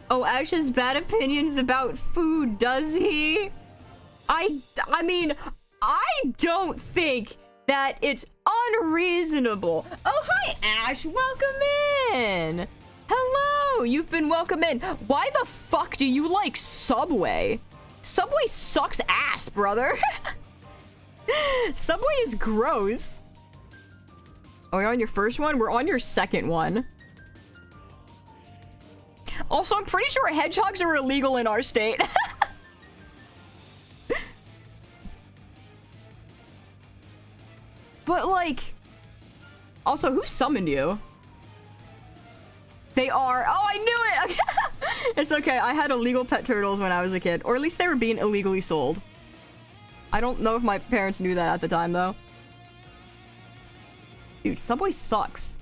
Oh, Ash has bad opinions about food, does he? I mean, I don't think that it's unreasonable. Oh, hi, Ash. Welcome in. Hello. You've been welcome in. Why the fuck do you like Subway? Subway sucks ass, brother. Subway is gross. Oh, you're on your first one? We're on your second one. Also, I'm pretty sure hedgehogs are illegal in our state. But, like... Also, who summoned you? They are... Oh, I knew it! It's okay. I had illegal pet turtles when I was a kid. Or at least they were being illegally sold. I don't know if my parents knew that at the time, though. Dude, Subway sucks.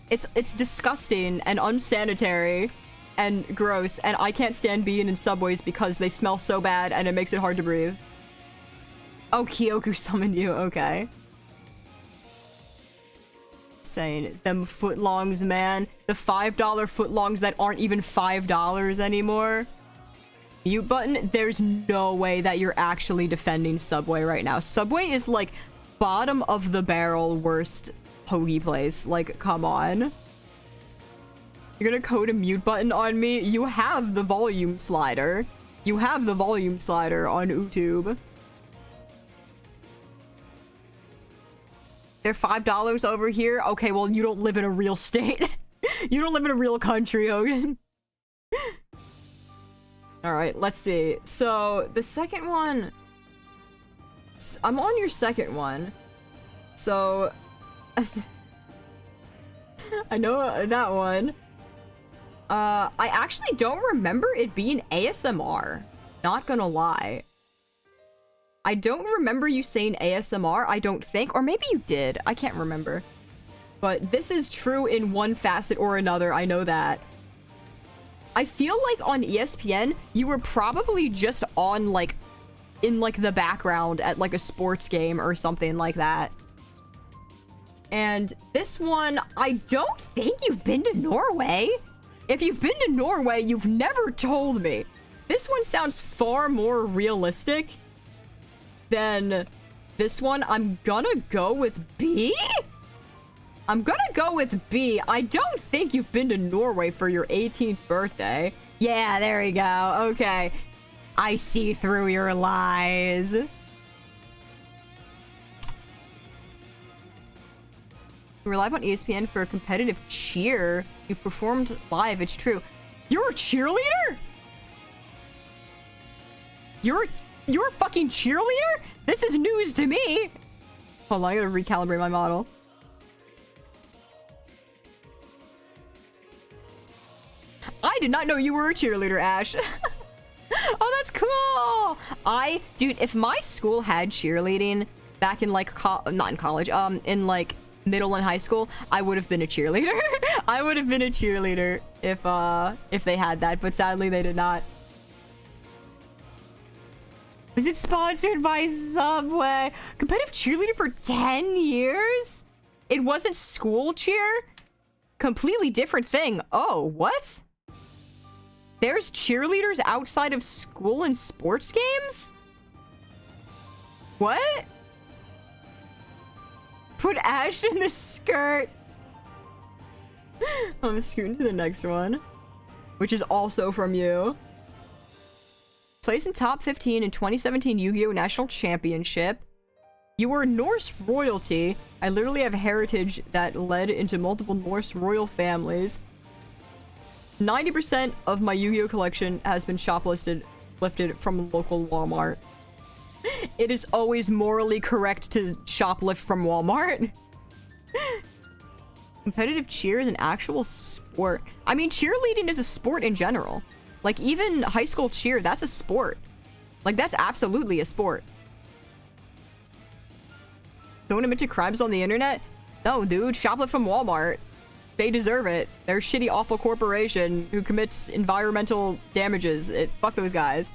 It's disgusting and unsanitary and gross, and I can't stand being in Subways because they smell so bad and it makes it hard to breathe. Oh, Kyoku summoned you. Okay. Saying them footlongs, man. The $5 footlongs that aren't even $5 anymore. Mute button? There's no way that you're actually defending Subway right now. Subway is like bottom of the barrel worst hoagie place. Like, come on. You're gonna code a mute button on me? You have the volume slider. You have the volume slider on YouTube. They're $5 over here? Okay, well, you don't live in a real state. You don't live in a real country, Hogan. Alright, let's see. So, the second one... I'm on your second one. So... I know that one. I actually don't remember it being ASMR. Not gonna lie. I don't remember you saying ASMR, I don't think. Or maybe you did. I can't remember. But this is true in one facet or another, I know that. I feel like on ESPN, you were probably just on, like, in, like, the background at, like, a sports game or something like that. And this one, I don't think you've been to Norway. If you've been to Norway, you've never told me. This one sounds far more realistic than this one. I'm gonna go with B? I'm gonna go with B. I don't think you've been to Norway for your 18th birthday. Yeah, there we go. Okay. I see through your lies. You were live on ESPN for a competitive cheer. You performed live, it's true. You're a cheerleader? You're a fucking cheerleader? This is news to me. Hold on, I gotta recalibrate my model. I did not know you were a cheerleader, Ash. Oh, that's cool. Dude, if my school had cheerleading back in like, not in college, in like middle and high school, I would have been a cheerleader. I would have been a cheerleader if they had that, but sadly they did not. Was it sponsored by Subway? Competitive cheerleader for 10 years? It wasn't school cheer? Completely different thing. Oh, what? There's cheerleaders outside of school and sports games? What? Put Ash in the skirt. I'm scooting to the next one, which is also from you. Placed in top 15 in 2017 Yu-Gi-Oh! National Championship. You were Norse royalty. I literally have heritage that led into multiple Norse royal families. 90% of my Yu-Gi-Oh! Collection has been lifted from a local Walmart. It is always morally correct to shoplift from Walmart. Competitive cheer is an actual sport. I mean, cheerleading is a sport in general. Like, even high school cheer, that's a sport. Like, that's absolutely a sport. Don't admit to crimes on the internet? No, dude, shoplift from Walmart. They deserve it. They're a shitty, awful corporation who commits environmental damages. Fuck those guys.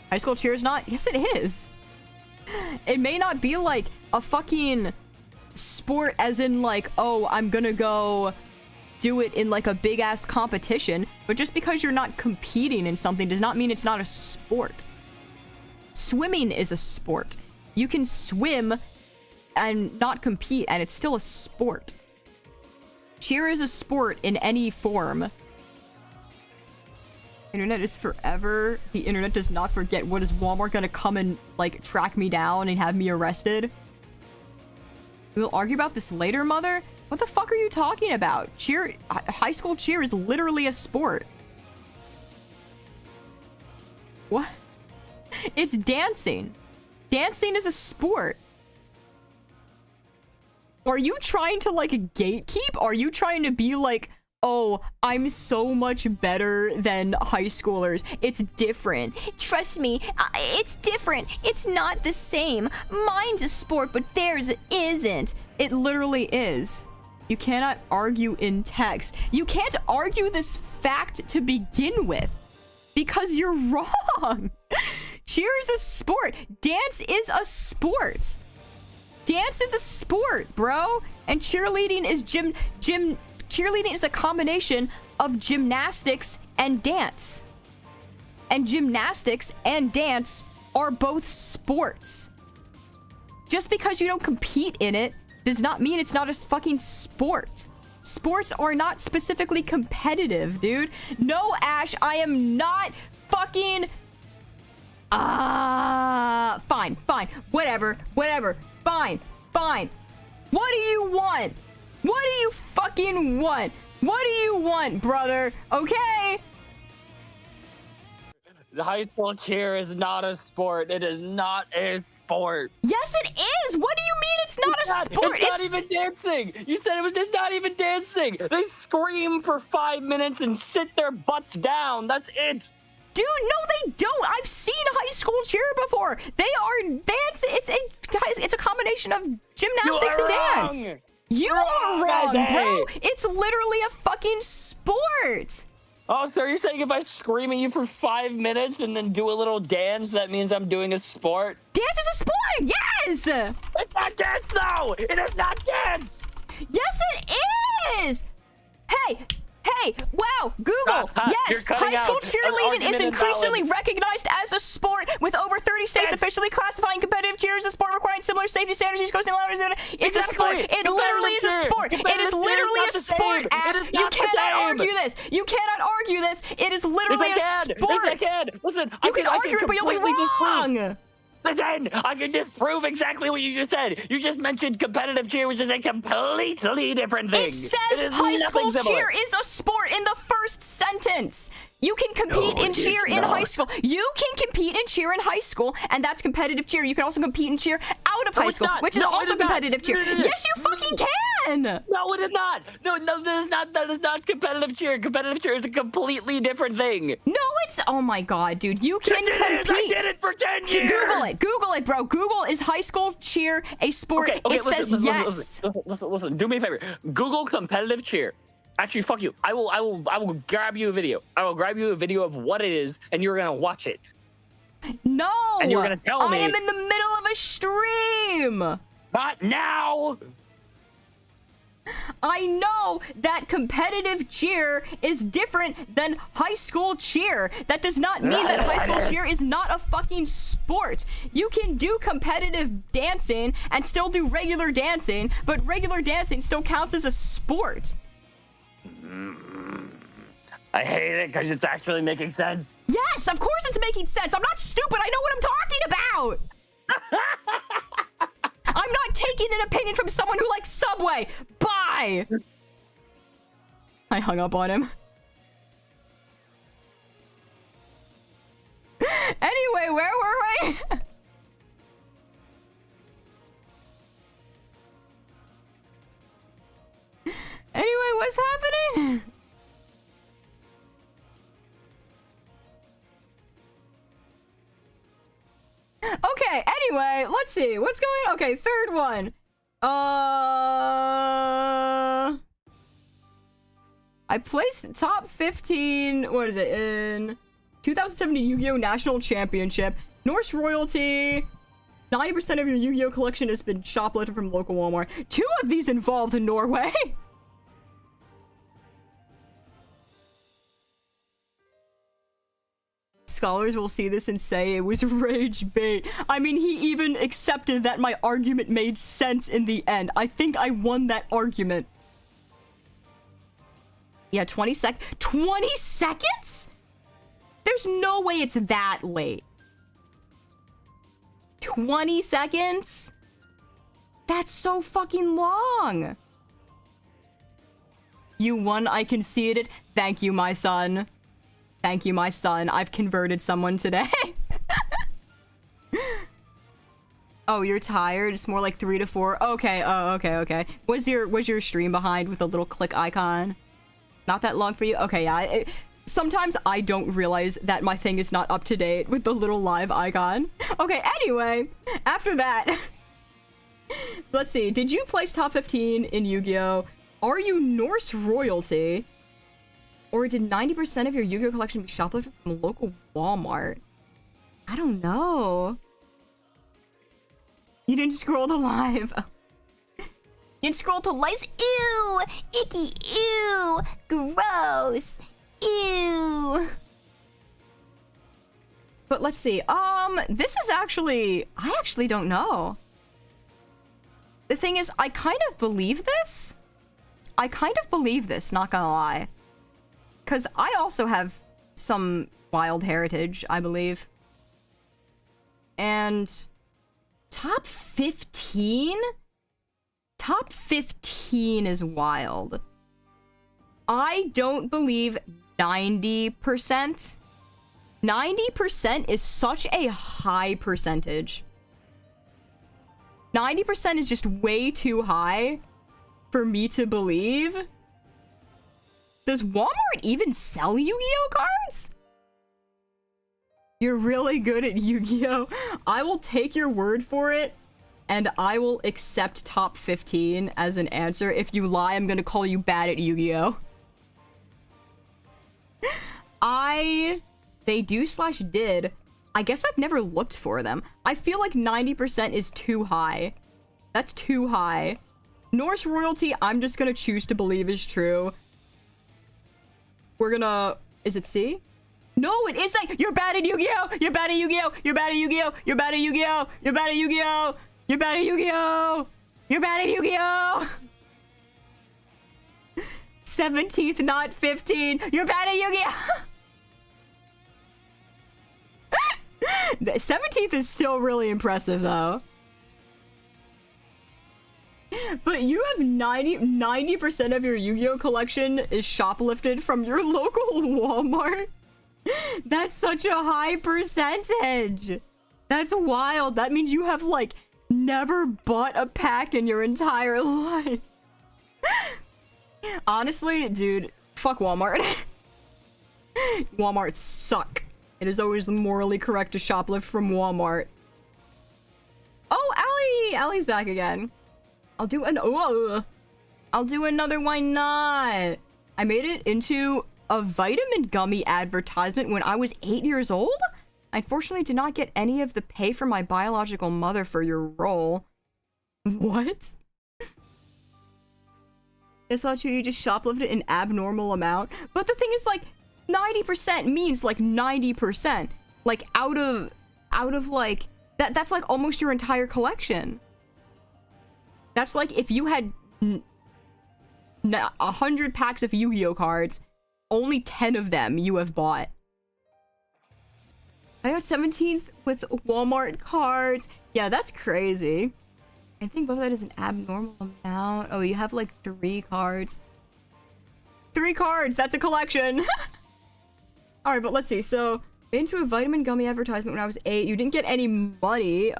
High school cheer is not? Yes, it is. It may not be like a fucking sport as in like, oh, I'm gonna go do it in like a big ass competition, but just because you're not competing in something does not mean it's not a sport. Swimming is a sport. You can swim and not compete and it's still a sport. Cheer is a sport in any form. Internet is forever. The internet does not forget. What, is Walmart gonna come and like track me down and have me arrested? We'll argue about this later, mother. What the fuck are you talking about? Cheer, high school cheer is literally a sport. What? It's dancing. Dancing is a sport. Are you trying to like gatekeep? Are you trying to be like oh, I'm so much better than high schoolers. It's different. Trust me, it's different. It's not the same. Mine's a sport, but theirs isn't. It literally is. You cannot argue in text. You can't argue this fact to begin with because you're wrong. Cheer is a sport. Dance is a sport. Dance is a sport, bro. And cheerleading is cheerleading is a combination of gymnastics and dance. And gymnastics and dance are both sports. Just because you don't compete in it does not mean it's not a fucking sport. Sports are not specifically competitive, dude. No, Ash, I am not fucking... fine. Whatever. Fine. What do you want? What do you fucking want? What do you want, brother? Okay? The high school cheer is not a sport. It is not a sport. Yes, it is. What do you mean it's not a sport? It's not even dancing. You said it was just not even dancing. They scream for 5 minutes and sit their butts down. That's it. Dude, no, they don't. I've seen high school cheer before. They are dancing. It's a combination of gymnastics and dance. You are wrong, bro. It's literally a fucking sport. Oh, so you're saying if I scream at you for 5 minutes and then do a little dance, that means I'm doing a sport? Dance is a sport, yes! It's not dance, though! It is not dance! Yes, it is! Hey, wow, Google, yes, high school cheerleading is increasingly recognized as a sport, with over 30 states officially classifying competitive cheer as a sport requiring similar safety standards. It's a sport. It literally is a sport. It is literally a sport, Ash. You cannot argue this. You cannot argue this. It is literally a sport. Yes, I can. Listen, you can argue it, but you'll be wrong. Listen, I can disprove exactly what you just said. You just mentioned competitive cheer, which is a completely different thing. It says high school cheer is a sport in the first sentence. You can compete in cheer in high school. You can compete in cheer in high school, and that's competitive cheer. You can also compete in cheer out of high school, which is also competitive cheer. Yes, you fucking can. No, it is not. No, that is not. That is not competitive cheer. Competitive cheer is a completely different thing. No, it's. Oh my god, dude, you can compete. I did it for 10 years. Google it, bro. Google is high school cheer a sport. Okay, it says yes. Listen. Do me a favor. Google competitive cheer. Actually, fuck you. I will grab you a video. I will grab you a video of what it is, and you're gonna watch it. No. And you're gonna tell me. I am in the middle of a stream. Not now. I know that competitive cheer is different than high school cheer. That does not mean that high school cheer is not a fucking sport. You can do competitive dancing and still do regular dancing, but regular dancing still counts as a sport. I hate it because it's actually making sense. Yes, of course it's making sense. I'm not stupid. I know what I'm talking about. I'm not taking an opinion from someone who likes Subway. Bye. I hung up on him. Anyway, where were we? Anyway, what's happening? Okay, anyway, let's see. What's going on? Okay, third one. I placed top 15, what is it, in 2017 Yu-Gi-Oh! National Championship. Norse royalty. 90% of your Yu-Gi-Oh! Collection has been shoplifted from local Walmart. 2 of these involved in Norway. Scholars will see this and say it was rage bait. I mean, he even accepted that my argument made sense in the end. I think I won that argument. Yeah, 20 seconds? There's no way it's that late. 20 seconds? That's so fucking long. You won, I conceded it. Thank you, my son. Thank you, my son. I've converted someone today. Oh, you're tired? It's more like 3 to 4. Okay, oh, okay. Was your stream behind with a little click icon? Not that long for you? Okay, yeah. Sometimes I don't realize that my thing is not up to date with the little live icon. Okay, anyway, after that, let's see. Did you place top 15 in Yu-Gi-Oh? Are you Norse royalty? Or did 90% of your Yu-Gi-Oh collection be shoplifted from a local Walmart? I don't know. You didn't scroll to live. You didn't scroll to lights. Ew! Icky! Ew! Gross! Ew! But let's see. This is actually... I actually don't know. The thing is, I kind of believe this. Not gonna lie. Because I also have some wild heritage, I believe. And... Top 15? Top 15 is wild. I don't believe 90%. 90% is such a high percentage. 90% is just way too high for me to believe. Does Walmart even sell Yu-Gi-Oh cards? You're really good at Yu-Gi-Oh! I will take your word for it, and I will accept top 15 as an answer. If you lie, I'm gonna call you bad at Yu-Gi-Oh! They do/did. I guess I've never looked for them. I feel like 90% is too high. That's too high. Norse royalty, I'm just gonna choose to believe is true. We're gonna... Is it C? No, it is like, you're bad at Yu-Gi-Oh! You're bad at Yu-Gi-Oh! You're bad at Yu-Gi-Oh! You're bad at Yu-Gi-Oh! You're bad at Yu-Gi-Oh! You're bad at Yu-Gi-Oh! You're bad at Yu-Gi-Oh! 17th, not 15. You're bad at Yu-Gi-Oh! The 17th is still really impressive, though. But you have 90% of your Yu-Gi-Oh collection is shoplifted from your local Walmart. That's such a high percentage. That's wild. That means you have, like, never bought a pack in your entire life. Honestly, dude, fuck Walmart. Walmart suck. It is always morally correct to shoplift from Walmart. Oh, Allie! Allie's back again. I'll do another, why not? I made it into a vitamin gummy advertisement when I was 8 years old? I unfortunately did not get any of the pay from my biological mother for your role. What? It's not true, you just shoplifted an abnormal amount. But the thing is, like, 90% means like 90%. Like out of like that's like almost your entire collection. That's like if you had 100 packs of Yu-Gi-Oh cards, only 10 of them you have bought. I got 17th with Walmart cards. Yeah, that's crazy. I think both of that is an abnormal amount. Oh, you have like 3 cards. 3 cards, that's a collection. Alright, but let's see. So, into a vitamin gummy advertisement when I was 8. You didn't get any money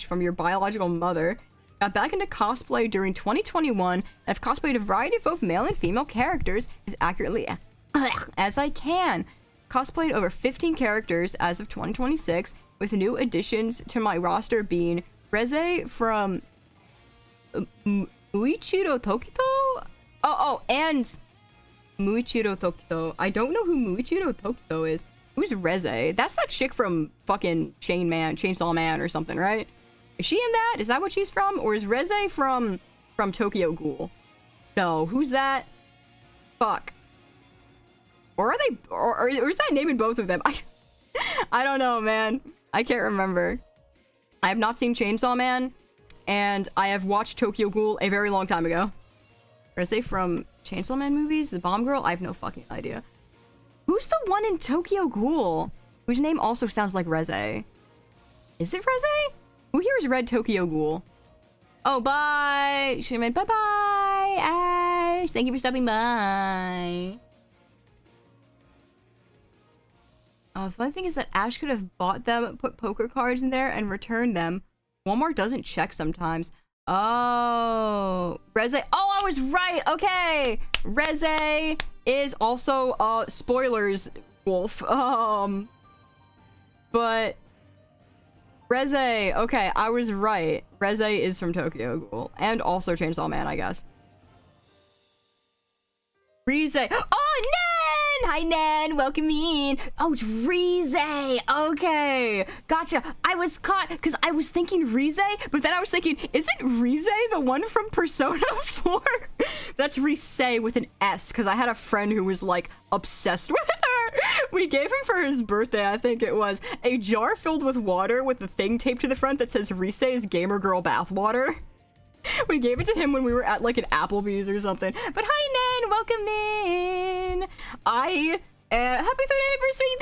from your biological mother. Got back into cosplay during 2021. I've cosplayed a variety of both male and female characters as accurately as I can. Cosplayed over 15 characters as of 2026, with new additions to my roster being Reze from Muichiro Tokito? And Muichiro Tokito. I don't know who Muichiro Tokito is. Who's Reze? That's that chick from fucking Chainsaw Man or something, right? Is she in that? Is that what she's from? Or is Reze from Tokyo Ghoul? No, who's that? Fuck. Or are they, or is that name in both of them? I don't know, man. I can't remember. I have not seen Chainsaw Man, and I have watched Tokyo Ghoul a very long time ago. Reze from Chainsaw Man movies? The Bomb Girl? I have no fucking idea. Who's the one in Tokyo Ghoul whose name also sounds like Reze? Is it Reze? Who here has read Tokyo Ghoul? Oh, bye! Shimon, bye-bye! Ash! Thank you for stopping by! The funny thing is that Ash could have bought them, put poker cards in there, and returned them. Walmart doesn't check sometimes. Oh, Reze. Oh, I was right. Okay, Reze is also spoilers wolf. But Reze. Okay, I was right. Reze is from Tokyo Ghoul and also Chainsaw Man, I guess. Rize. Oh, Nen! Hi, Nen. Welcome in. Oh, it's Rize. Okay. Gotcha. I was caught because I was thinking Rize, but then I was thinking, isn't Rize the one from Persona 4? That's Rize with an S because I had a friend who was like obsessed with her. We gave him for his birthday, I think it was, a jar filled with water with a thing taped to the front that says Rize's Gamer Girl Bathwater. We gave it to him when we were at like an Applebee's or something. But hi, Nen, welcome in. Happy 3rd anniversary.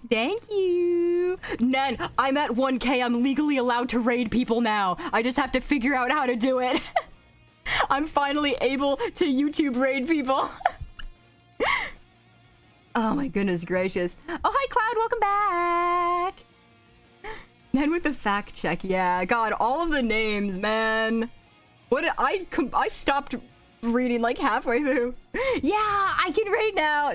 Thank you. Nen, I'm at 1K. I'm legally allowed to raid people now. I just have to figure out how to do it. I'm finally able to YouTube raid people. Oh my goodness gracious. Oh, hi, Cloud. Welcome back. Man with the fact check, yeah. God, all of the names, man. What I stopped reading like halfway through. Yeah, I can raid now.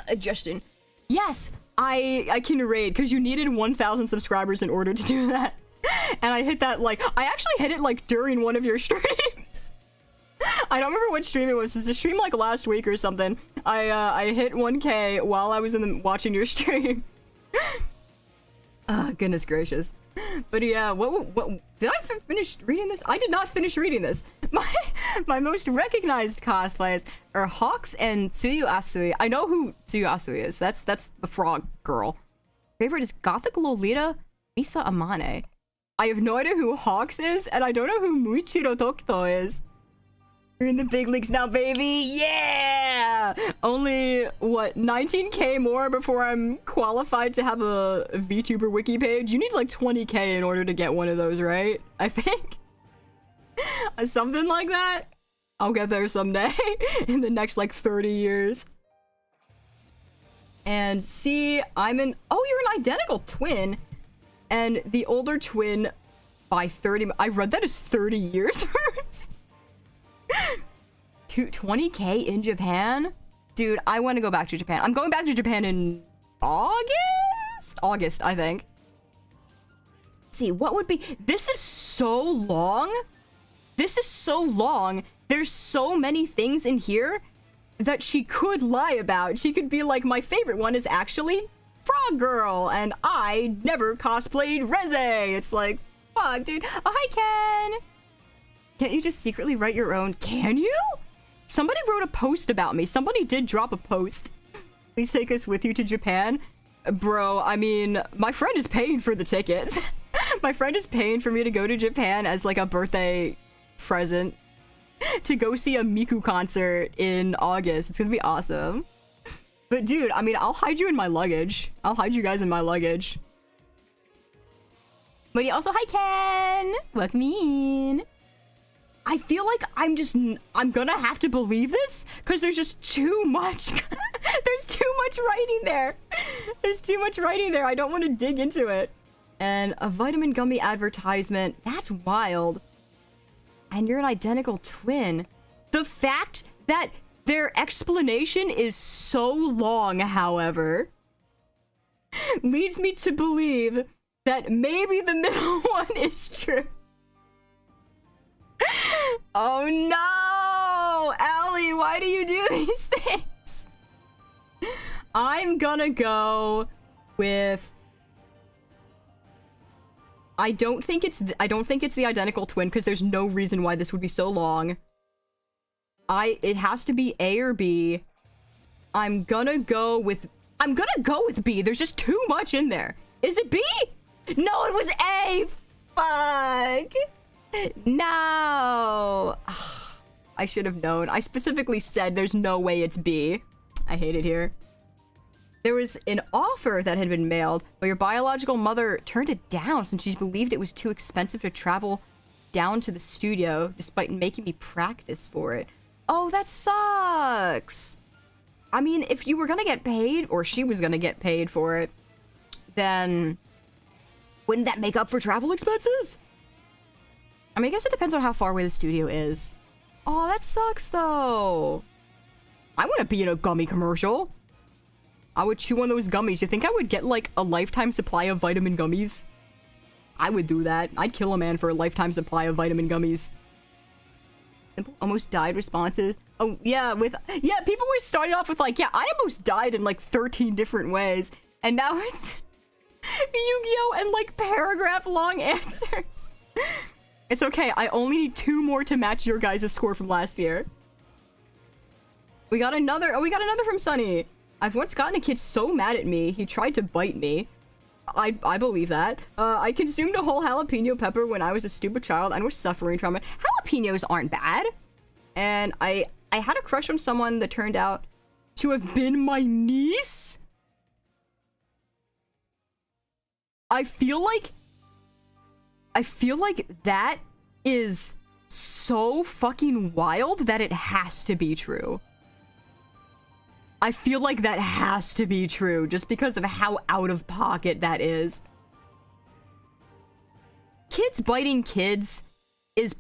Adjusting. Yes, I can raid because you needed 1,000 subscribers in order to do that. And I hit that like I actually hit it like during one of your streams. I don't remember what stream it was. It was a stream like last week or something. I hit 1K while I was watching your stream. Oh, goodness gracious. But yeah, what did I finish reading this? I did not finish reading this. My most recognized cosplays are Hawks and Tsuyu Asui. I know who Tsuyu Asui is. That's the frog girl. Favorite is Gothic Lolita Misa Amane. I have no idea who Hawks is, and I don't know who Muichiro Tokito is. You're in the big leagues now, baby! Yeah! Only, what, 19k more before I'm qualified to have a VTuber wiki page? You need like 20k in order to get one of those, right? I think? Something like that? I'll get there someday. In the next, like, 30 years. And see, oh, you're an identical twin. And the older twin by 30... I read that as 30 years first. 20k in Japan? Dude, I want to go back to Japan. I'm going back to Japan in August, I think. Let's see, what would be... This is so long. There's so many things in here that she could lie about. She could be like, my favorite one is actually Frog Girl, and I never cosplayed Reze. It's like, fuck, dude. Oh, hi, Ken. Can't you just secretly write your own? Can you? Somebody wrote a post about me. Somebody did drop a post. Please take us with you to Japan. Bro, I mean, my friend is paying for the tickets. My friend is paying for me to go to Japan as like a birthday present to go see a Miku concert in August. It's gonna be awesome. But dude, I mean, I'll hide you in my luggage. I'll hide you guys in my luggage. But yeah, also, hi, Ken. Welcome in. I feel like I'm gonna have to believe this because there's just too much. There's too much writing there. There's too much writing there. I don't want to dig into it. And a vitamin gummy advertisement. That's wild. And you're an identical twin. The fact that their explanation is so long, however, leads me to believe that maybe the middle one is true. Oh no! Allie, why do you do these things? I'm gonna go with... I don't think it's the identical twin because there's no reason why this would be so long. It has to be A or B. I'm gonna go with B. There's just too much in there. Is it B? No, it was A. Fuck. No. I should have known. I specifically said there's no way it's B. I hate it here. There was an offer that had been mailed, but your biological mother turned it down since she believed it was too expensive to travel down to the studio, despite making me practice for it. Oh, that sucks. I mean, if you were gonna get paid, or she was gonna get paid for it, then wouldn't that make up for travel expenses? I mean, I guess it depends on how far away the studio is. Oh, that sucks, though. I want to be in a gummy commercial. I would chew on those gummies. You think I would get, like, a lifetime supply of vitamin gummies? I would do that. I'd kill a man for a lifetime supply of vitamin gummies. Simple almost died responses. Oh, yeah, yeah, people were starting off with, like, yeah, I almost died in, like, 13 different ways. And now it's Yu-Gi-Oh! And, like, paragraph-long answers. It's okay, I only need 2 more to match your guys' score from last year. We got another from Sunny. I've once gotten a kid so mad at me, he tried to bite me. I believe that. I consumed a whole jalapeno pepper when I was a stupid child and was suffering from it. Jalapenos aren't bad. And I had a crush on someone that turned out to have been my niece? I feel like that is so fucking wild that it has to be true. I feel like that has to be true just because of how out of pocket that is. Kids biting kids is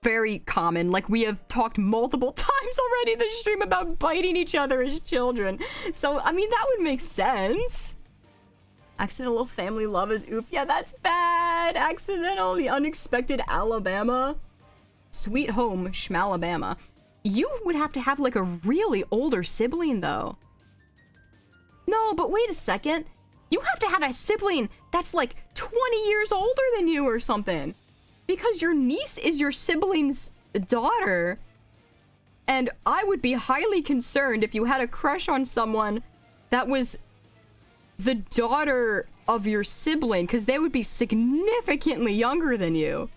very common. Like, we have talked multiple times already in the stream about biting each other as children. So, I mean, that would make sense. Accidental family love is oof. Yeah, that's bad. Accidental, the unexpected Alabama. Sweet home, Schmalabama. You would have to have, like, a really older sibling, though. No, but wait a second. You have to have a sibling that's, like, 20 years older than you or something. Because your niece is your sibling's daughter. And I would be highly concerned if you had a crush on someone that was the daughter of your sibling, because they would be significantly younger than you.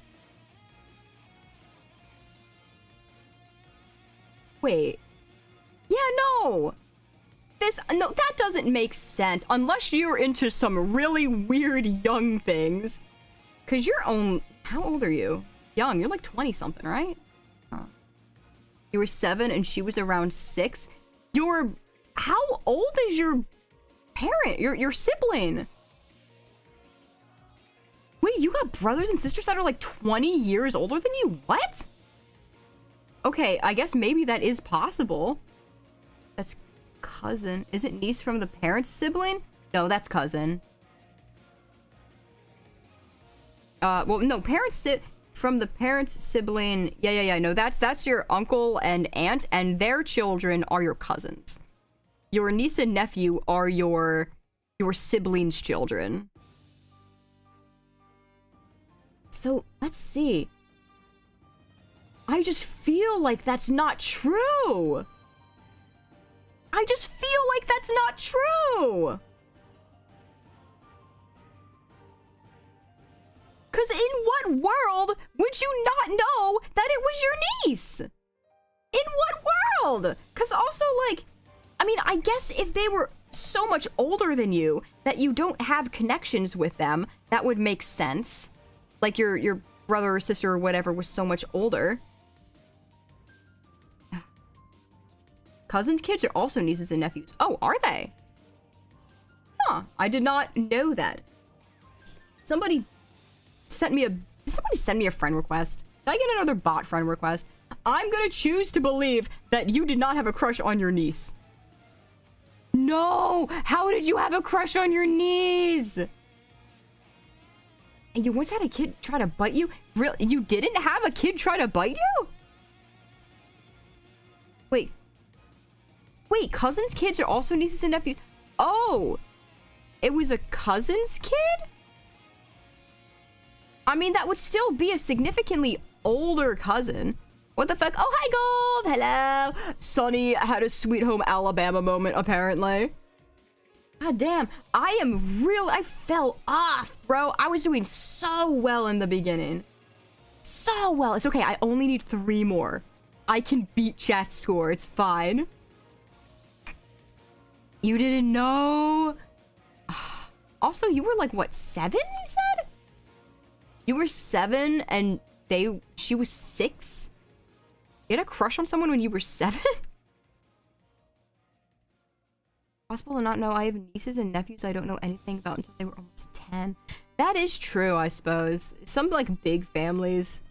Wait. Yeah, no. No, that doesn't make sense. Unless you're into some really weird young things. Because how old are you? Young, you're like 20-something, right? Huh. You were 7 and she was around 6. How old is your parent? Your sibling? Wait, you got brothers and sisters that are like 20 years older than you? What? Okay, I guess maybe that is possible. That's cousin. Is it niece from the parent's sibling? No, that's cousin. Well, no, from the parent's sibling. Yeah. No, that's your uncle and aunt, and their children are your cousins. Your niece and nephew are your siblings' children. So, let's see. I just feel like that's not true. I just feel like that's not true. Because in what world would you not know that it was your niece? In what world? Because also, like, I mean, I guess if they were so much older than you that you don't have connections with them, that would make sense. Like your brother or sister or whatever was so much older. Cousins' kids are also nieces and nephews. Oh, are they? Huh, I did not know that. Somebody send me a friend request. Did I get another bot friend request? I'm gonna choose to believe that you did not have a crush on your niece. No! How did you have a crush on your niece? And you once had a kid try to bite you? Really? You didn't have a kid try to bite you? Wait, cousins' kids are also nieces and nephews? Oh! It was a cousin's kid? I mean, that would still be a significantly older cousin. What the fuck? Oh, hi, Gold! Hello! Sonny had a Sweet Home Alabama moment, apparently. God damn. I fell off, bro. I was doing so well in the beginning. So well. It's okay. I only need 3 more. I can beat chat's score. It's fine. You didn't know? Also, you were like, what, 7, you said? You were 7 and she was 6? You had a crush on someone when you were 7? Possible to not know I have nieces and nephews I don't know anything about until they were almost 10. That is true, I suppose. Some, like, big families,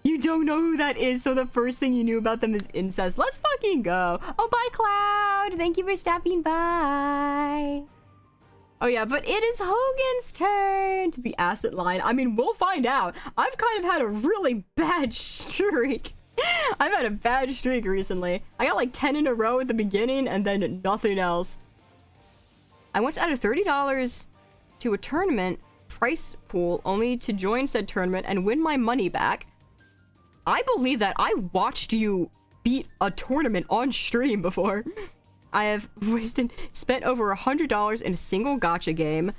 You don't know who that is, so the first thing you knew about them is incest. Let's fucking go. Oh, bye, Cloud. Thank you for stopping by. Oh, yeah, but it is Hogan's turn to be asked at line. I mean, we'll find out. I've kind of had a really bad streak. I've had a bad streak recently. I got like 10 in a row at the beginning and then nothing else. I once added $30 to a tournament price pool only to join said tournament and win my money back. I believe that. I watched you beat a tournament on stream before. I have spent over $100 in a single gacha game.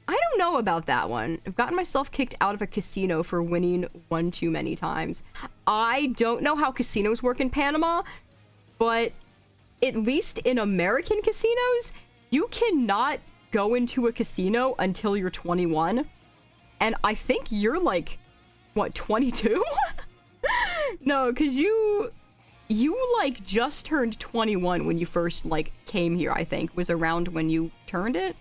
I don't know about that one. I've gotten myself kicked out of a casino for winning one too many times. I don't know how casinos work in Panama, but at least in American casinos, you cannot go into a casino until you're 21. And I think you're like, what, 22? No, because you like just turned 21 when you first like came here, I think, was around when you turned it.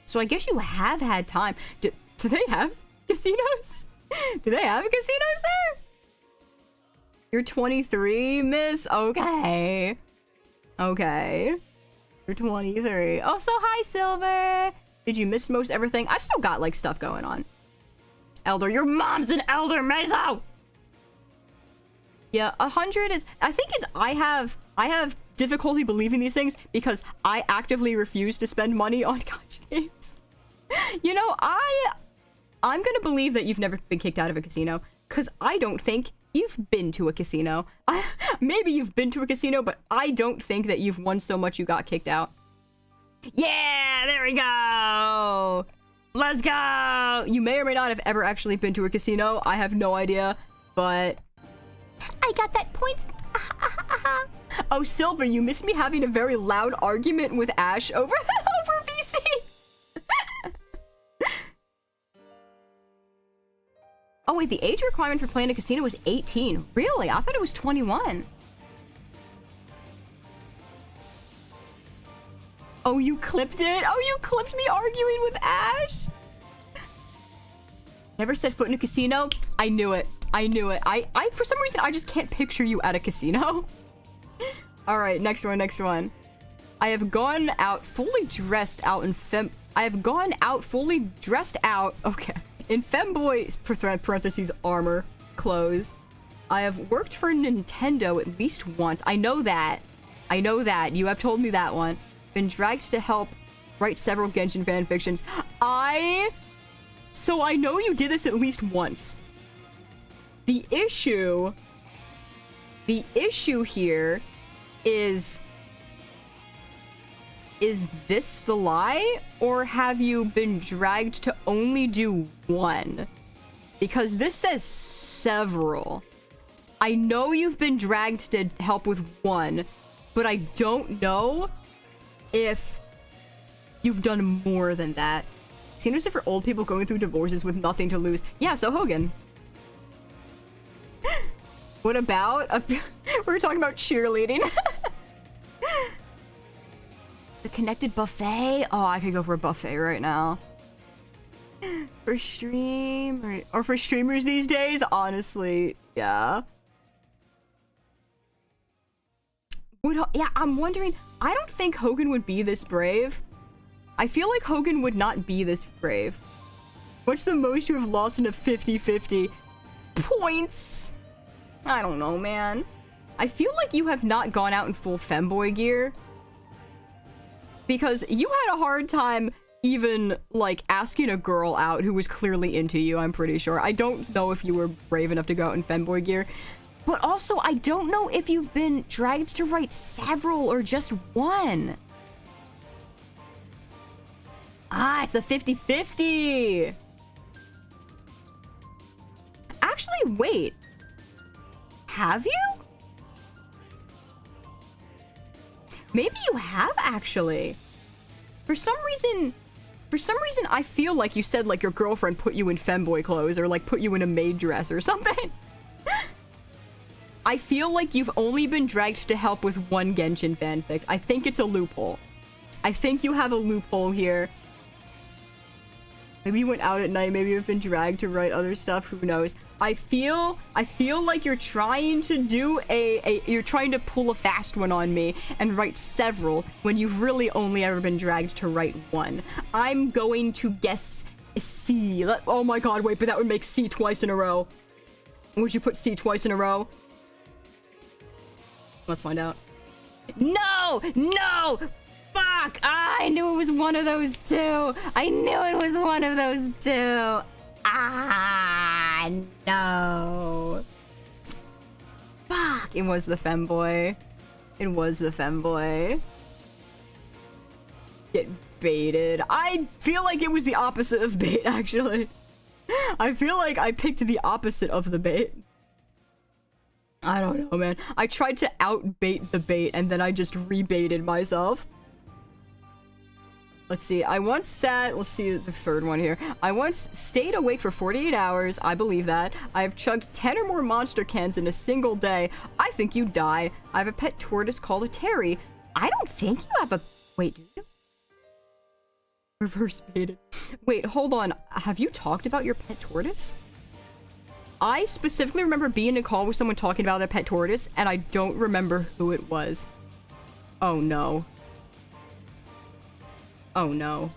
So I guess you have had time. Do they have casinos? Do they have casinos there? You're 23, miss? Okay. Okay. You're 23. Oh, so hi, Silver. Did you miss most everything? I've still got like stuff going on. Elder, your mom's an elder, Meso! Yeah, 100 is, I think is, I have difficulty believing these things because I actively refuse to spend money on gacha games. You know, I'm gonna believe that you've never been kicked out of a casino because I don't think you've been to a casino. Maybe you've been to a casino, but I don't think that you've won so much you got kicked out. Yeah, there we go! Let's go! You may or may not have ever actually been to a casino. I have no idea, but I got that point. Oh, Silver, you missed me having a very loud argument with Ash over VC. Oh, wait, the age requirement for playing a casino was 18. Really? I thought it was 21. Oh, you clipped it? Oh, you clipped me arguing with Ash? Never set foot in a casino? I knew it. I knew it. I for some reason, I just can't picture you at a casino. All right, next one. I have gone out fully dressed out in okay, in femboy, parentheses, armor, clothes. I have worked for Nintendo at least once. I know that. You have told me that one. Been dragged to help write several Genshin fanfictions. So I know you did this at least once. The issue here is this the lie, or have you been dragged to only do one? Because this says several. I know you've been dragged to help with one, but I don't know if you've done more than that. Casinos are for old people going through divorces with nothing to lose. Yeah, so Hogan. What about we were talking about cheerleading. The connected buffet. Oh, I could go for a buffet right now. For stream or for streamers these days, honestly, yeah. Yeah, I'm wondering. I don't think Hogan would be this brave. I feel like Hogan would not be this brave. What's the most you have lost in a 50-50? Points. I don't know, man. I feel like you have not gone out in full femboy gear. Because you had a hard time even, like, asking a girl out who was clearly into you, I'm pretty sure. I don't know if you were brave enough to go out in femboy gear. But also, I don't know if you've been dragged to write several or just one. Ah, it's a 50-50. Actually, wait. Have you? Maybe you have, actually. For some reason, I feel like you said, like, your girlfriend put you in femboy clothes or, like, put you in a maid dress or something. I feel like you've only been dragged to help with one Genshin fanfic. I think it's a loophole. I think you have a loophole here. Maybe you went out at night, maybe you've been dragged to write other stuff, who knows. I feel like you're trying to do you're trying to pull a fast one on me and write several when you've really only ever been dragged to write one. I'm going to guess C. Oh my god, wait, but that would make C twice in a row. Would you put C twice in a row? Let's find out. No! No! Fuck! I knew it was one of those two. I knew it was one of those two. Ah, no. Fuck! It was the femboy. It was the femboy. Get baited. I feel like it was the opposite of bait, actually. I feel like I picked the opposite of the bait. I don't know, man. I tried to outbait the bait, and then I just rebaited myself. Let's see, I once sat, let's see the third one here. I once stayed awake for 48 hours, I believe that. I've chugged 10 or more monster cans in a single day. I think you die. I have a pet tortoise called a Terry. I don't think you have a, wait, do you? Reverse baited. Wait, hold on, have you talked about your pet tortoise? I specifically remember being in a call with someone talking about their pet tortoise, and I don't remember who it was. Oh no. Oh no.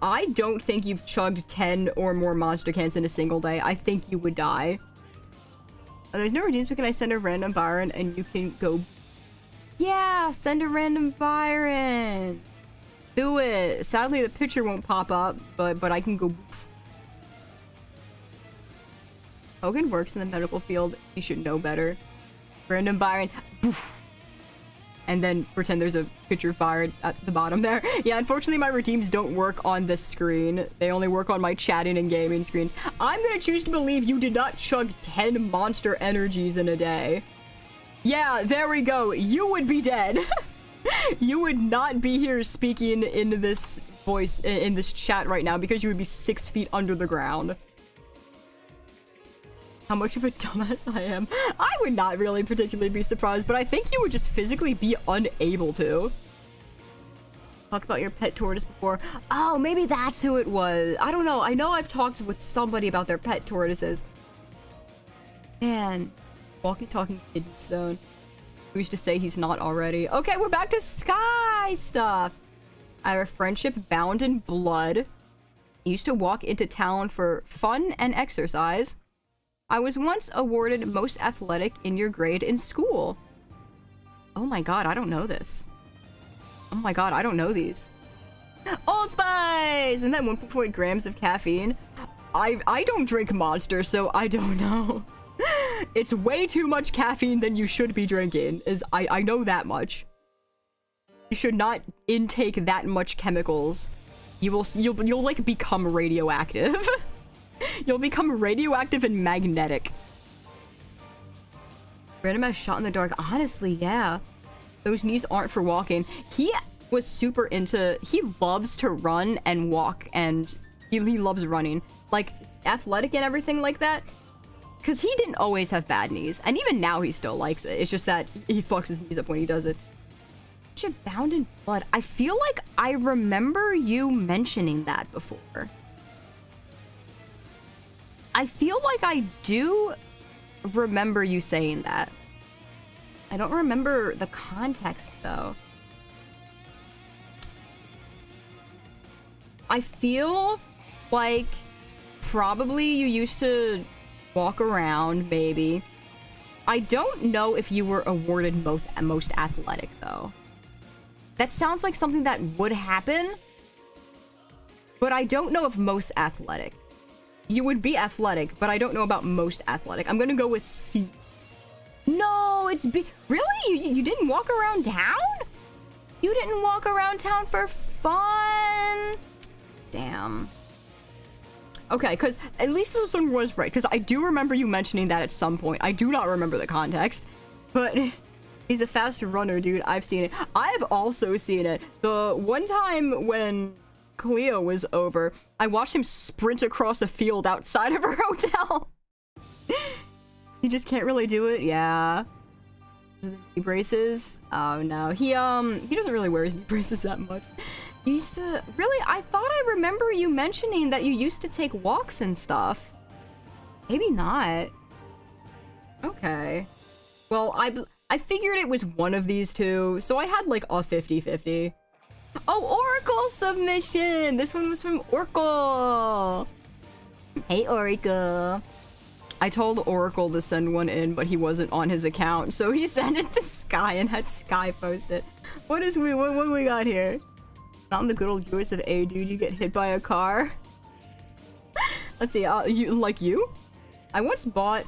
I don't think you've chugged 10 or more monster cans in a single day. I think you would die. Oh, there's no redeems, but can I send a random Byron and you can go... Yeah, send a random Byron. Do it. Sadly, the picture won't pop up, but I can go... Hogan works in the medical field. You should know better. Random Byron. Boof. And then pretend there's a picture of Byron at the bottom there. Yeah, unfortunately my redeems don't work on this screen. They only work on my chatting and gaming screens. I'm gonna choose to believe you did not chug 10 monster energies in a day. Yeah, there we go. You would be dead. You would not be here speaking in this voice, in this chat right now, because you would be 6 feet under the ground. How much of a dumbass I am. I would not really particularly be surprised, but I think you would just physically be unable to. Talked about your pet tortoise before. Oh, maybe that's who it was. I don't know. I know I've talked with somebody about their pet tortoises. Man. Walkie-talkie kidney stone. Who's to say he's not already? Okay, we're back to sky stuff. I have a friendship bound in blood. Used to walk into town for fun and exercise. I was once awarded most athletic in your grade in school. Oh my god, I don't know this. Oh my god, I don't know these. Old Spice! And then 1.4 grams of caffeine. I don't drink Monster, so I don't know. It's way too much caffeine than you should be drinking. I know that much. You should not intake that much chemicals. You'll like become radioactive. You'll become radioactive and magnetic. Random ass shot in the dark. Honestly, yeah. Those knees aren't for walking. He was super into... He loves to run and walk, and he loves running. Like, athletic and everything like that. Because he didn't always have bad knees. And even now he still likes it. It's just that he fucks his knees up when he does it. Bound in blood. I feel like I remember you mentioning that before. I feel like I do remember you saying that. I don't remember the context, though. I feel like probably you used to walk around, maybe. I don't know if you were awarded most athletic, though. That sounds like something that would happen, but I don't know if most athletic. You would be athletic, but I don't know about most athletic. I'm gonna go with C. No, it's B. Really? You didn't walk around town? You didn't walk around town for fun? Damn. Okay, because at least this one was right, because I do remember you mentioning that at some point. I do not remember the context, but he's a fast runner, dude. I've seen it. I've also seen it. The one time when Cleo was over, I watched him sprint across a field outside of her hotel. He just can't really do it. Yeah. Knee braces. Oh no, he doesn't really wear his knee braces that much. You used to... Really? I thought I remember you mentioning that you used to take walks and stuff. Maybe not. Okay. Well, I figured it was one of these two, so I had like a 50-50. Oh, Oracle submission! This one was from Oracle! Hey, Oracle. I told Oracle to send one in, but he wasn't on his account, so he sent it to Sky and had Sky post it. What we got here? Not in the good old US of A, dude, you get hit by a car. Let's see, you? I once brought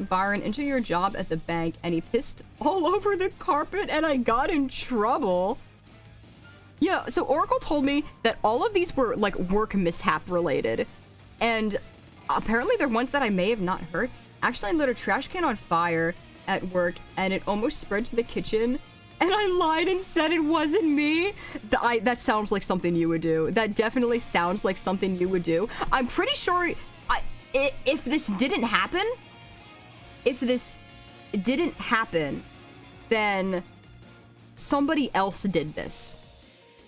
Byron into your job at the bank, and he pissed all over the carpet, and I got in trouble. Yeah, so Oracle told me that all of these were, like, work mishap related. And apparently they're ones that I may have not heard. Actually, I lit a trash can on fire at work, and it almost spread to the kitchen. And I lied and said it wasn't me. That sounds like something you would do. That definitely sounds like something you would do. I'm pretty sure if this didn't happen, then somebody else did this.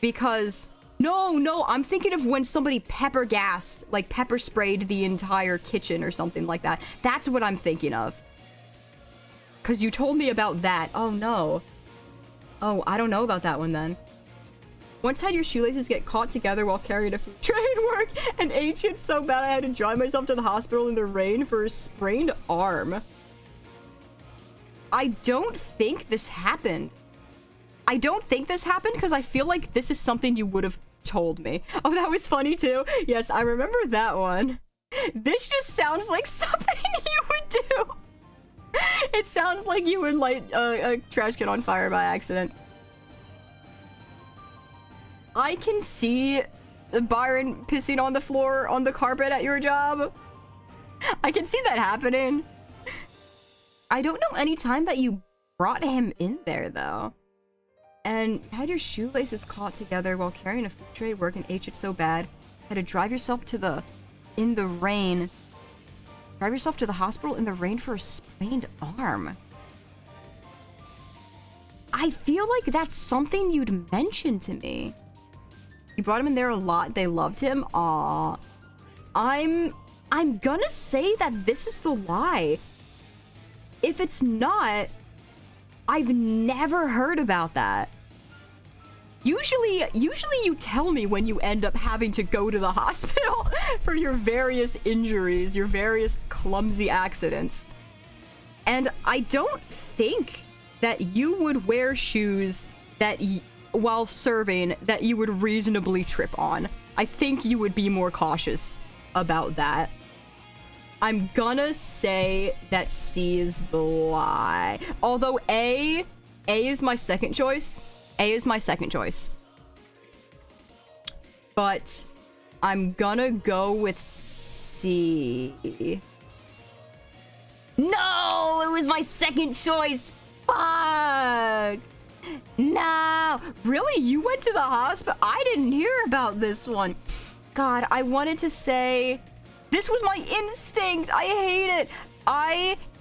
Because, no, I'm thinking of when somebody pepper gassed, like pepper sprayed the entire kitchen or something like that. That's what I'm thinking of. Because you told me about that. Oh, no. Oh, I don't know about that one then. Once had your shoelaces get caught together while carrying a food tray at work and ate shit so bad I had to drive myself to the hospital in the rain for a sprained arm. I don't think this happened. I don't think this happened because I feel like this is something you would have told me. Oh, that was funny too. Yes, I remember that one. This just sounds like something you would do. It sounds like you would light a trash can on fire by accident. I can see Byron pissing on the floor on the carpet at your job. I can see that happening. I don't know any time that you brought him in there though. And had your shoelaces caught together while carrying a food tray at work and ate it so bad. Had to drive yourself to the hospital in the rain for a sprained arm. I feel like that's something you'd mention to me. You brought him in there a lot. They loved him. Aw. I'm gonna say that this is the lie. If it's not, I've never heard about that. Usually you tell me when you end up having to go to the hospital for your various injuries, your various clumsy accidents. And I don't think that you would wear shoes that while serving that you would reasonably trip on. I think you would be more cautious about that. I'm gonna say that C is the lie. Although A is my second choice. A is my second choice. But I'm gonna go with C. No! It was my second choice! Fuck! No! Really? You went to the hospital? I didn't hear about this one. God, I wanted to say... This was my instinct! I hate it!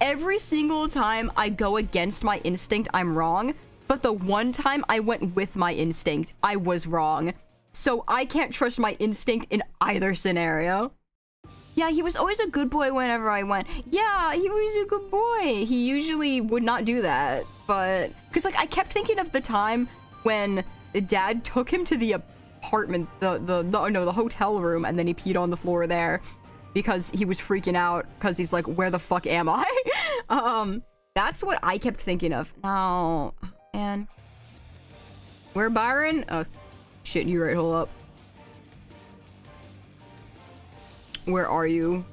Every single time I go against my instinct, I'm wrong. But the one time I went with my instinct, I was wrong. So I can't trust my instinct in either scenario. Yeah, he was always a good boy whenever I went. Yeah, he was a good boy. He usually would not do that. But, because like I kept thinking of the time when Dad took him to the apartment, the hotel room, and then he peed on the floor there. Because he was freaking out, because he's like, where the fuck am I? That's what I kept thinking of. No, man. Where Byron? Oh, shit, you're right, hold up. Where are you?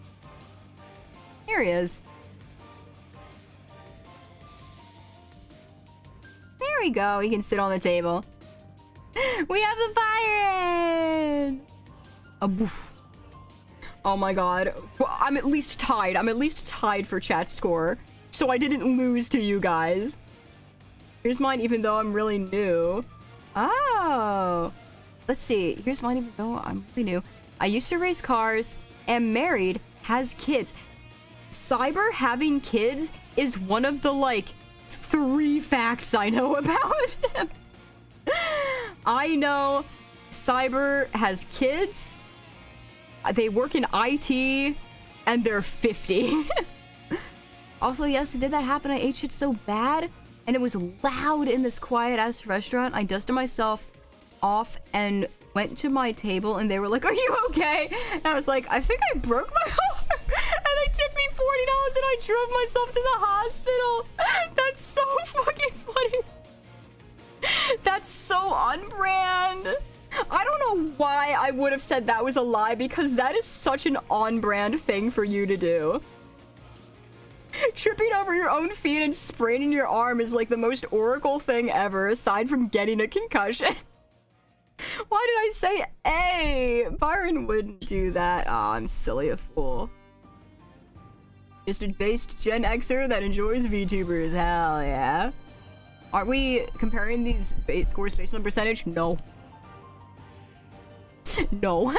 Here he is. There we go, he can sit on the table. We have the Byron! A boof. Oh my god. Well, I'm at least tied. I'm at least tied for chat score. So I didn't lose to you guys. Here's mine even though I'm really new. Oh. Let's see. Here's mine even though I'm really new. I used to race cars, am married, has kids. Cyber having kids is one of the, like, 3 facts I know about him. I know Cyber has kids. They work in IT, and they're 50. Also, yes, did that happen? I ate shit so bad, and it was loud in this quiet-ass restaurant. I dusted myself off and went to my table, and they were like, "Are you okay?" And I was like, "I think I broke my arm." And they tipped me $40, and I drove myself to the hospital. That's so fucking funny. That's so on brand. I don't know why I would have said that was a lie, because that is such an on-brand thing for you to do. Tripping over your own feet and spraining your arm is like the most oracle thing ever, aside from getting a concussion. Why did I say A? Byron wouldn't do that. Aw, I'm silly a fool. Just a based Gen Xer that enjoys VTubers. Hell yeah. Aren't we comparing these scores based on percentage? No. No.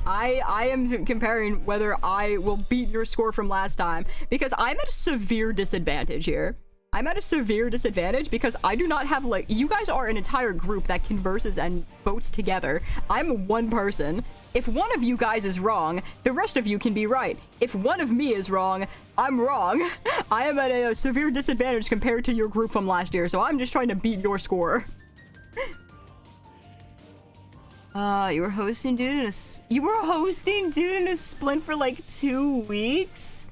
I am comparing whether I will beat your score from last time, because I'm at a severe disadvantage here. I'm at a severe disadvantage because I do not have, like, you guys are an entire group that converses and votes together. I'm one person. If one of you guys is wrong, the rest of you can be right. If one of me is wrong, I'm wrong. I am at a severe disadvantage compared to your group from last year, so I'm just trying to beat your score. You were hosting dude in a splint for like 2 weeks?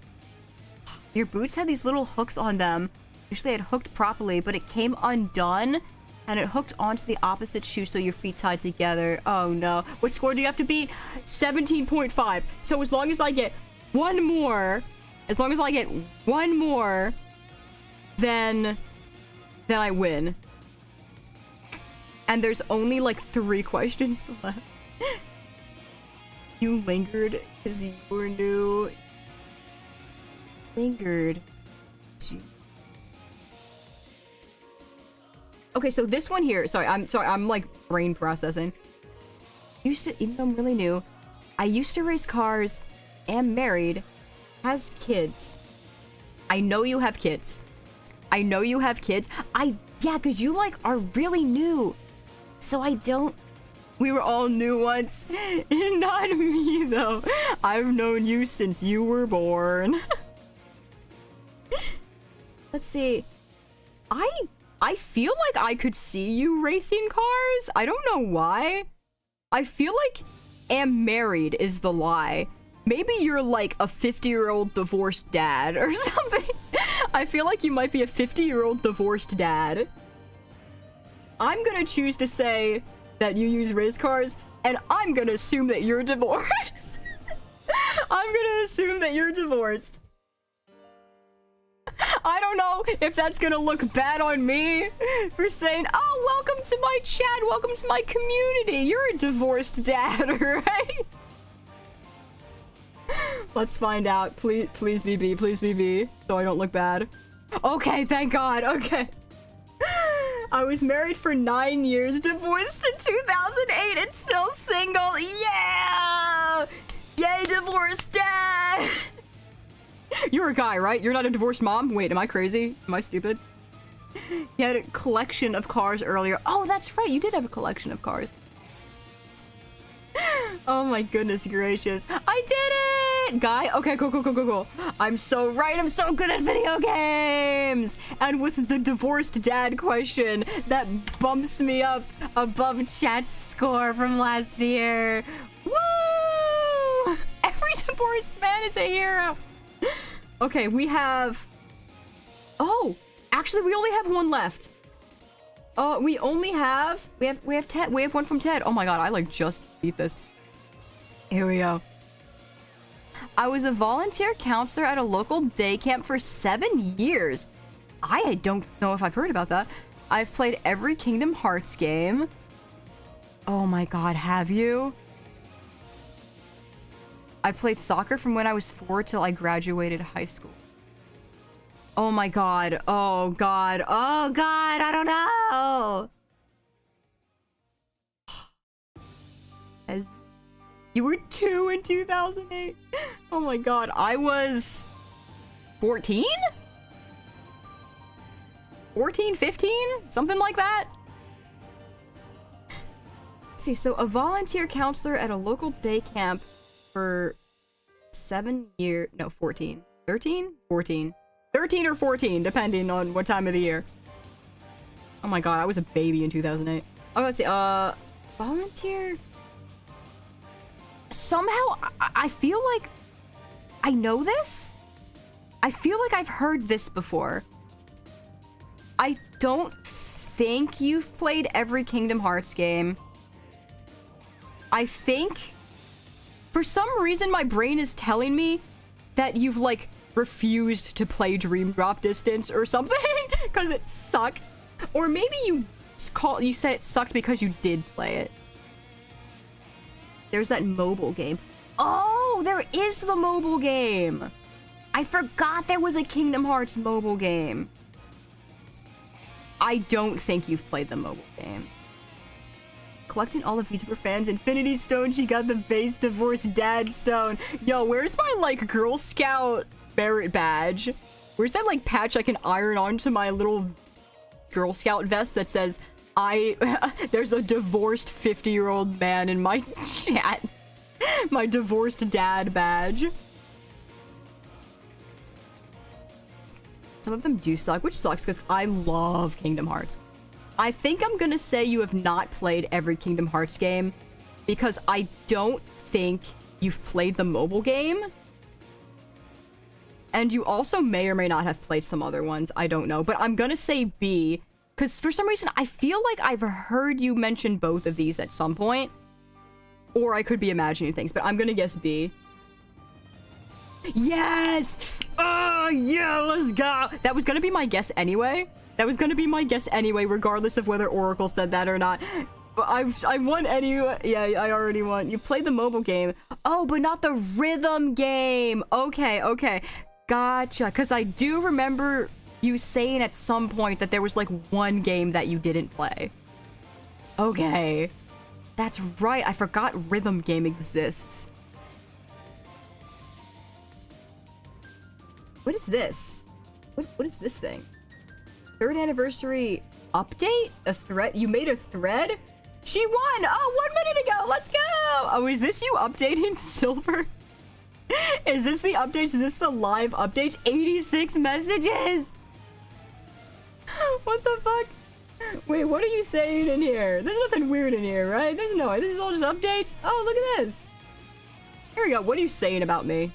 Your boots had these little hooks on them. Usually it hooked properly, but it came undone and it hooked onto the opposite shoe, so your feet tied together. Oh no. What score do you have to beat? 17.5. So as long as I get one more, then I win. And there's only like 3 questions left. You lingered because you were new. Lingered. Jeez. Okay, so this one here. Sorry, I'm like brain processing. Even though I'm really new, I used to race cars, am married, has kids. I know you have kids. Yeah, because you like are really new. So I don't... We were all new once. Not me, though. I've known you since you were born. Let's see. I feel like I could see you racing cars. I don't know why. I feel like am married is the lie. Maybe you're like a 50-year-old divorced dad or something. I feel like you might be a 50-year-old divorced dad. I'm gonna choose to say that you use race cars, and I'm gonna assume that you're divorced. I'm gonna assume that you're divorced. I don't know if that's gonna look bad on me for saying, "Oh, welcome to my chat, welcome to my community. You're a divorced dad, right?" Let's find out. Please be B, so I don't look bad. Okay, thank God. Okay. I was married for 9 years, divorced in 2008, and still single. Yeah! Yay, divorced dad! You're a guy, right? You're not a divorced mom? Wait, am I crazy? Am I stupid? You had a collection of cars earlier. Oh, that's right. You did have a collection of cars. Oh my goodness gracious. I did it! Guy? Okay, cool. I'm so right. I'm so good at video games! And with the divorced dad question, that bumps me up above chat's score from last year. Woo! Every divorced man is a hero. Okay, we have... Oh! Actually, we only have one left. We have Ted. We have one from Ted. Oh my god, I like just beat this. Here we go. I was a volunteer counselor at a local day camp for 7 years. I don't know if I've heard about that. I've played every Kingdom Hearts game. Oh my god, have you? I played soccer from when I was 4 till I graduated high school. Oh my god. Oh god. Oh god. I don't know. As you were 2 in 2008. Oh my god. I was 14? 14, 15? Something like that. Let's see, so a volunteer counselor at a local day camp for 7 years, no, 14. 13? 14. 13 or 14, depending on what time of the year. Oh my god, I was a baby in 2008. Oh, let's see, volunteer? Somehow, I feel like I know this? I feel like I've heard this before. I don't think you've played every Kingdom Hearts game. I think, for some reason, my brain is telling me that you've, like, refused to play Dream Drop Distance or something, because it sucked. Or maybe you said it sucked because you did play it. There's that mobile game. Oh, there is the mobile game. I forgot there was a Kingdom Hearts mobile game. I don't think you've played the mobile game. Collecting all of YouTuber fans' Infinity Stone, she got the base divorced dad stone. Yo, where's my, like, Girl Scout Barrett badge? Where's that, like, patch I can iron onto my little Girl Scout vest that says, there's a divorced 50-year-old man in my chat. My divorced dad badge. Some of them do suck, which sucks because I love Kingdom Hearts. I think I'm gonna say you have not played every Kingdom Hearts game because I don't think you've played the mobile game. And you also may or may not have played some other ones. I don't know, but I'm gonna say B because for some reason I feel like I've heard you mention both of these at some point. Or I could be imagining things, but I'm gonna guess B. Yes! Oh, yeah, let's go! That was gonna be my guess anyway. That was gonna be my guess anyway, regardless of whether Oracle said that or not. But I won anyway. Yeah, I already won. You played the mobile game. Oh, but not the rhythm game. Okay, okay. Gotcha. Because I do remember you saying at some point that there was, like, one game that you didn't play. Okay. That's right. I forgot rhythm game exists. What is this? What is this thing? 3rd anniversary update? A thread? You made a thread? She won! Oh, 1 minute ago! Let's go! Oh, is this you updating Silver? Is this the updates? Is this the live updates? 86 messages! What the fuck? Wait, what are you saying in here? There's nothing weird in here, right? There's no, this is all just updates? Oh, look at this! Here we go, what are you saying about me?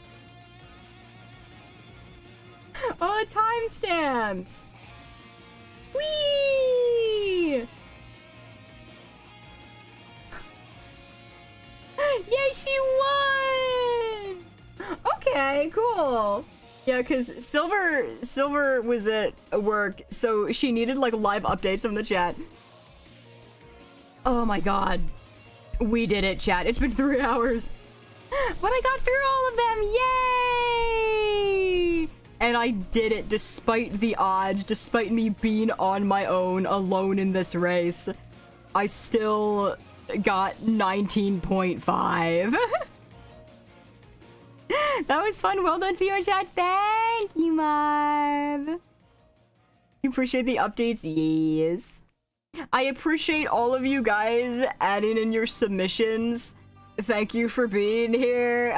Oh, timestamps! Whee! Yay, she won! Okay, cool. Yeah, because Silver was at work, so she needed, like, live updates from the chat. Oh my god. We did it, chat. It's been 3 hours. But I got through all of them! Yay! And I did it despite the odds, despite me being on my own, alone in this race. I still got 19.5. That was fun. Well done, Fiona chat. Thank you, Marv. You appreciate the updates? Yes. I appreciate all of you guys adding in your submissions. Thank you for being here.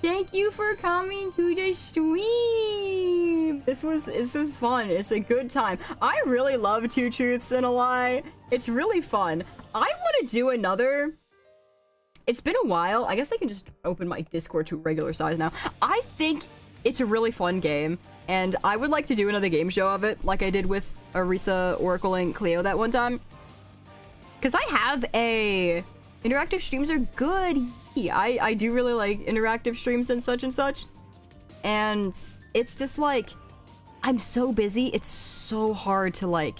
Thank you for coming to the stream. This was fun. It's a good time. I really love Two Truths and a Lie. It's really fun. I want to do another. It's been a while. I guess I can just open my Discord to regular size now. I think it's a really fun game, and I would like to do another game show of it, like I did with Arisa, Oracle, and Cleo that one time. Because I have a... Interactive streams are good. I do really like interactive streams and such. And it's just like, I'm so busy. It's so hard to, like,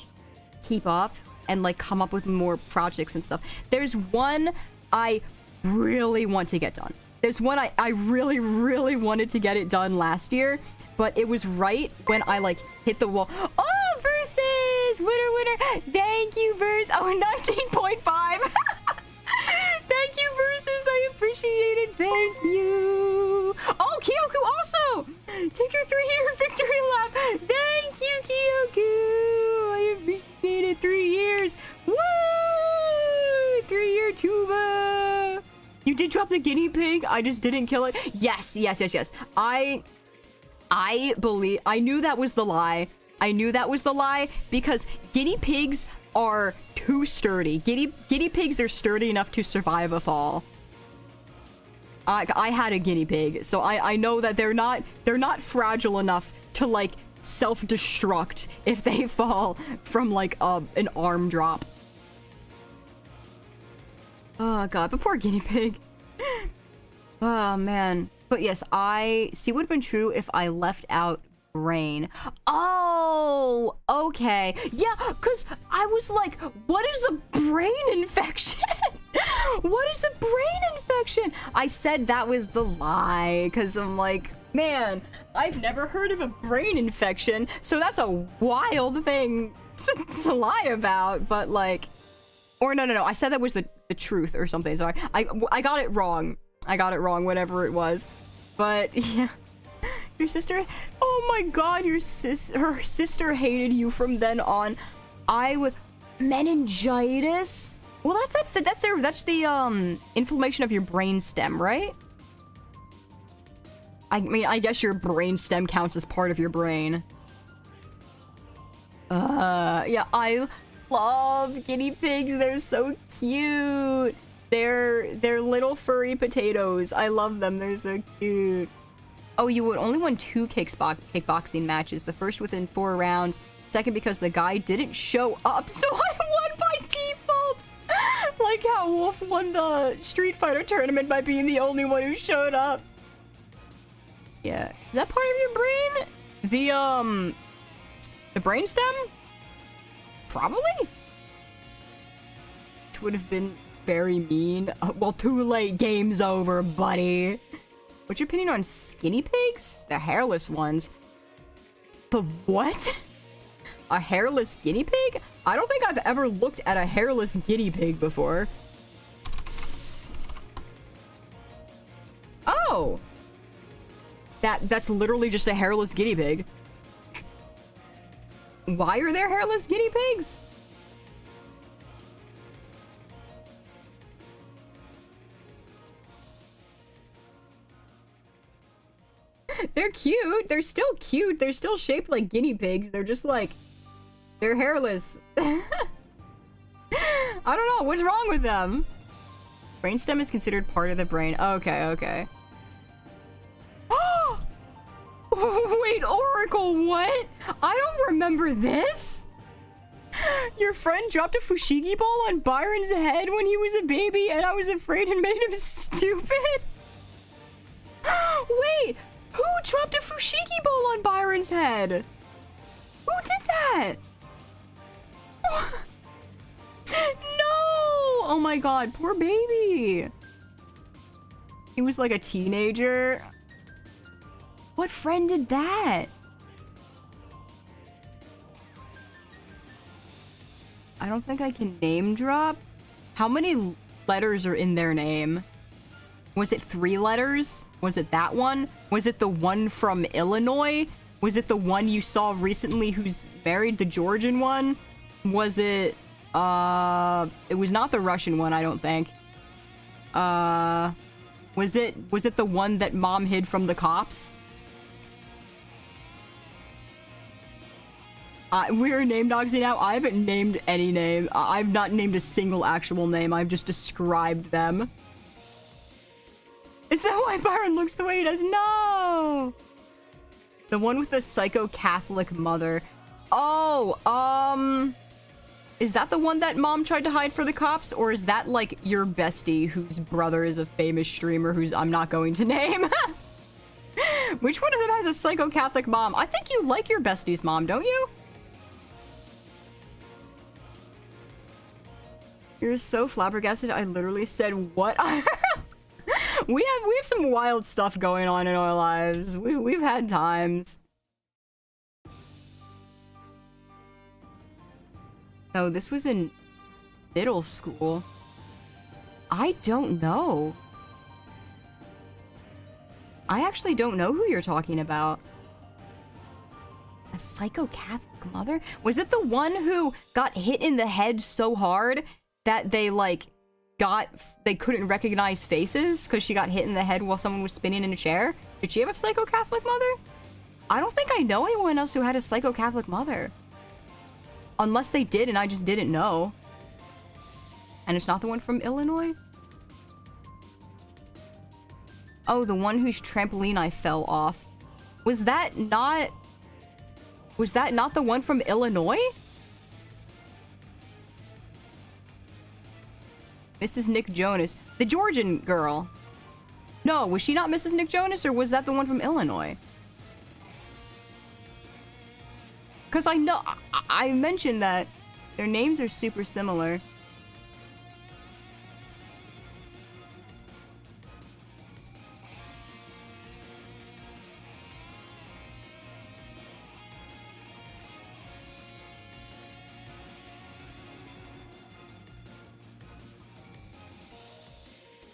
keep up and, like, come up with more projects and stuff. There's one I really want to get done. There's one I really, really wanted to get it done last year, but it was right when I, like, hit the wall. Oh, Versus! Winner! Thank you, Versus! Oh, 19.5! Thank you, Versus! I appreciate it! Thank you! Oh, Kyoku also! Take your 3-year victory lap! Thank you, Kyoku! I appreciate it! 3 years! Woo! You did drop the guinea pig. I just didn't kill it. Yes. I believe. I knew that was the lie. I knew that was the lie because guinea pigs are too sturdy. Guinea pigs are sturdy enough to survive a fall. I had a guinea pig, so I know that they're not fragile enough to like self-destruct if they fall from like an arm drop. Oh god, but poor guinea pig. Oh man. But yes, see, would have been true if I left out brain. Oh, okay. Yeah, because I was like, what is a brain infection? What is a brain infection? I said that was the lie because I'm like, man, I've never heard of a brain infection, so that's a wild thing to lie about. But like, or no, I said that was the truth or something. So I got it wrong. I got it wrong, whatever it was. But yeah, your sister. Oh my god, her sister hated you from then on. Meningitis. Well, that's the inflammation of your brain stem, right? I mean, I guess your brain stem counts as part of your brain. Yeah, I love guinea pigs. They're so cute. They're little furry potatoes. I love them. They're so cute. Oh, you would only won 2 kickboxing matches. The first within 4 rounds. Second because the guy didn't show up, so I won by default. Like how Wolf won the Street Fighter tournament by being the only one who showed up. Yeah. Is that part of your brain? The brainstem? Probably? Which would have been very mean. Well, too late. Game's over, buddy. What's your opinion on skinny pigs? The hairless ones. The what? A hairless guinea pig? I don't think I've ever looked at a hairless guinea pig before. Oh! That's literally just a hairless guinea pig. Why are there hairless guinea pigs? They're cute. They're still cute. They're still shaped like guinea pigs. They're just like... They're hairless. I don't know. What's wrong with them? Brainstem is considered part of the brain. Okay. Oh! Wait, Oracle, what? I don't remember this? Your friend dropped a fushigi ball on Byron's head when he was a baby and I was afraid and made him stupid? Wait! Who dropped a fushigi ball on Byron's head? Who did that? No! Oh my god, poor baby. He was like a teenager. What friend did that? I don't think I can name drop. How many letters are in their name? Was it 3 letters? Was it that one? Was it the one from Illinois? Was it the one you saw recently who's married, the Georgian one? Was it, it was not the Russian one, I don't think. Was it the one that mom hid from the cops? We're name dogsy now. I haven't named any name. I've not named a single actual name. I've just described them. Is that why Byron looks the way he does? No! The one with the psycho-Catholic mother. Oh, is that the one that mom tried to hide for the cops? Or is that, like, your bestie whose brother is a famous streamer who's I'm not going to name? Which one of them has a psycho-Catholic mom? I think you like your bestie's mom, don't you? You're so flabbergasted. I literally said what? We have some wild stuff going on in our lives. We've had times. Oh, this was in middle school. I don't know. I actually don't know who you're talking about. A psycho-Catholic mother? Was it the one who got hit in the head so hard that they, like, they couldn't recognize faces because she got hit in the head while someone was spinning in a chair? Did she have a psycho-Catholic mother? I don't think I know anyone else who had a psycho-Catholic mother. Unless they did and I just didn't know. And it's not the one from Illinois? Oh, the one whose trampoline I fell off. Was that not the one from Illinois? Mrs. Nick Jonas. The Georgian girl. No, was she not Mrs. Nick Jonas, or was that the one from Illinois? Because I know... I mentioned that their names are super similar.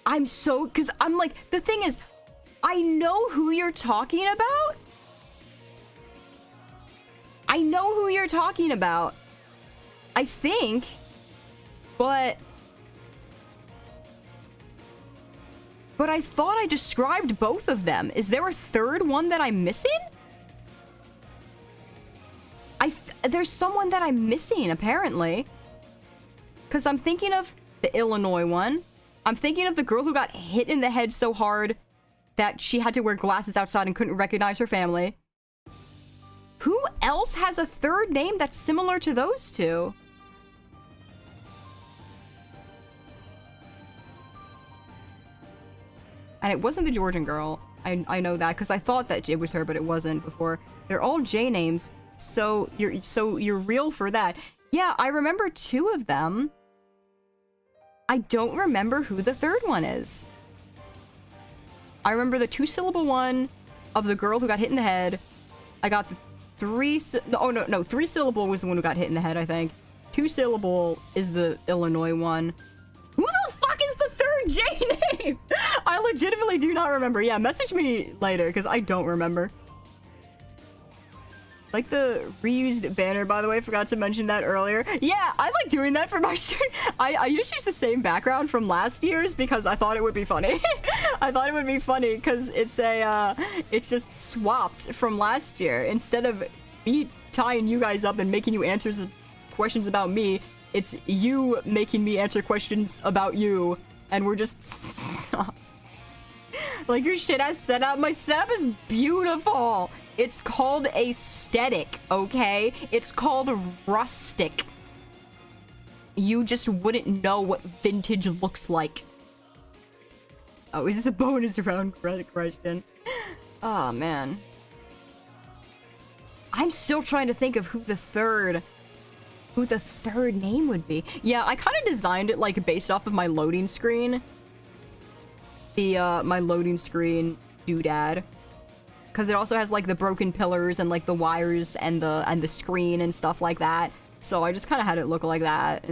I'm so... Because I'm like... The thing is, I know who you're talking about. I know who you're talking about. I think. But I thought I described both of them. Is there a third one that I'm missing? There's someone that I'm missing, apparently. Because I'm thinking of the Illinois one. I'm thinking of the girl who got hit in the head so hard that she had to wear glasses outside and couldn't recognize her family. Who else has a third name that's similar to those two? And it wasn't the Georgian girl. I know that because I thought that it was her, but it wasn't before. They're all J names, so you're real for that. Yeah, I remember two of them. I don't remember who the third one is. I remember the 2-syllable one of the girl who got hit in the head. I got the 3-syllable was the one who got hit in the head, I think. 2-syllable is the Illinois one. Who the fuck is the third J name? I legitimately do not remember. Yeah, message me later, because I don't remember. Like the reused banner, by the way, forgot to mention that earlier. Yeah, I like doing that for my stream. I just use the same background from last year's because I thought it would be funny. I thought it would be funny because it's just swapped from last year. Instead of me tying you guys up and making you answer questions about me, it's you making me answer questions about you, and we're just like, your shit has setup. My setup is beautiful. It's called aesthetic, okay? It's called rustic. You just wouldn't know what vintage looks like. Oh, is this a bonus round question? Oh, man. I'm still trying to think of who the third name would be. Yeah, I kind of designed it like based off of my loading screen. My loading screen doodad. Because it also has like the broken pillars and like the wires and the screen and stuff like that. So I just kind of had it look like that.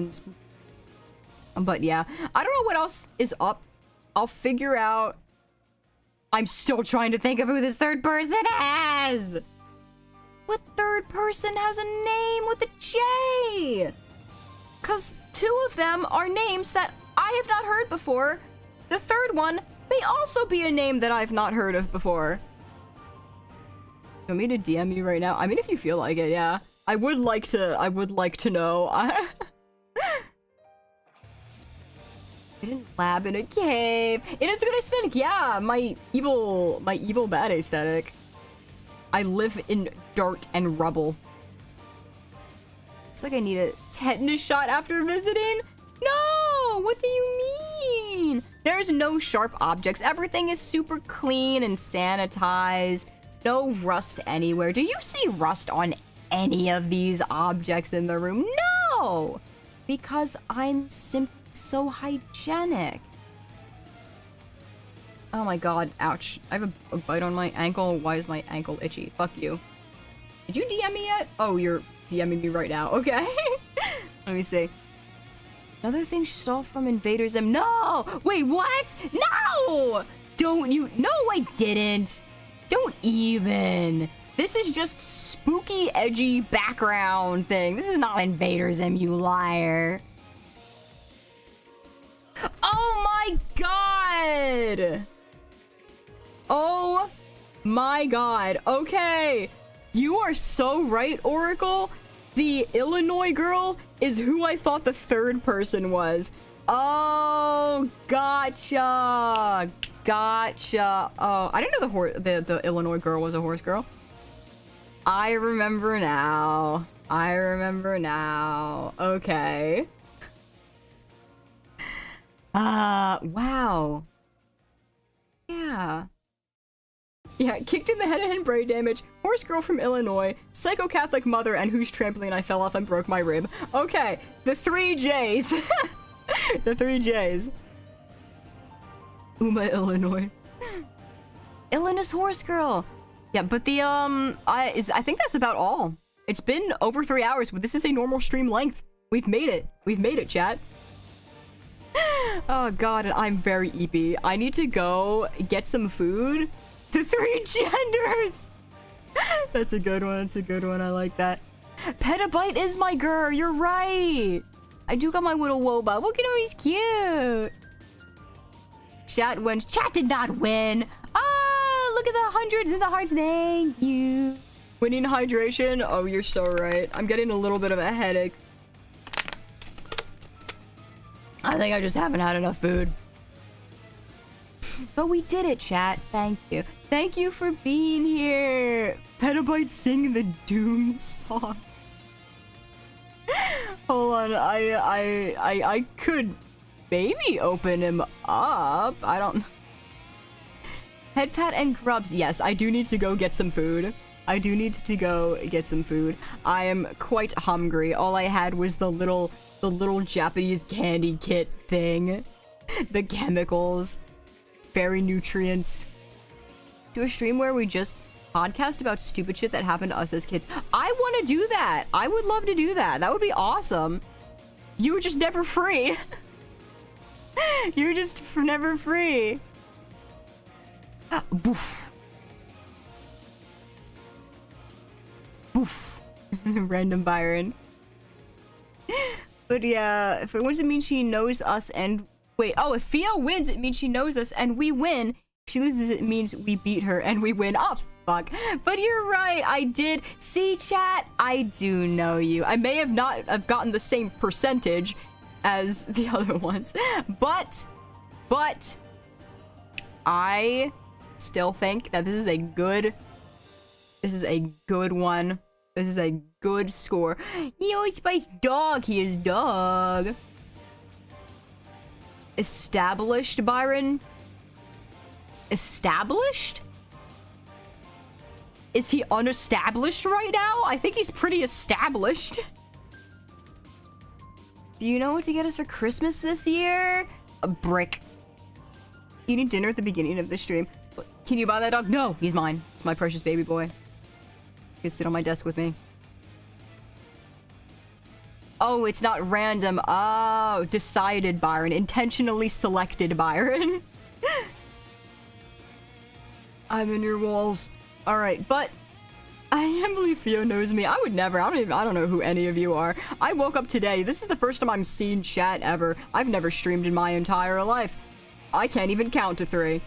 But yeah, I don't know what else is up. I'll figure out. I'm still trying to think of who this third person is. What third person has a name with a J? Because two of them are names that I have not heard before. The third one may also be a name that I've not heard of before. You want me to DM you right now? I mean, if you feel like it, yeah. I would like to know. Hidden lab in a cave. It is a good aesthetic, yeah. My evil bad aesthetic. I live in dirt and rubble. Looks like I need a tetanus shot after visiting. No! What do you mean? There's no sharp objects. Everything is super clean and sanitized. No rust anywhere. Do you see rust on any of these objects in the room? No! Because I'm simply so hygienic. Oh my god, ouch. I have a bite on my ankle. Why is my ankle itchy? Fuck you. Did you DM me yet? Oh, you're DMing me right now. Okay. Let me see. Another thing she stole from Invader Zim. No! Wait, what? No! Don't you? No, I didn't. Don't even. This is just spooky, edgy background thing. This is not Invader Zim, you liar. Oh! god. Oh my god. Okay. You are so right, Oracle. The Illinois girl is who I thought the third person was. Oh, gotcha. Gotcha. Oh, I didn't know the Illinois girl was a horse girl. I remember now. I remember now. Okay. Wow. Yeah. Yeah, kicked in the head and brain damage, horse girl from Illinois, psycho-Catholic mother, and whose trampoline I fell off and broke my rib. Okay, the 3 J's. The 3 J's. Uma, Illinois. Illinois horse girl. Yeah, but the, I think that's about all. It's been over 3 hours, but this is a normal stream length. We've made it. We've made it, chat. Oh god, and I'm very eepy. I need to go get some food. The 3 genders! That's a good one. That's a good one. I like that. Petabyte is my girl. You're right. I do got my little woba. Look at him. He's cute. Chat wins. Chat did not win. Ah, look at the hundreds and the hearts. Thank you. Winning hydration. Oh, you're so right. I'm getting a little bit of a headache. I think I just haven't had enough food. But we did it, chat. Thank you. Thank you for being here. Petabyte sing the Doom song. Hold on, I could maybe open him up. I don't. Headpat and grubs. Yes, I do need to go get some food. I do need to go get some food. I am quite hungry. All I had was the little Japanese candy kit thing. The chemicals. Fairy nutrients. Do a stream where we just podcast about stupid shit that happened to us as kids. I want to do that. I would love to do that. That would be awesome. You were just never free. You were just never free. Boof. Boof. Random Byron. But yeah, if it wins, it means she knows us and... Wait, oh, if Fio wins, it means she knows us and we win. If she loses, it means we beat her and we win. Oh, fuck. But you're right, I did. See, chat? I do know you. I may have not have gotten the same percentage as the other ones, but I still think that this is a good one. This is a good score. Yo, Spice dog. He is dog. Established, Byron? Established? Is he unestablished right now? I think he's pretty established. Do you know what to get us for Christmas this year? A brick. Eating dinner at the beginning of the stream. Can you buy that dog? No, he's mine. It's my precious baby boy. He can sit on my desk with me. Oh, it's not random. Oh, decided, Byron. Intentionally selected, Byron. I'm in your walls. All right, but I can't believe Fio knows me. I would never. I don't know who any of you are. I woke up today. This is the first time I'm seeing chat ever. I've never streamed in my entire life. I can't even count to 3.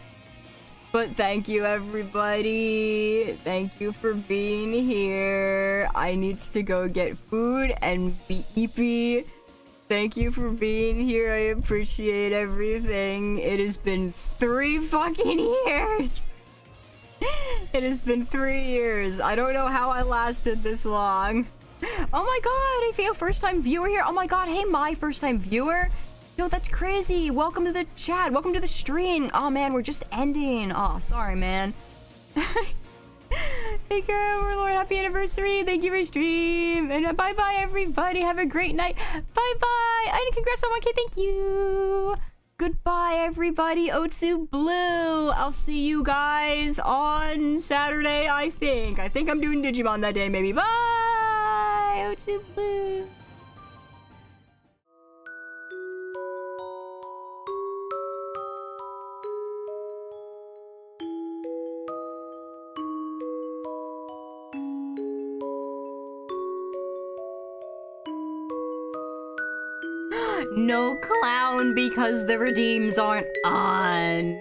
But thank you, everybody. Thank you for being here. I need to go get food and be eepy. Thank you for being here. I appreciate everything. It has been 3 fucking years. It has been 3 years. I don't know how I lasted this long. Oh my god, I feel first-time viewer here. Oh my god, hey, my first-time viewer. Yo, that's crazy. Welcome to the chat. Welcome to the stream. Oh, man, we're just ending. Oh, sorry, man. Take care, Overlord. Happy anniversary. Thank you for stream. And bye-bye, everybody. Have a great night. Bye-bye. And congrats on 1K. Thank you. Goodbye, everybody. Otsu Blue. I'll see you guys on Saturday, I think. I think I'm doing Digimon that day, maybe. Bye, Otsu Blue. No clown because the redeems aren't on.